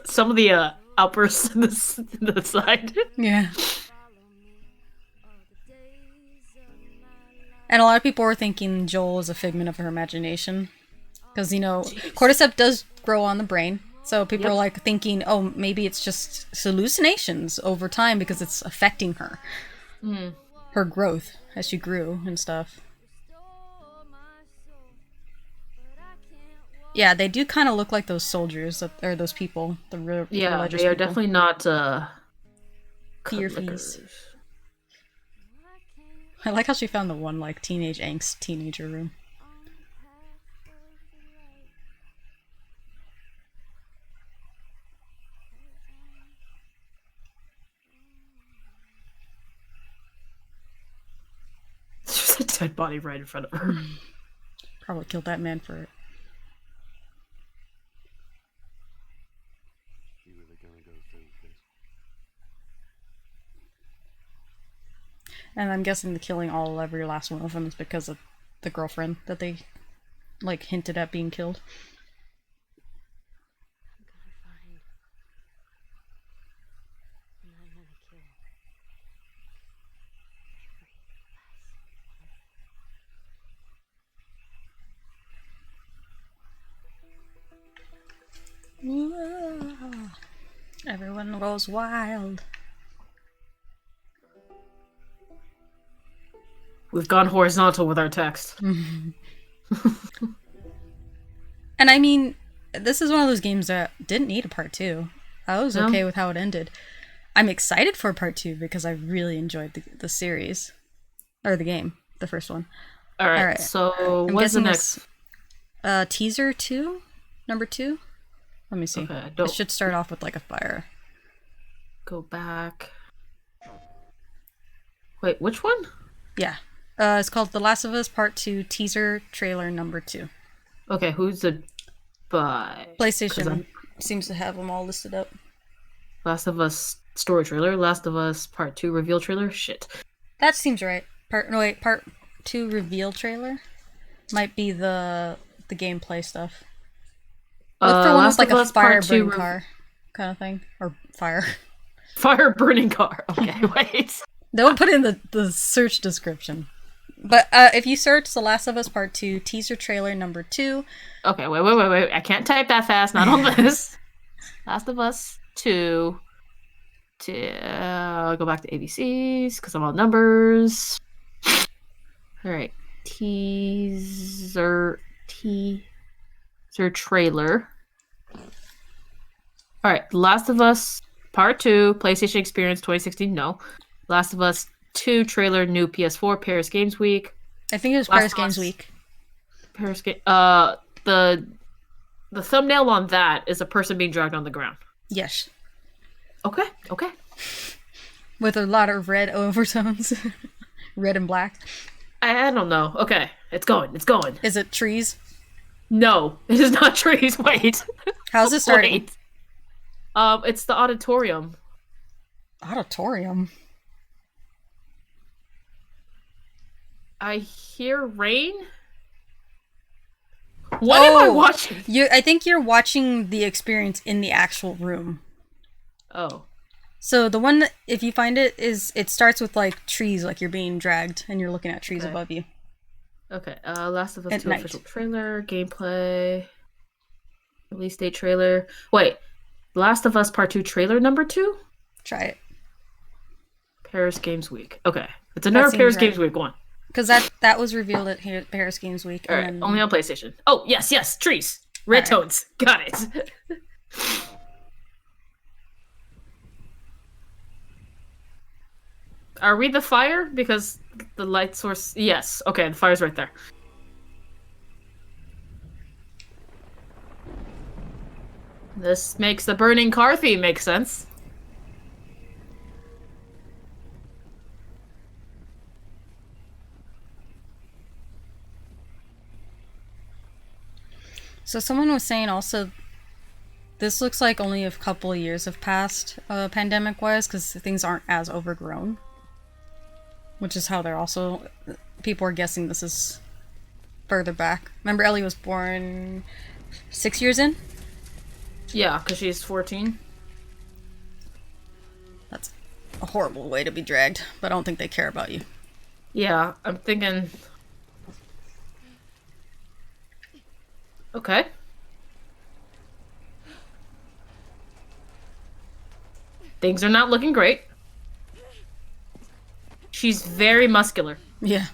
Some of the outbursts in the side. Yeah. And a lot of people were thinking Joel is a figment of her imagination. Because, you know, cordyceps does grow on the brain. So people are like thinking, oh, maybe it's just hallucinations over time because it's affecting her. Her growth as she grew and stuff. Yeah, they do kind of look like those soldiers, or those people. The yeah, they are definitely not fees. I like how she found the one, like, teenage angst teenager room. There's a dead body right in front of her. Probably killed that man for it. And I'm guessing the killing every last one of them is because of the girlfriend that they, like, hinted at being killed. Whoa. Everyone goes wild. We've gone horizontal with our text. And I mean, this is one of those games that didn't need a part 2. I was No? okay with how it ended. I'm excited for part 2 because I really enjoyed the series. Or the game. The first one. Alright, Alright. so I'm what's the guessing next? there's teaser 2? Number 2? Let me see. Okay, It don't should start off with like a fire. go back. Wait, which one? Yeah. It's called The Last of Us Part 2 teaser trailer number 2. Okay, who's the by? PlayStation seems to have them all listed up. Last of Us story trailer, Last of Us Part 2 reveal trailer? Shit. That seems right. Part 2 reveal trailer might be the gameplay stuff. Look for one with Last like of a Us fire Part 2 burning car kind of thing. Or fire. fire burning car. Okay, wait. Don't put in the search description. But if you search The Last of Us Part 2 teaser trailer number 2. Okay, wait. I can't type that fast, not on this. Last of Us 2. Go back to ABCs, because I'm on numbers. Alright. Teaser trailer. Alright, Last of Us Part 2, PlayStation Experience 2016, no. Last of Us 2 trailer, new PS4, Paris Games Week. I think it was Last Paris of Games Us- Week. Paris Game the thumbnail on that is a person being dragged on the ground. Yes. Okay. With a lot of red overtones. Red and black. I don't know. Okay, it's going. Is it trees? No, it is not trees. Wait. How's it starting? Wait. It's the auditorium. Auditorium. I hear rain. What am I watching? I think you're watching the experience in the actual room. Oh. So the one that, if you find it, it starts with like trees, like you're being dragged and you're looking at trees Okay. above you. Okay. Last of Us At 2 night. official trailer, gameplay, release date trailer. Wait. Last of Us Part 2 trailer number 2? Try it. Paris Games Week. Okay. It's another seems Paris right. Games Week one. Because that was revealed at Paris Games Week. All right. Only on PlayStation. Oh, yes. Trees. Red All right. tones. Got it. Are we the fire? Because the light source... Yes. Okay, the fire's right there. This makes the burning car theme make sense. So someone was saying also, this looks like only a couple of years have passed, pandemic-wise, because things aren't as overgrown. Which is how they're also... People are guessing this is further back. Remember Ellie was born 6 years in? Yeah, because she's 14. That's a horrible way to be dragged, but I don't think they care about you. Yeah, I'm thinking... Okay. Things are not looking great. She's very muscular. Yeah.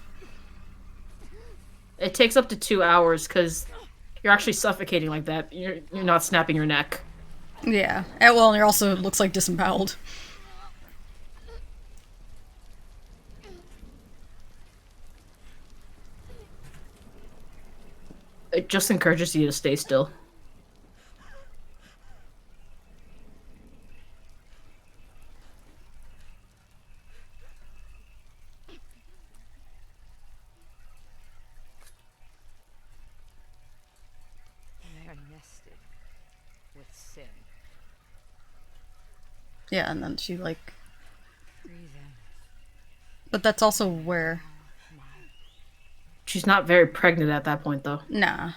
It takes up to 2 hours because you're actually suffocating like that. You're not snapping your neck. Yeah. And well, and it also looks like disemboweled. It just encourages you to stay still. They are nested with sin. Yeah, and then she like... Breathe in. But that's also where... She's not very pregnant at that point, though. Nah.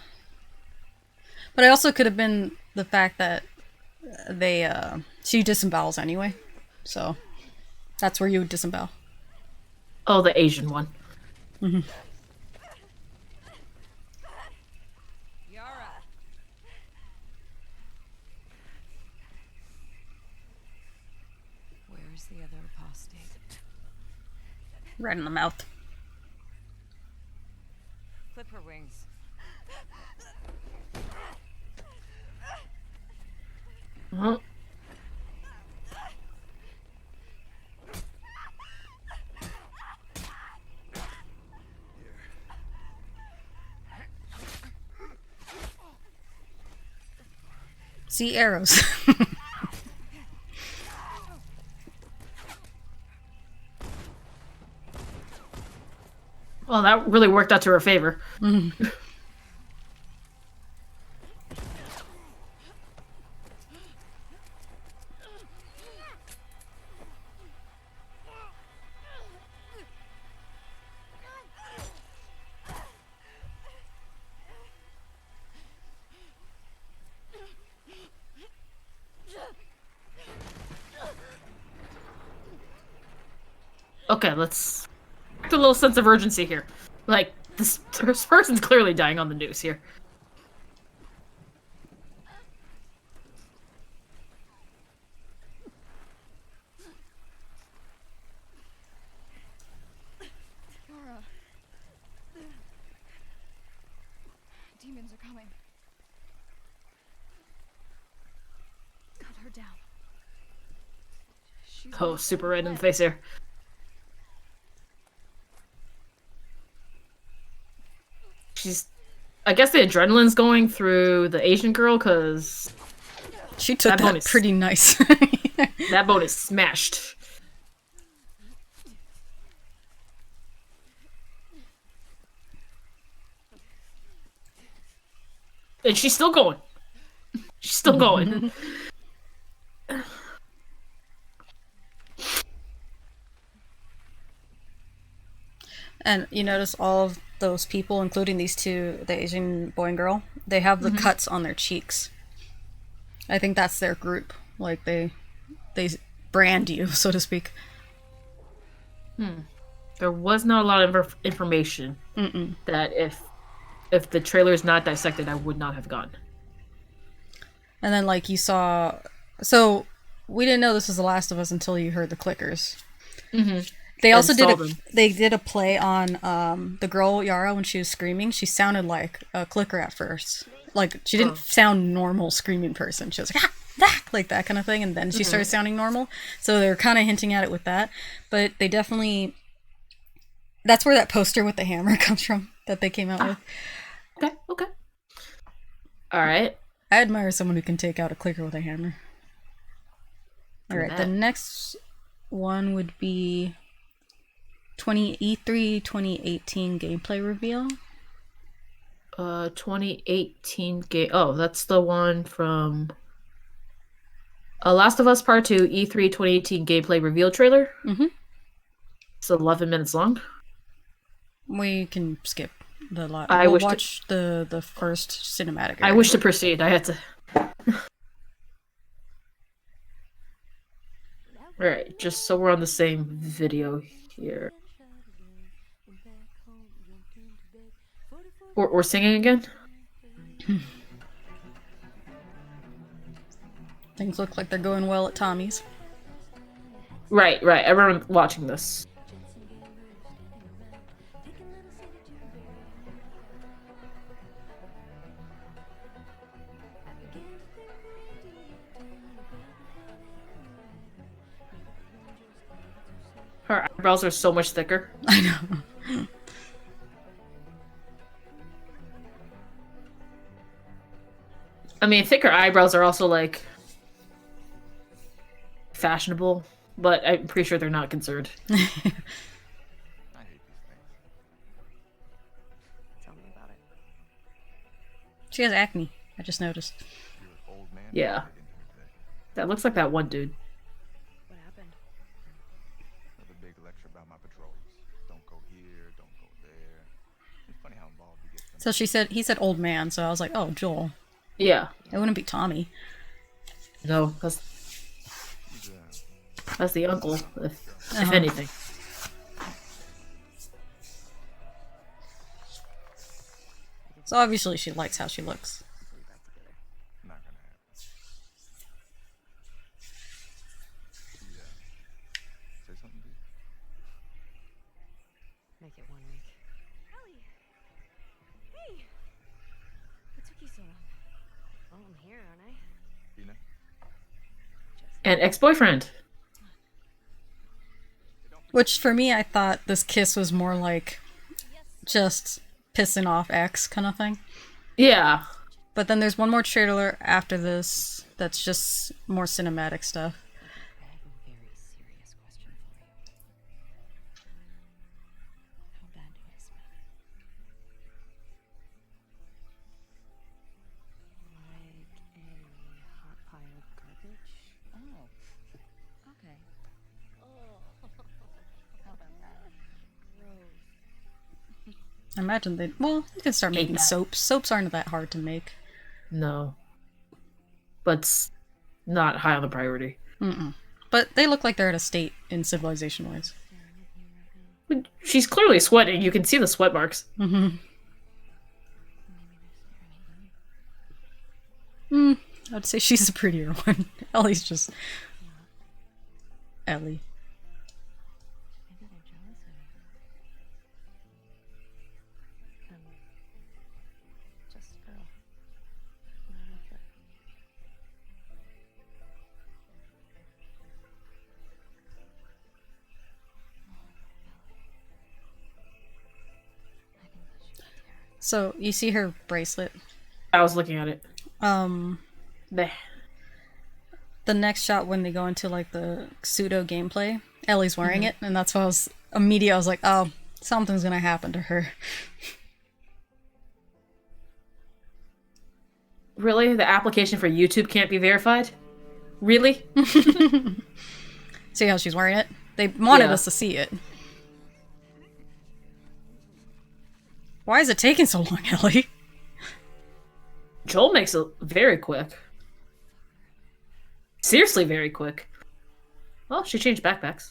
But it also could have been the fact that they, she disembowels anyway. So, that's where you would disembowel. Oh, the Asian one. Mm-hmm. Yara! Where is the other apostate? Right in the mouth. Clip her wings. Huh? see arrows. Well, that really worked out to her favor. Okay, let's act a little sense of urgency here. Like, this person's clearly dying on the news here. Yara. Demons are coming. Cut her down. She's Oh, super right in the face here. I guess the adrenaline's going through the Asian girl, because she took that pretty nice. That bone is smashed. And she's still going. She's still going. And you notice all of those people, including these two, the Asian boy and girl, they have the cuts on their cheeks. I think that's their group. Like, they brand you, so to speak. There was not a lot of information that if the trailer is not dissected, I would not have gotten. And then, like, you saw... So, we didn't know this was The Last of Us until you heard the clickers. They also did a play on the girl, Yara, when she was screaming. She sounded like a clicker at first. Like, she didn't sound normal screaming person. She was like, like that kind of thing, and then she started sounding normal. So they're kind of hinting at it with that. But they definitely... That's where that poster with the hammer comes from, that they came out with. Okay. Alright. I admire someone who can take out a clicker with a hammer. Alright, the next one would be E3 2018 gameplay reveal. 2018 game. Oh, that's the one from Last of Us Part 2 E3 2018 gameplay reveal trailer. It's 11 minutes long. We can skip the lot. We'll watch the first cinematic area. I wish to proceed. I had to. Alright, just so we're on the same video here. We're singing again? Things look like they're going well at Tommy's. Right. I remember watching this. Her eyebrows are so much thicker. I know. I mean, thicker eyebrows are also, like, fashionable, but I'm pretty sure they're not concerned. I hate these things. Tell me about it. She has acne. I just noticed. You're an old man. Yeah. That looks like that one dude. What happened? Another big lecture about my patrols. Don't go here, don't go there. It's funny how involved he gets. So he said old man, so I was like, oh, Joel. Yeah. It wouldn't be Tommy. No, that's the uncle, if anything. So obviously she likes how she looks. Not gonna happen. Say something, dude. Make it 1 week. Ellie! Hey! What took you so long? Well, I'm here, aren't I? You know? And ex-boyfriend. Which, for me, I thought this kiss was more like just pissing off ex kind of thing. Yeah. But then there's one more trailer after this that's just more cinematic stuff. I have a very serious question for you. How bad do I smell? Like a hot pile of garbage? Oh. Okay. Oh. How about that? Gross. I imagine they well, you can start making that. soaps. Soaps aren't that hard to make. No. But it's not high on the priority. But they look like they're at a state in civilization wise. But she's clearly sweating. You can see the sweat marks. I'd say she's the prettier one. Ellie's just Ellie. Maybe they're jealous of you. Just a girl. Not a threat. I think this should be terrible. So you see her bracelet. I was looking at it. The next shot when they go into like the pseudo gameplay, Ellie's wearing it, and that's why I was like, oh, something's gonna happen to her. Really? The application for YouTube can't be verified? Really? See how she's wearing it? They wanted Yeah. us to see it. Why is it taking so long, Ellie? Joel makes it very quick. Seriously, very quick. Well, she changed backpacks.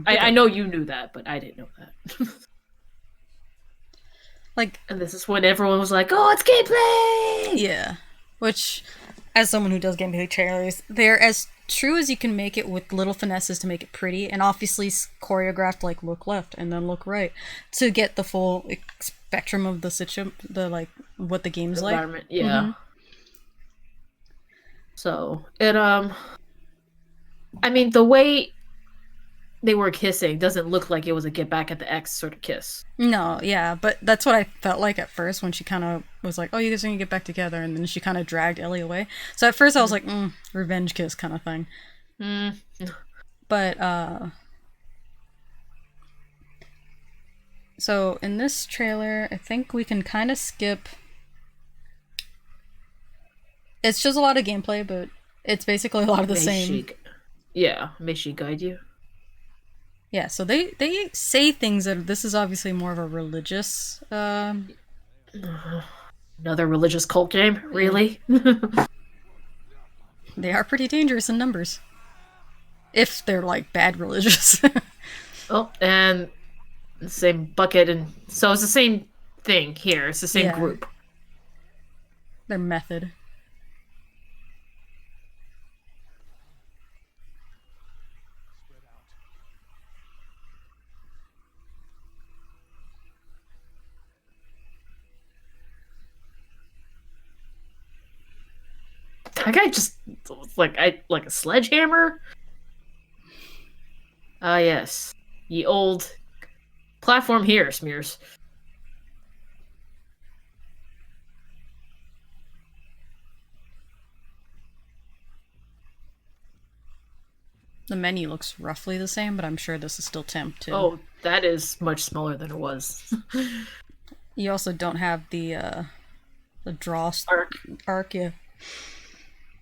I know you knew that, but I didn't know that. Like, And this is when everyone was like, oh, it's gameplay! yeah. Which, as someone who does gameplay trailers, they're as true as you can make it with little finesses to make it pretty, and obviously choreographed, like, look left and then look right, to get the full spectrum of what the game's like. Environment, yeah. So, it, I mean, the way they were kissing doesn't look like it was a get back at the ex sort of kiss. No, yeah, but that's what I felt like at first when she kind of was like, oh, you guys are gonna get back together, and then she kind of dragged Ellie away. So at first I was like, revenge kiss kind of thing. But, so in this trailer, I think we can kind of skip. It's just a lot of gameplay, but it's basically a lot of the same. May she guide you. Yeah, so they say things that this is obviously more of a religious. Another religious cult game? Really? They are pretty dangerous in numbers. If they're like bad religious. Oh, and the same bucket, and so it's the same thing here. It's the same Yeah. group. Their method. That guy just like a sledgehammer. Ah, yes, ye old platform here, Smears. The menu looks roughly the same, but I'm sure this is still temp too. Oh, that is much smaller than it was. You also don't have the draw arc, yeah.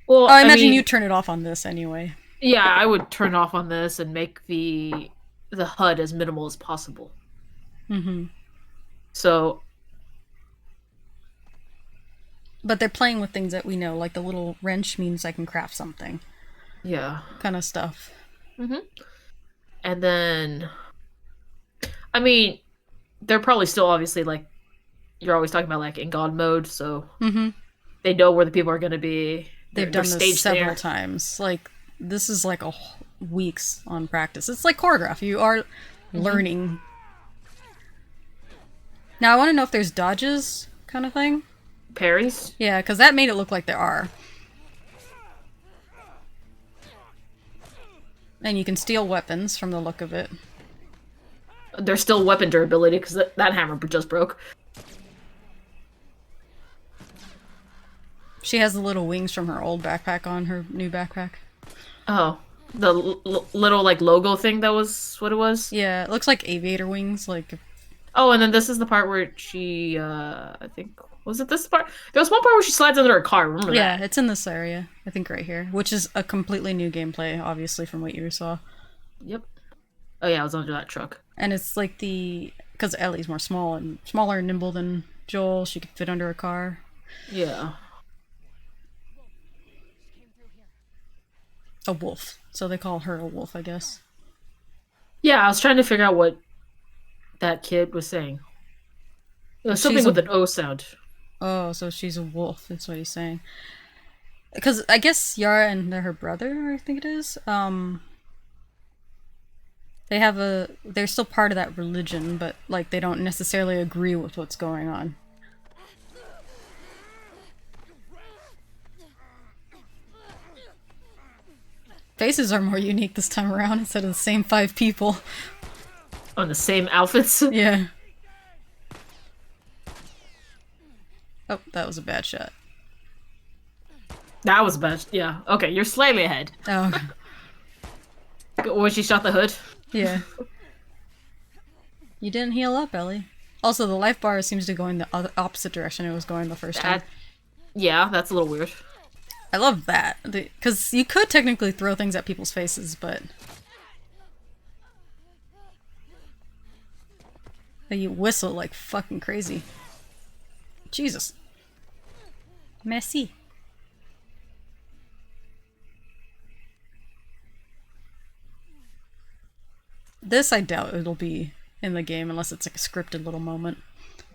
Well, Oh, I imagine mean, you turn it off on this anyway. Yeah, I would turn off on this and make the HUD as minimal as possible. So, But they're playing with things that we know, like the little wrench means I can craft something, yeah. kind of stuff. And then, I mean, they're probably still obviously like, you're always talking about like in God mode, so they know where the people are going to be. They've done this several times. Like, this is like weeks on practice. It's like choreograph. You are learning. Now, I want to know if there's dodges kind of thing. Parries? Yeah, because that made it look like there are. And you can steal weapons from the look of it. There's still weapon durability because that hammer just broke. She has the little wings from her old backpack on her new backpack. Oh, the little like logo thing that was what it was. Yeah, it looks like aviator wings. Like, Oh, and then this is the part where she, I think, was it this part? There was one part where she slides under a car. Remember yeah, that? it's in this area. I think right here, which is a completely new gameplay, obviously from what you saw. Yep. Oh yeah, I was under that truck. And it's like because Ellie's more smaller and nimble than Joel. She could fit under a car. Yeah. A wolf. So they call her a wolf, I guess. Yeah, I was trying to figure out what that kid was saying. It was something with an O sound. Oh, so she's a wolf. That's what he's saying. Because I guess Yara and her brother, I think it is, they're still part of that religion, but like they don't necessarily agree with what's going on. Faces are more unique this time around instead of the same 5 people. On the same outfits? Yeah. Oh, that was a bad shot. That was bad. Yeah. Okay, you're slightly ahead. Oh. When she shot the hood? Yeah. You didn't heal up, Ellie. Also, the life bar seems to go in the opposite direction it was going the first time. Yeah, that's a little weird. I love that. Because you could technically throw things at people's faces, but... you whistle like fucking crazy. Jesus. Messy. This I doubt it'll be in the game unless it's like a scripted little moment.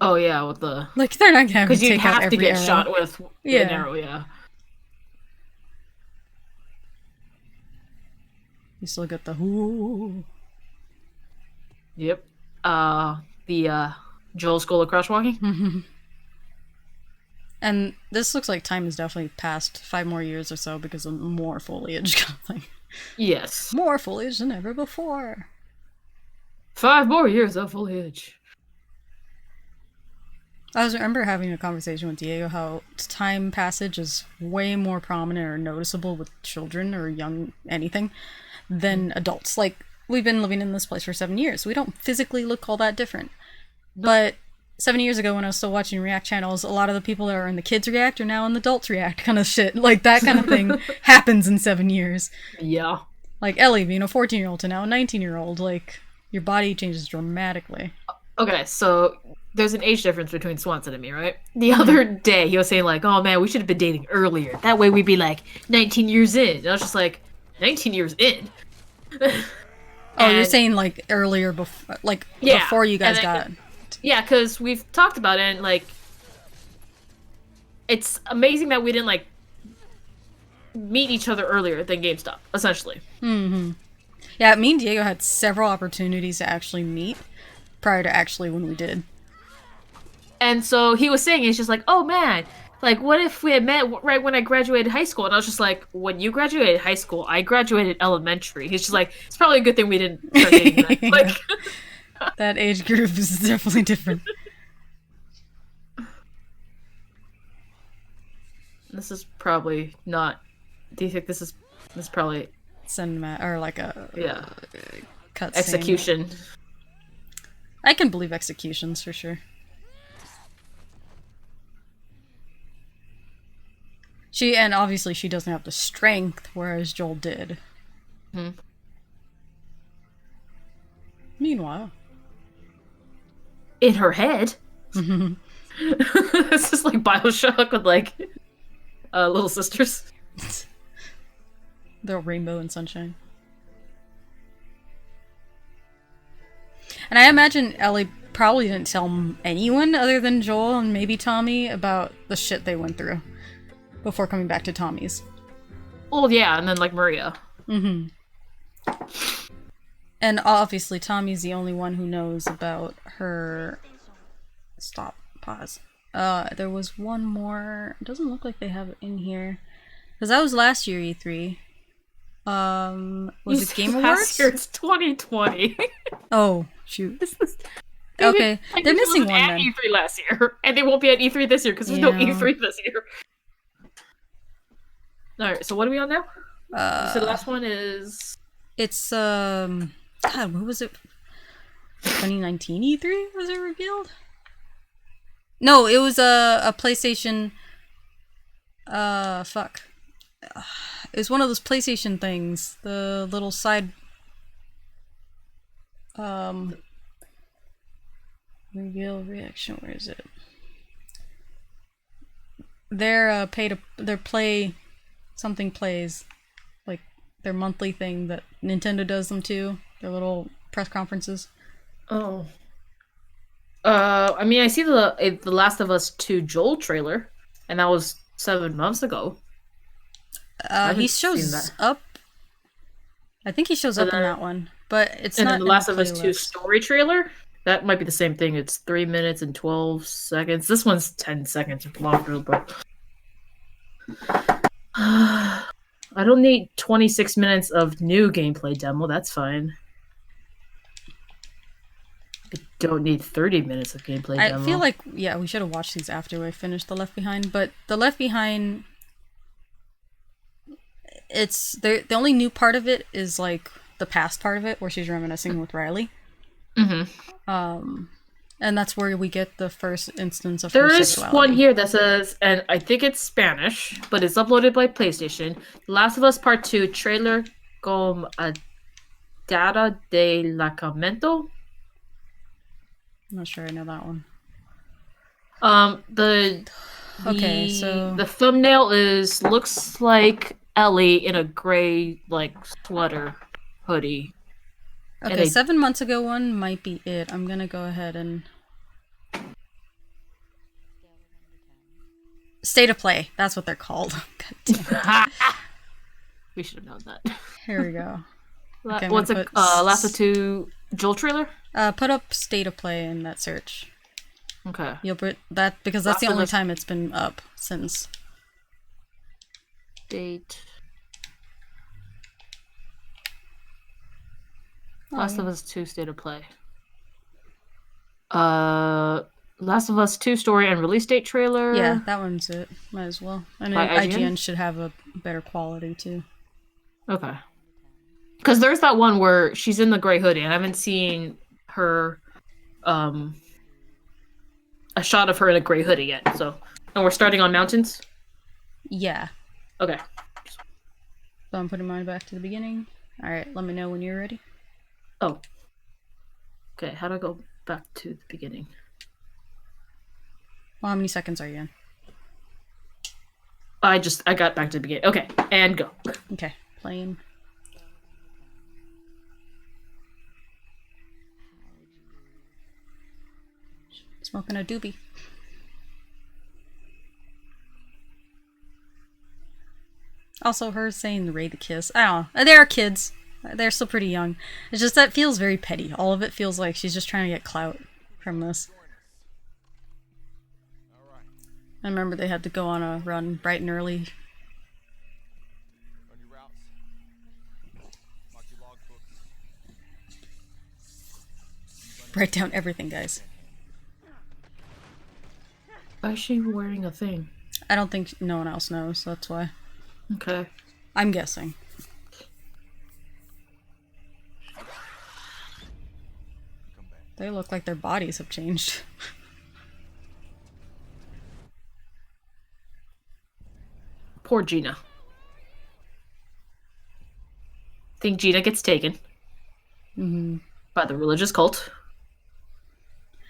Oh yeah, with the... Like, they're not gonna have to Because you take out have to every get arrow. shot with Yeah. an arrow, yeah. You still get the whoo. Yep. The Joel School of Crosswalking? And this looks like time has definitely passed 5 more years or so because of more foliage. Like, Yes. more foliage than ever before. 5 more years of foliage. I remember having a conversation with Diego how time passage is way more prominent or noticeable with children or young anything than adults. Like, we've been living in this place for 7 years. We don't physically look all that different. But 7 years ago when I was still watching React channels, a lot of the people that are in the Kids React are now in the Adults React kind of shit. Like, that kind of thing happens in 7 years. Yeah. Like, Ellie being a 14-year-old to now a 19-year-old. Like, your body changes dramatically. Okay, so there's an age difference between Swanson and me, right? The other day, he was saying, like, oh man, we should have been dating earlier. That way we'd be, like, 19 years in. And I was just like, 19 years in? Oh, you're saying, like, earlier, before you guys got... Yeah, because we've talked about it, and, like, it's amazing that we didn't, like, meet each other earlier than GameStop, essentially. Mm-hmm. Yeah, me and Diego had several opportunities to actually meet prior to actually when we did. And so he was saying, it's just like, oh man, like, what if we had met right when I graduated high school? And I was just like, when you graduated high school, I graduated elementary. He's just like, it's probably a good thing we didn't start dating then. Like, that age group is definitely different. This is probably not... Do you think this is probably... Cinema, or like a... Yeah. Cut Execution. Scene. I can believe executions, for sure. And obviously she doesn't have the strength, whereas Joel did. Hmm. Meanwhile. In her head? This is like Bioshock with, like, little sisters. The rainbow and sunshine. And I imagine Ellie probably didn't tell anyone other than Joel and maybe Tommy about the shit they went through before coming back to Tommy's. Well, yeah, and then, like, Maria. Mm-hmm. And obviously Tommy's the only one who knows about her... Stop. Pause. There was one more... It doesn't look like they have it in here. Because that was last year, E3. Was it Game Awards? Last year, it's 2020. Oh, shoot. Okay, they're missing one at then. E3 last year, and they won't be at E3 this year because there's no Yeah. E3 this year. Alright, so what are we on now? You said the Uh, last one is... it's God, what was it? 2019 E3 was it revealed? No, it was a PlayStation. Fuck. It was one of those PlayStation things. The little side. Reveal reaction. Where is it? Their their play something plays, like their monthly thing that Nintendo does them too. Their little press conferences. Oh. I mean, I see the Last of Us 2 Joel trailer, and that was 7 months ago. I He haven't seen shows that. up. I think he shows And up in then, that one, but it's and then not the in the Last of Us 2 playlist. story trailer, that might be the same thing. It's 3 minutes and 12 seconds. This one's 10 seconds longer, but I don't need 26 minutes of new gameplay demo. That's fine. I don't need 30 minutes of gameplay I demo. feel like we should have watched these after we finished the Left Behind, but the Left Behind, it's the only new part of it is like the past part of it where she's reminiscing with Riley. And that's where we get the first instance of her There is sexuality. one here that says, and I think it's Spanish, but it's uploaded by PlayStation. Last of Us Part 2 trailer con a data de lacamento. I'm not sure I know that one. The Okay, so the thumbnail looks like Ellie in a gray like sweater hoodie. okay, 7 months ago one might be it. I'm gonna go ahead and State of Play. That's what they're called. God damn it. We should have known that. Here we go. Okay, What's a Last of 2 Joel trailer? Put up State of Play in that search. Okay. You'll put that because that's Last the of only Us- time it's been up since. Date. Last of Us 2 State of Play. Last of Us 2 story and release date trailer. Yeah, that one's it. Might as well. And By then IGN? IGN should have a better quality too. Okay. Because there's that one where she's in the gray hoodie, and I haven't seen her, a shot of her in a gray hoodie yet. So, and we're starting on mountains. Yeah. Okay. So I'm putting mine back to the beginning. All right, let me know when you're ready. Oh. Okay. How do I go back to the beginning? Well, how many seconds are you in? I got back to the beginning. Okay, and go. Okay, playing. Smoking a doobie. Also, her saying "Ray the kiss." I don't know. They're kids. They're still pretty young. It's just that feels very petty. All of it feels like she's just trying to get clout from this. I remember they had to go on a run bright and early. On your routes. Mark your logbooks. Write down everything, guys. Why is she wearing a thing? I don't think no one else knows. That's why. Okay. I'm guessing. Come back. They look like their bodies have changed. Poor Gina. Think Gina gets taken by the religious cult.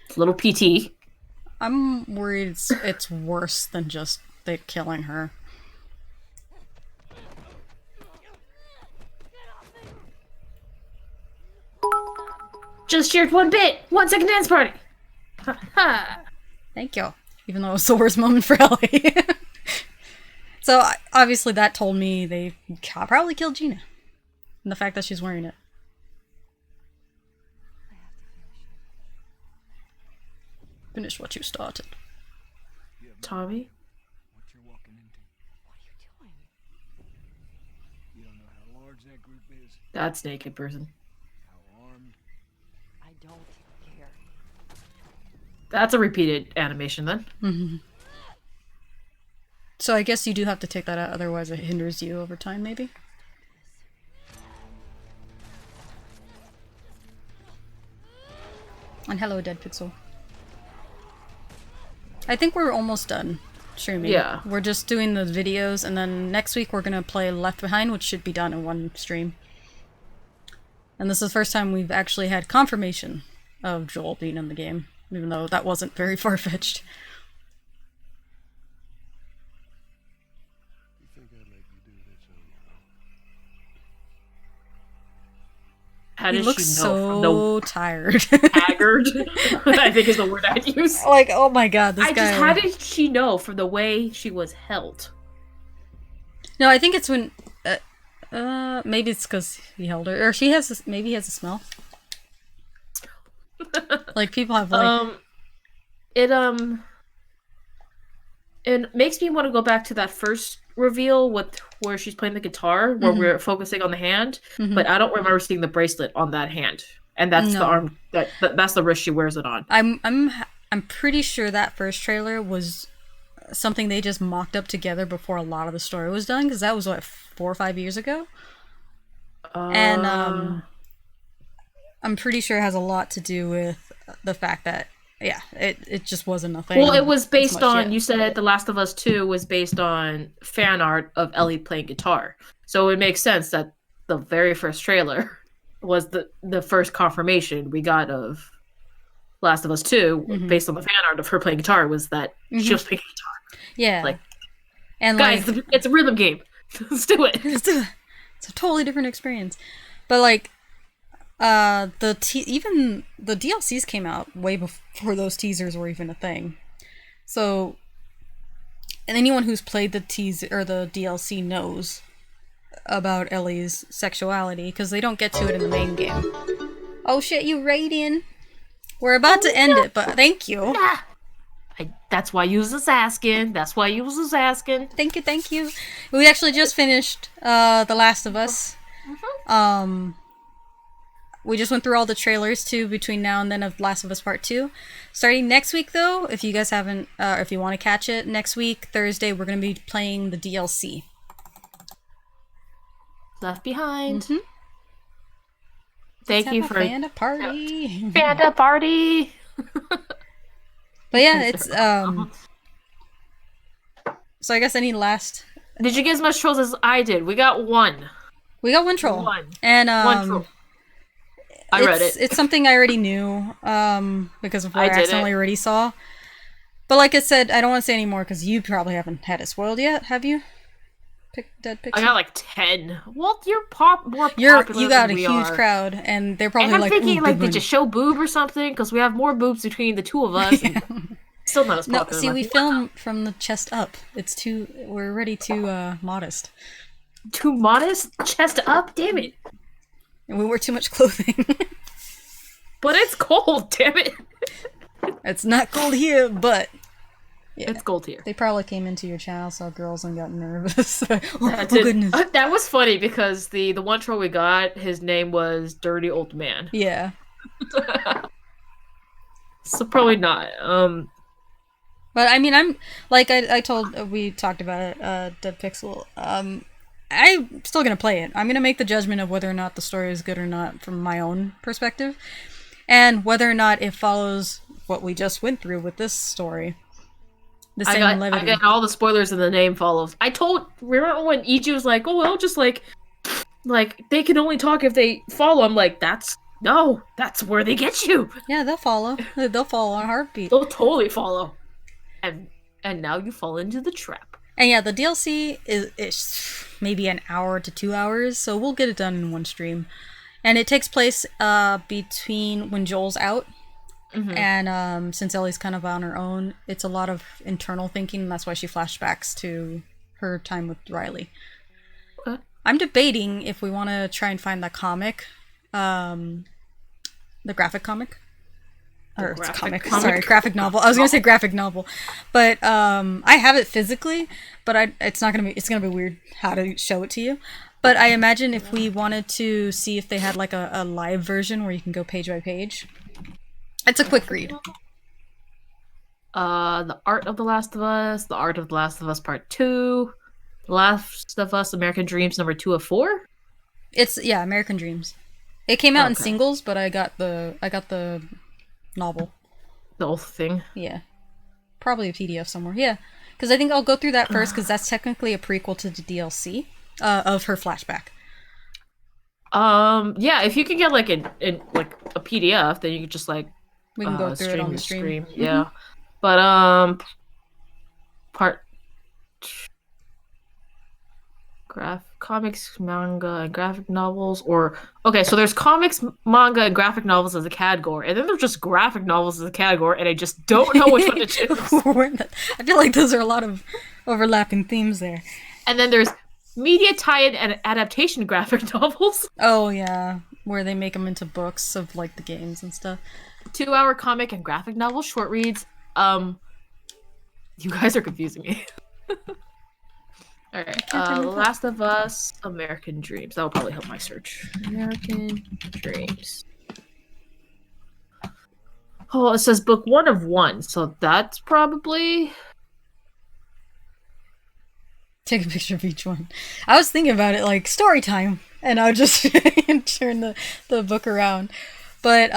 It's a little PT. I'm worried it's worse than just they killing her. Just shared 1 bit. 1 second dance party. Ha ha. Thank you. Even though it was the worst moment for Ellie. So obviously that told me they probably killed Gina. And the fact that she's wearing it. Finish what you started. Tommy? What you're walking into. What are you doing? You don't know how large that group is, That's naked person. how armed. I don't care. That's a repeated animation then. So I guess you do have to take that out, otherwise it hinders you over time, maybe? And hello, Dead Pixel. I think we're almost done streaming. Yeah. We're just doing the videos, and then next week we're gonna play Left Behind, which should be done in one stream. And this is the first time we've actually had confirmation of Joel being in the game, even though that wasn't very far-fetched. You think I'd let you do this on your own? How He does looks she know so tired. from the haggard? I think is the word I'd use. Like, oh my god, this guy... How did she know from the way she was held? No, I think it's when... maybe it's because he held her. Or she has this, maybe he has a smell. Like, people have, like... It makes me want to go back to that first reveal where she's playing the guitar, where we're focusing on the hand, but I don't remember seeing the bracelet on that hand. And that's the arm, that's the wrist she wears it on. I'm pretty sure that first trailer was something they just mocked up together before a lot of the story was done, because that was, what, 4 or 5 years ago? And I'm pretty sure it has a lot to do with the fact that, yeah, it just wasn't a thing. Well, it was based on, you said The Last of Us 2 was based on fan art of Ellie playing guitar. So it makes sense that the very first trailer was the first confirmation we got of Last of Us 2, based on the fan art of her playing guitar, was that she was playing guitar. Yeah. Like, and guys, like, it's a rhythm game. Let's do it. It's a totally different experience. But like, even the DLCs came out way before those teasers were even a thing. So, and anyone who's played the teaser or the DLC knows about Ellie's sexuality, because they don't get to it in the main game. Oh shit, you raiding? We're about to end it, but thank you. That's why you was asking. That's why you was asking. Thank you. We actually just finished The Last of Us. We just went through all the trailers too between now and then of Last of Us Part 2. Starting next week though, if you guys haven't, if you want to catch it, next week, Thursday, we're going to be playing the DLC. Left Behind. Thank you for Panda party. Panda party. But yeah, it's so I guess any last. Did you get as much trolls as I did? We got one. We got one troll. And one troll. I read it. It's something I already knew because of what I accidentally already saw. But like I said, I don't want to say any more because you probably haven't had it spoiled yet, have you? Dead Pixel? I got like 10. Well, you're more popular you got than a huge crowd, and they're probably and I'm like, thinking, like, did you show boob or something? Because we have more boobs between the two of us. Yeah. And still not as popular. No, see, we film from the chest up. We're already too modest. Too modest? Chest up? Damn it. And we wear too much clothing. But it's cold, damn it. It's not cold here, but... Yeah. It's cold here. They probably came into your channel, saw girls, and got nervous. Goodness. That was funny because the one troll we got, his name was Dirty Old Man. Yeah. So probably not. But I mean, I'm like we talked about it, Dead Pixel. I'm still gonna play it. I'm gonna make the judgment of whether or not the story is good or not from my own perspective, and whether or not it follows what we just went through with this story. The same levity. I got all the spoilers and the name follows. Remember when EG was like, oh, well, just like they can only talk if they follow. I'm like, that's where they get you. Yeah, they'll follow. They'll follow on a heartbeat. They'll totally follow. And now you fall into the trap. And yeah, the DLC is maybe an hour to 2 hours, so we'll get it done in one stream. And it takes place between when Joel's out. And since Ellie's kind of on her own, it's a lot of internal thinking, and that's why she flashbacks to her time with Riley. Okay. I'm debating if we want to try and find the comic, the graphic comic. Or graphic novel. I was gonna say graphic novel, but I have it physically, but it's gonna be weird how to show it to you. But I imagine if we wanted to see if they had like a live version where you can go page by page. It's a quick read. The Art of the Last of Us, The Art of the Last of Us Part 2, The Last of Us American Dreams number 2 of 4. It's American Dreams. It came out in Okay. singles, but I got the novel. The whole thing. Yeah. Probably a PDF somewhere. Yeah. Because I think I'll go through that first, because that's technically a prequel to the DLC of her flashback. Yeah, if you can get like like a PDF, then you could just like We can go through it on the stream. Yeah. But part comics, manga, and graphic novels, or okay, so there's comics, manga, and graphic novels as a category, and then there's just graphic novels as a category, and I just don't know which one to choose. I feel like those are a lot of overlapping themes there. And then there's media tie-in and adaptation graphic novels. Oh yeah, where they make them into books of like the games and stuff. 2-hour comic and graphic novel short reads. You guys are confusing me. Alright, The Last of Us, American Dreams. That will probably help my search. American Dreams. Oh, it says book 1 of 1, so that's probably... Take a picture of each one. I was thinking about it like story time, and I would just turn the book around. But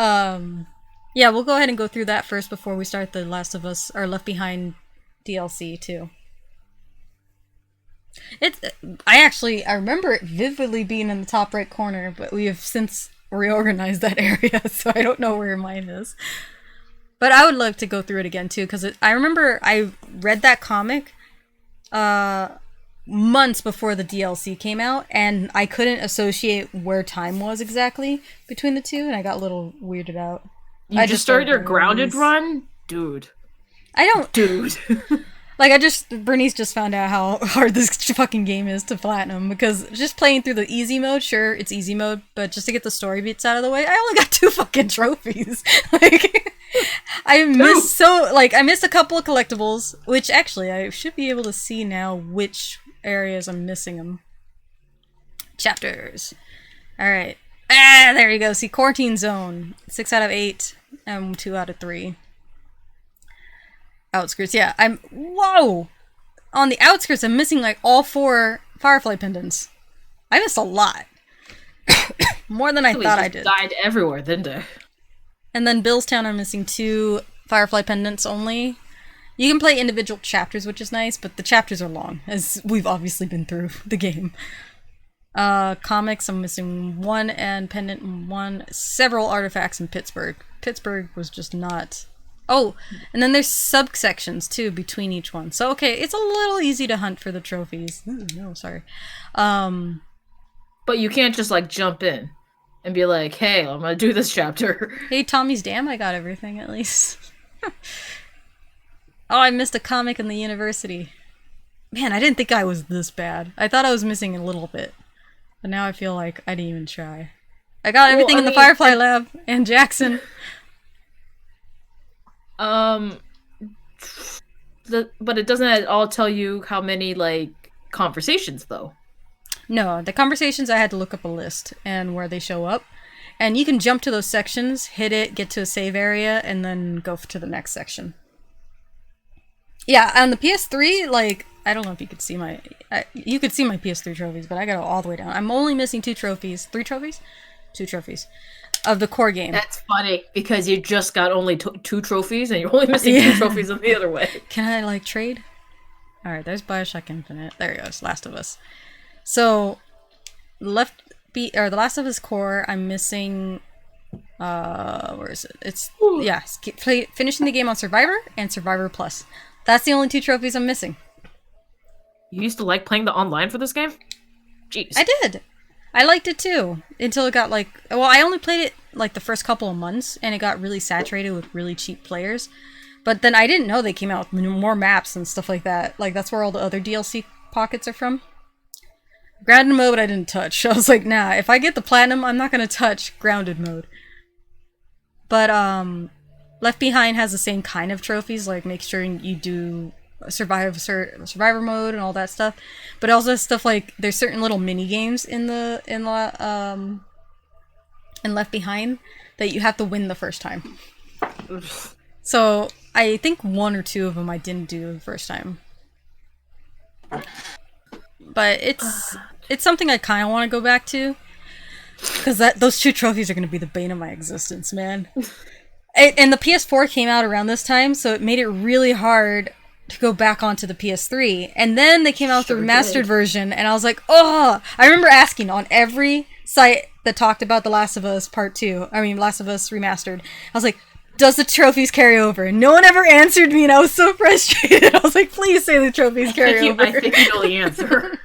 yeah, we'll go ahead and go through that first before we start the Last of Us or Left Behind DLC too. I remember it vividly being in the top right corner, but we have since reorganized that area, so I don't know where mine is. But I would love to go through it again too, because I remember I read that comic months before the DLC came out, and I couldn't associate where time was exactly between the two, and I got a little weirded out. You just started your grounded run? Dude. I don't... Dude. Like, Bernice just found out how hard this fucking game is to platinum, because just playing through the easy mode, sure, it's easy mode, but just to get the story beats out of the way, I only got 2 fucking trophies. Like, I missed a couple of collectibles, which actually, I should be able to see now which areas I'm missing them. Chapters. Alright. There you go. See, Quarantine Zone. 6 out of 8, and 2 out of 3. Outskirts, yeah. Whoa! On the outskirts, I'm missing like all 4 Firefly pendants. I missed a lot. More than I thought I did. Died everywhere, didn't I? And then Billstown, I'm missing 2 Firefly pendants only. You can play individual chapters, which is nice, but the chapters are long, as we've obviously been through the game. Comics, I'm missing 1, and pendant 1. Several artifacts in Pittsburgh. Pittsburgh was just not... Oh, and then there's subsections, too, between each one. So, okay, it's a little easy to hunt for the trophies. Ooh, no, sorry. But you can't just, like, jump in and be like, hey, I'm gonna do this chapter. Hey, Tommy's Dam, I got everything, at least. Oh, I missed a comic in the university. Man, I didn't think I was this bad. I thought I was missing a little bit. But now I feel like I didn't even try. I got everything in the Firefly Lab and Jackson. But it doesn't at all tell you how many, like, conversations, though. No, the conversations, I had to look up a list and where they show up. And you can jump to those sections, hit it, get to a save area, and then go to the next section. Yeah, on the PS3, like, I don't know if you could see my... you could see my PS3 trophies, but I got all the way down. I'm only missing 2 trophies. 3 trophies? 2 trophies. Of the core game. That's funny, because you just got only 2 trophies, and you're only missing 2 trophies of the other way. Can I, like, trade? Alright, there's Bioshock Infinite. There it goes, Last of Us. So, The Last of Us core, I'm missing... where is it? It's... Yeah, finishing the game on Survivor and Survivor Plus. That's the only 2 trophies I'm missing. You used to like playing the online for this game? Jeez. I did! I liked it too, until it got like... Well, I only played it like the first couple of months, and it got really saturated with really cheap players. But then I didn't know they came out with more maps and stuff like that. Like, that's where all the other DLC pockets are from. Grounded mode I didn't touch. I was like, nah, if I get the platinum, I'm not gonna touch grounded mode. But, Left Behind has the same kind of trophies, like make sure you do... survivor mode and all that stuff, but also stuff like there's certain little mini games in Left Behind that you have to win the first time. So I think 1 or 2 of them I didn't do the first time. But it's something I kind of want to go back to. Because those 2 trophies are going to be the bane of my existence, man. And the PS4 came out around this time, so it made it really hard to go back onto the PS3. And then they came out with the remastered version, and I was like, oh! I remember asking on every site that talked about The Last of Us Last of Us Remastered. I was like, does the trophies carry over? And no one ever answered me, and I was so frustrated. I was like, please say the trophies carry over. I think you know the answer.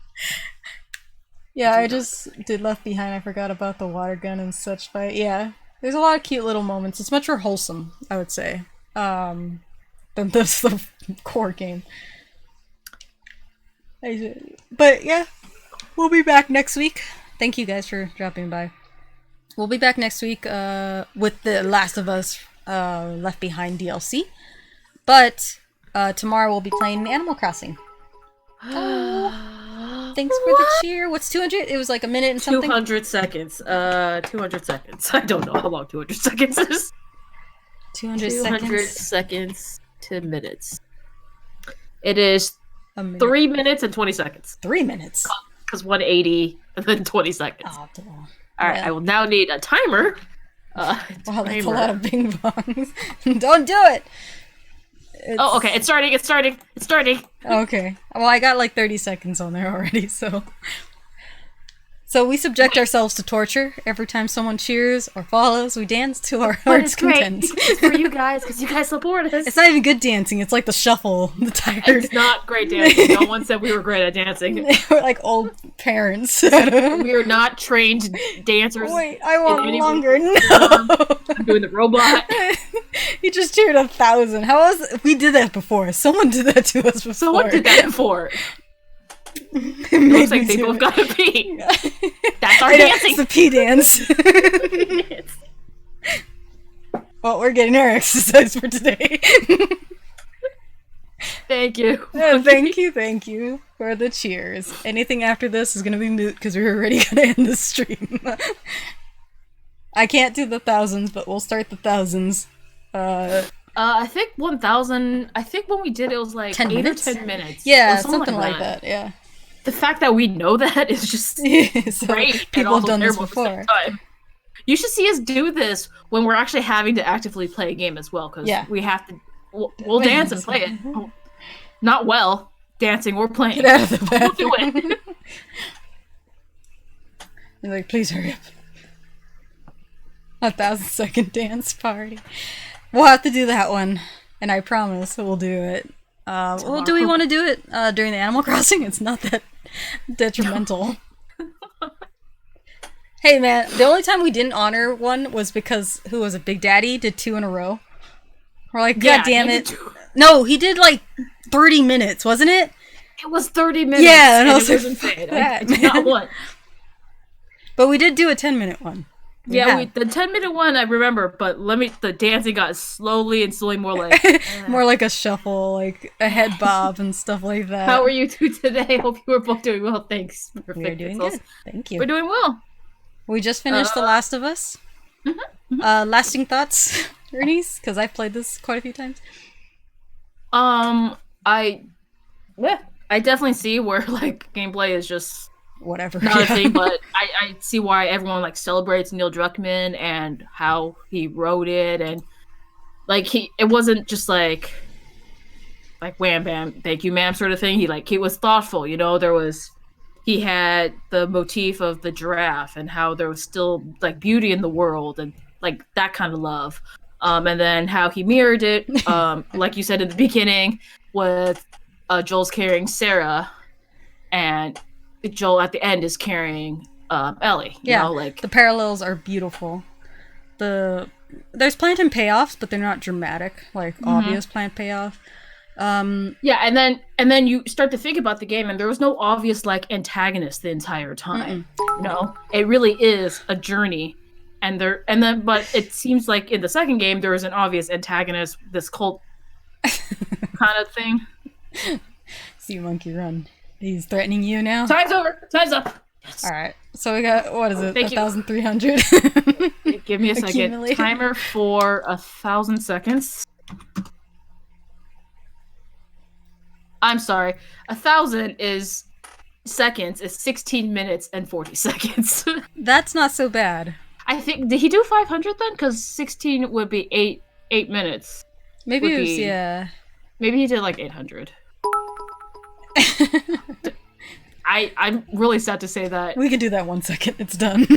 Yeah, I just did Left Behind. I forgot about the water gun and such, but yeah. There's a lot of cute little moments. It's much more wholesome, I would say, than the core game. But yeah, we'll be back next week. Thank you guys for dropping by. We'll be back next week with the Last of Us Left Behind DLC. But tomorrow we'll be playing Animal Crossing. Thanks for the cheer. What's 200? It was like a minute and something? 200 seconds. 200 seconds. I don't know how long 200 seconds is. 200 seconds to minutes. It is 3 minutes and 20 seconds. 3 minutes? Because 180 and then 20 seconds. Oh, Alright, I will now need a timer. Wow, that's a lot of bing bongs. Don't do it! Oh, okay, it's starting. Okay. Well, I got like 30 seconds on there already, so... So we subject ourselves to torture. Every time someone cheers or follows, we dance to our heart's content. It's for you guys, because you guys support us. It's not even good dancing, it's like the shuffle, the tired... It's not great dancing. No one said we were great at dancing. We're like old parents. We are not trained dancers. Wait, I want longer. No! I'm doing the robot. You just cheered 1,000. How was... We did that before. Someone did that to us before. Someone did that before. It looks like they both got a pee. That's our dancing. It's a pee dance. Well, we're getting our exercise for today. Thank you. Thank you for the cheers. Anything after this is going to be moot because we're already going to end the stream. I can't do the thousands, but we'll start the thousands. I think 1,000. I think when we did it was like 10 minutes? or 10 minutes. Yeah, something like that. Yeah. The fact that we know that is just so great. People have done this before. You should see us do this when we're actually having to actively play a game as well, because we have to. We'll dance and play it. Not well dancing or playing. Get out of the bathroom. We'll do it. You're like, please hurry up. 1,000-second dance party. We'll have to do that one, and I promise we'll do it. Well, do we want to do it during the Animal Crossing? It's not that detrimental. Hey man, the only time we didn't honor one was because, who was it, Big Daddy did 2 in a row. We're like, god damn it. No, he did like 30 minutes, wasn't it? It was 30 minutes. Yeah, and it was was insane. I did not want. But we did do a 10-minute one. The 10-minute one I remember, but the dancing got slowly more like more like a shuffle, like a head bob and stuff like that. How are you two today? Hope you were both doing well. Thanks. We're doing good. Thank you. We're doing well. We just finished The Last of Us. Lasting thoughts, Bernice? Because I've played this quite a few times. I definitely see where like gameplay is just whatever. Not a thing, but I see why everyone like celebrates Neil Druckmann and how he wrote it, and like it wasn't just like wham bam thank you ma'am sort of thing. He was thoughtful, he had the motif of the giraffe and how there was still like beauty in the world and like that kind of love, and then how he mirrored it, like you said in the beginning, with Joel's carrying Sarah and Joel at the end is carrying Ellie. The parallels are beautiful. There's planted payoffs, but they're not dramatic, obvious plant payoff. And then you start to think about the game, and there was no obvious antagonist the entire time. It really is a journey, but it seems like in the second game there was an obvious antagonist, this cult kind of thing. See Monkey run. He's threatening you now? Time's over! Time's up! Yes. Alright, so we got, what is it, 1,300? Give me a second. Timer for 1,000 seconds. I'm sorry. 1,000 is seconds is 16 minutes and 40 seconds. That's not so bad. I think did he do 500 then? Because 16 would be 8 minutes. Maybe it was yeah. Maybe he did like 800. I'm really sad to say that. We can do that 1 second. It's done.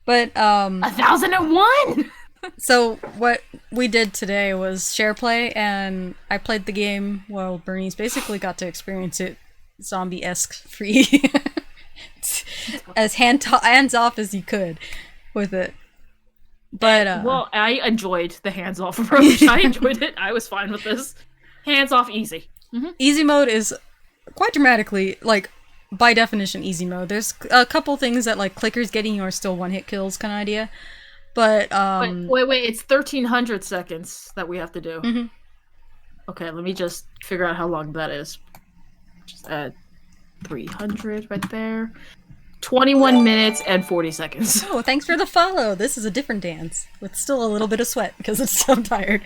But 1,001. So what we did today was share play, and I played the game while Bernice basically got to experience it zombie-esque free, as hands off as you could with it. But well, I enjoyed the hands off approach. I enjoyed it. I was fine with this. Hands off, easy. Mm-hmm. Easy mode is quite dramatically, like, by definition, easy mode. There's a couple things that, like, clickers getting you are still one-hit kills kind of idea. But, Wait, it's 1,300 seconds that we have to do. Mm-hmm. Okay, let me just figure out how long that is. Just add 300 right there. 21 minutes and 40 seconds. Oh, thanks for the follow. This is a different dance with still a little bit of sweat because it's so tired.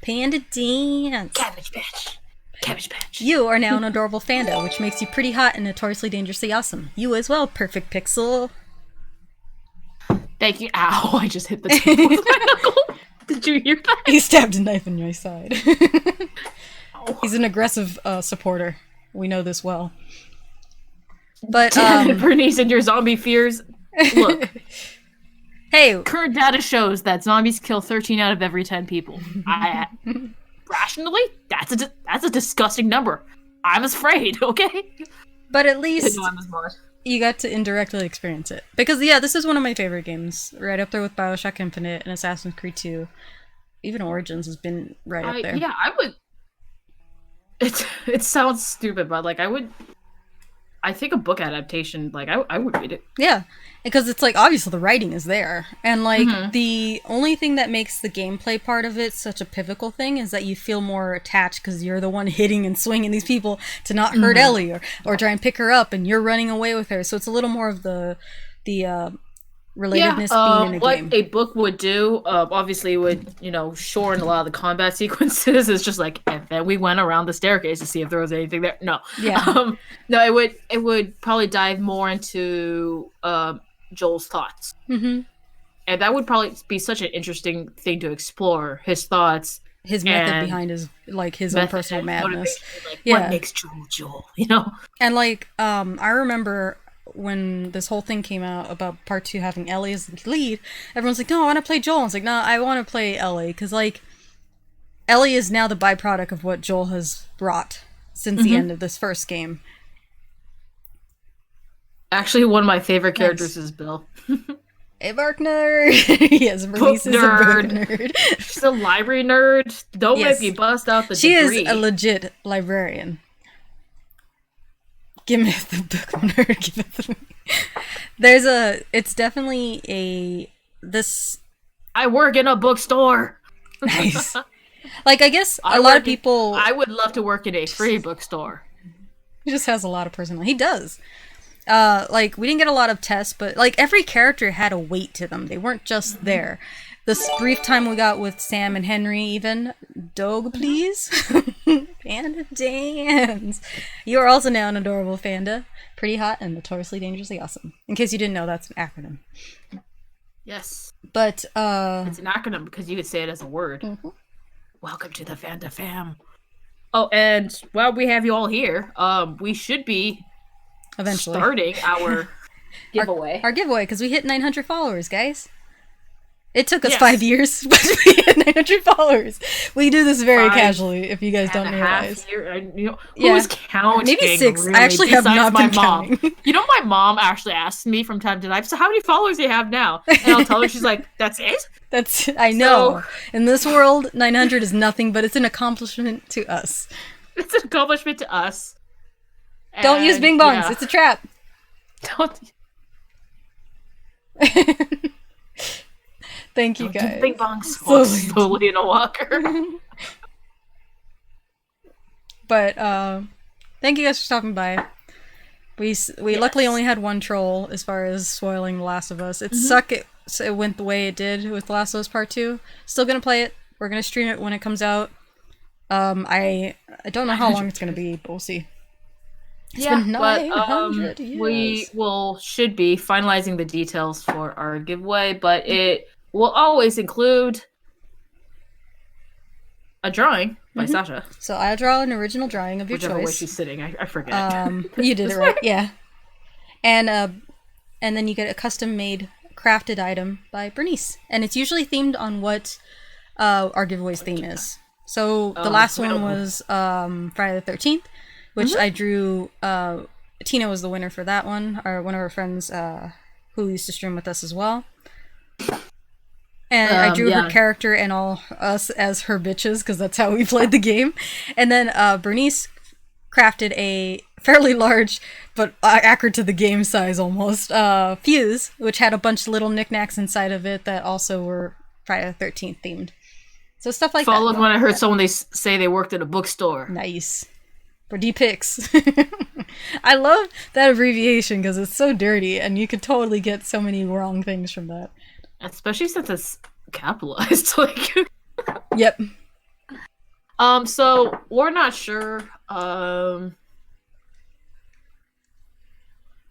Panda dance. Cabbage patch. Cabbage patch. You are now an adorable Fanda, which makes you pretty hot and notoriously dangerously awesome. You as well, perfect pixel. Thank you. Ow, I just hit the table with my knuckle. Did you hear that? He stabbed a knife in my side. He's an aggressive supporter. We know this well. But, Bernice and your zombie fears. Look. Hey. Current data shows that zombies kill 13 out of every 10 people. Rationally, that's a disgusting number. I'm afraid, okay? But at least... I'm smart. You got to indirectly experience it. Because, yeah, this is one of my favorite games. Right up there with Bioshock Infinite and Assassin's Creed 2. Even Origins has been right up there. Yeah, I would... It sounds stupid, but, like, I think a book adaptation, like, I would read it. Yeah, because it's, like, obviously the writing is there. And, like, the only thing that makes the gameplay part of it such a pivotal thing is that you feel more attached because you're the one hitting and swinging these people to not hurt Ellie or try and pick her up, and you're running away with her. So it's a little more of the relatedness being in a what game. a book would do, obviously would, shorten a lot of the combat sequences. It's just like, and then we went around the staircase to see if there was anything there. No. Yeah. No, it would probably dive more into Joel's thoughts. Mm-hmm. And that would probably be such an interesting thing to explore, his thoughts. His method behind his own personal madness. Like, what makes Joel, And, like, I remember... when this whole thing came out about part 2 having Ellie as the lead, everyone's like, no, I want to play Joel. And it's like, no, I want to play Ellie. Because, like, Ellie is now the byproduct of what Joel has brought since the end of this first game. Actually, one of my favorite characters is Bill. A book nerd! Yes, Bernice is a book nerd. She's a library nerd. Don't make me bust out the degree. She is a legit librarian. Give me the book nerd. Give it to me. It's definitely this. I work in a bookstore. Nice. Like, I guess a lot of people. I would love to work in a free bookstore. He just has a lot of personality. He does. Like, we didn't get a lot of tests, but, like, every character had a weight to them. They weren't just there. This brief time we got with Sam and Henry, even. Dog, please. Panda dance. You are also now an adorable Fanda. Pretty hot and notoriously dangerously awesome. In case you didn't know, that's an acronym. Yes. But, it's an acronym because you could say it as a word. Mm-hmm. Welcome to the Fanda fam. Oh, and while we have you all here, we should be eventually starting our giveaway. Our giveaway, because we hit 900 followers, guys. It took us 5 years, but we hit 900 followers. We do this very casually, if you guys don't realize. Who's counting? Maybe 6. Really, I actually have not been counting. My mom actually asks me from time to time, so how many followers do you have now? And I'll tell her, she's like, that's it? I know. In this world, 900 is nothing, but it's an accomplishment to us. It's an accomplishment to us. Don't use Bing Bongs. Yeah. It's a trap. Don't. Thank you, guys. Bing Bongs slowly in a walker. But thank you guys for stopping by. We luckily only had one troll as far as spoiling The Last of Us. It so it went the way it did with The Last of Us Part 2. Still gonna play it. We're gonna stream it when it comes out. I don't know how long it's gonna be, but we'll see. It's been 900 years. We should be finalizing the details for our giveaway, but it will always include a drawing by Sasha. So I draw an original drawing of your Whichever way choice. she's sitting, I forget. You did it right, yeah. And then you get a custom-made crafted item by Bernice, and it's usually themed on what our giveaway's theme is. So the last one was Friday the 13th, which I drew. Tina was the winner for that one, or one of her friends who used to stream with us as well. And I drew her character and all us as her bitches, because that's how we played the game. And then Bernice crafted a fairly large, but accurate to the game size almost, fuse, which had a bunch of little knickknacks inside of it that also were Friday the 13th themed. So stuff like that. Followed when I heard someone say they worked at a bookstore. Nice. For D-Pix. I love that abbreviation because it's so dirty, and you could totally get so many wrong things from that. Especially since it's capitalized. Like, yep. So we're not sure.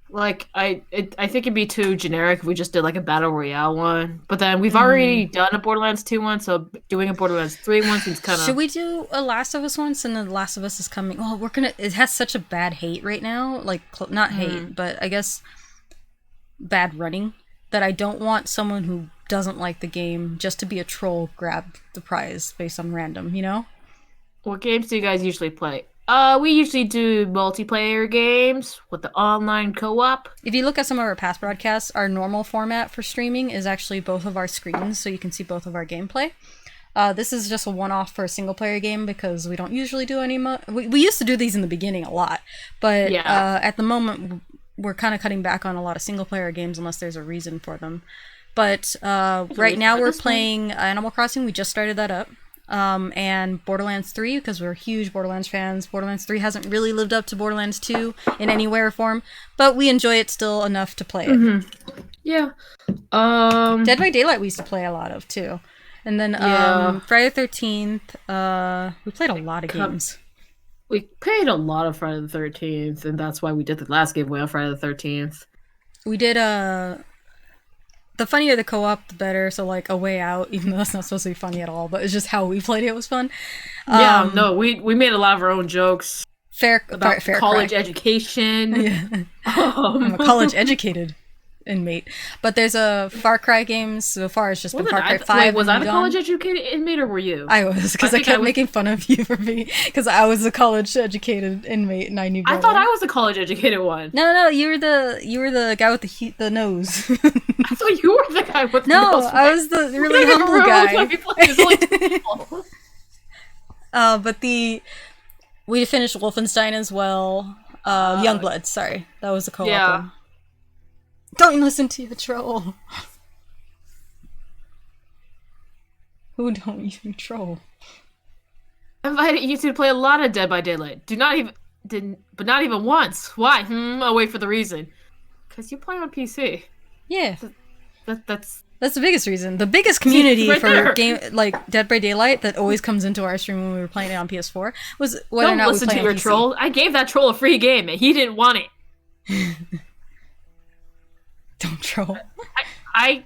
Like, I think it'd be too generic if we just did like a battle royale one. But then we've already done a Borderlands 2 one, so doing a Borderlands 3 one seems kind of. Should we do a Last of Us once? And then The Last of Us is coming. Oh, we're gonna. It has such a bad hate right now. Like, not hate, but I guess bad running. That I don't want someone who doesn't like the game just to be a troll grab the prize based on random, you know? What games do you guys usually play? We usually do multiplayer games with the online co-op. If you look at some of our past broadcasts, our normal format for streaming is actually both of our screens, so you can see both of our gameplay. This is just a one-off for a single-player game because we don't usually do any... We used to do these in the beginning a lot, but at the moment, we're kind of cutting back on a lot of single-player games unless there's a reason for them. But right now we're playing Animal Crossing. We just started that up. And Borderlands 3, because we're huge Borderlands fans. Borderlands 3 hasn't really lived up to Borderlands 2 in any way or form, but we enjoy it still enough to play it. Yeah. Dead by Daylight we used to play a lot of, too. And then Friday the 13th, we played a lot of games. We played a lot of Friday the 13th, and that's why we did the last giveaway on Friday the 13th. We did the funnier the co-op, the better. So, like, A Way Out, even though that's not supposed to be funny at all, but it's just how we played it was fun. We made a lot of our own jokes. Fair college education. Yeah. I'm a college-educated inmate. But there's a Far Cry games. So far, it's just been Far Cry 5. Wait, was I a college-educated inmate, or were you? I was, because I kept making fun of you for being... Because I was a college-educated inmate, and I knew better. I thought I was a college-educated one. No, you were the guy with the nose. I thought you were the guy with the nose. No, I was the really humble guy. But we finished Wolfenstein as well. Youngblood, sorry. That was a co-op one. Don't listen to the troll. Who don't you troll? I invited you to play a lot of Dead by Daylight. But not even once. Why? I'll wait for the reason. Because you play on PC. Yeah. That's the biggest reason. The biggest community for game like Dead by Daylight that always comes into our stream when we were playing it on PS4 was whether or not we play on PC. Don't listen to your troll. I gave that troll a free game and he didn't want it. Don't troll. I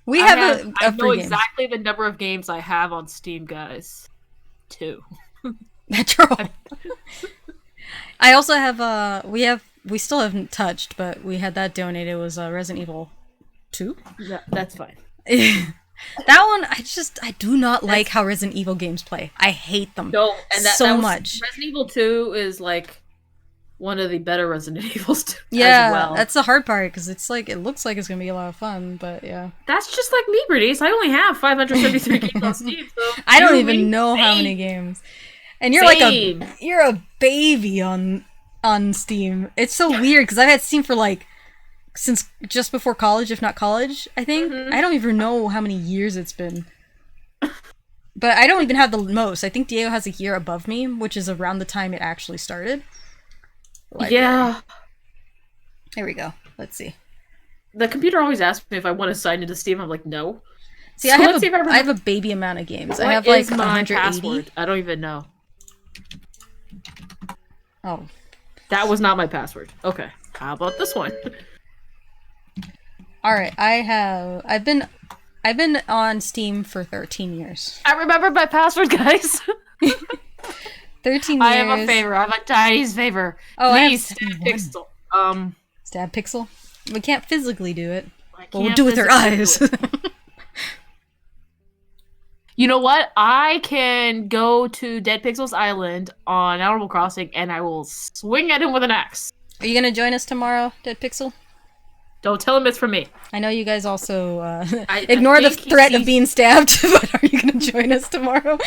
know exactly the number of games I have on Steam, guys. 2. That troll. I also have we still haven't touched, but we had that donated. It was Resident Evil 2. Yeah, that's fine. That one, I do not like how Resident Evil games play. I hate them so much. Resident Evil 2 is like one of the better Resident Evils yeah, as well. That's the hard part, because it's like, it looks like it's going to be a lot of fun, but yeah. That's just like me, Bernice. I only have 573 games on Steam, so... I don't even know how many games. And you're you're a baby on Steam. It's so weird, because I've had Steam for like, since just before college, if not college, I think. I don't even know how many years it's been. But I don't even have the most. I think Diego has a year above me, which is around the time it actually started. Library. Yeah. Here we go. Let's see. the computer always asks me if I want to sign into Steam. I'm like, no. See, So I let's see if I have a baby amount of games. I What have like is my 180. password? I don't even know. Oh, That was not my password. Okay. How about this one? all right. I've been on Steam for 13 years. I remember my password, guys. 13 years. I have a favor. I have a tiny favor. Oh, Please, I have Pixel. Stab Pixel. We can't physically do it. I But we'll can't do it with our physically eyes. do it. You know what? I can go to Dead Pixel's island on Animal Crossing, and I will swing at him with an axe. Are you gonna join us tomorrow, Dead Pixel? Don't tell him it's from me. I know you guys also I ignore the think he threat of sees- being stabbed, but are you gonna join us tomorrow?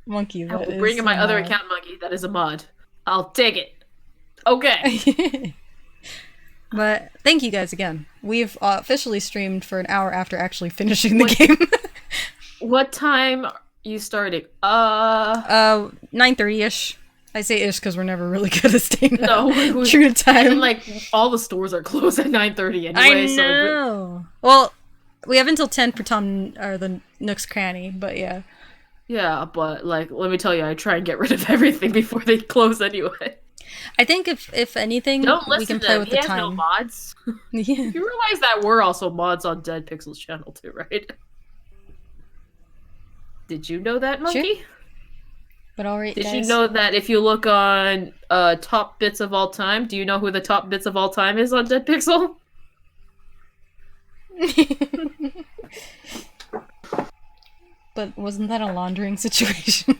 Monkey, I that will is bring in my a other mod. account, Monkey. That is a mod. I'll take it. Okay. But thank you guys again. We've officially streamed for an hour after actually finishing the game. What time are you starting? 9:30ish. I say ish because we're never really good at staying No, true to time. And like all the stores are closed at 9:30 anyway. I know. Well, we have until 10 for Tom or the Nook's Cranny, but yeah. Yeah, but like, let me tell you, I try and get rid of everything before they close anyway. I think if anything, Don't we listen can to play him. with He the has no time. mods. Yeah. You realize that we're also mods on Dead Pixel's channel too, right? Did you know that, Monkey? But alright, Did guys. you know that if you look on top bits of all time, do you know who the top bits of all time is on Dead Pixel? But wasn't that a laundering situation?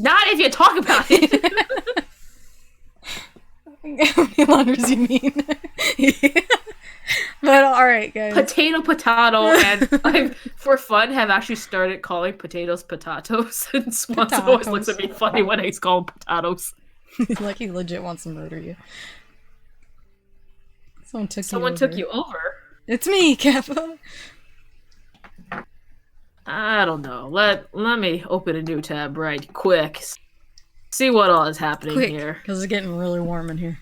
Not if you talk about it. How many launders you mean? But alright, guys. Potato, and I, for fun, have actually started calling potatoes potatoes. And Swanson always looks at me funny when I call them potatoes. Like he legit wants to murder you. Someone took you over. It's me, Kappa. I don't know. Let me open a new tab right quick. See what all is happening Quick, here. because it's getting really warm in here.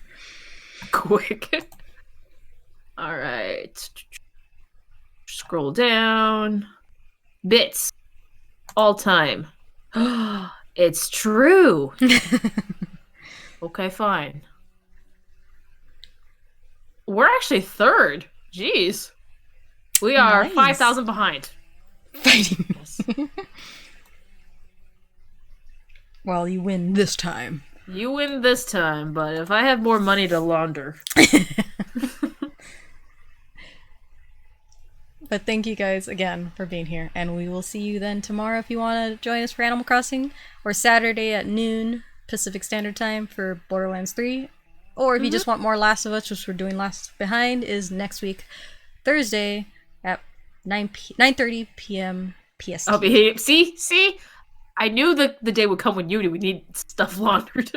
Quick. All right. Scroll down. Bits. All time. It's true. Okay, fine. We're actually third. Jeez. We are Nice. 5,000 behind. Fighting. Yes. Well, you win this time. You win this time, but if I have more money to launder. But thank you guys again for being here, and we will see you then tomorrow if you want to join us for Animal Crossing, or Saturday at noon Pacific Standard Time for Borderlands 3, or if you just want more Last of Us, which we're doing Last Behind, is next week, Thursday at 9:30 p.m. PST. I'll be see. I knew the day would come when you would need stuff laundered.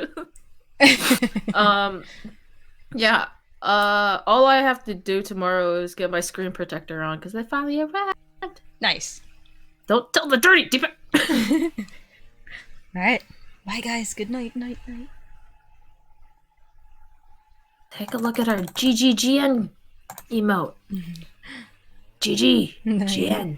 Yeah. All I have to do tomorrow is get my screen protector on because they finally arrived. Nice. Don't tell the dirty deep. Alright. Bye guys. Good night. Take a look at our GGGN emote. GG. Nice. GN.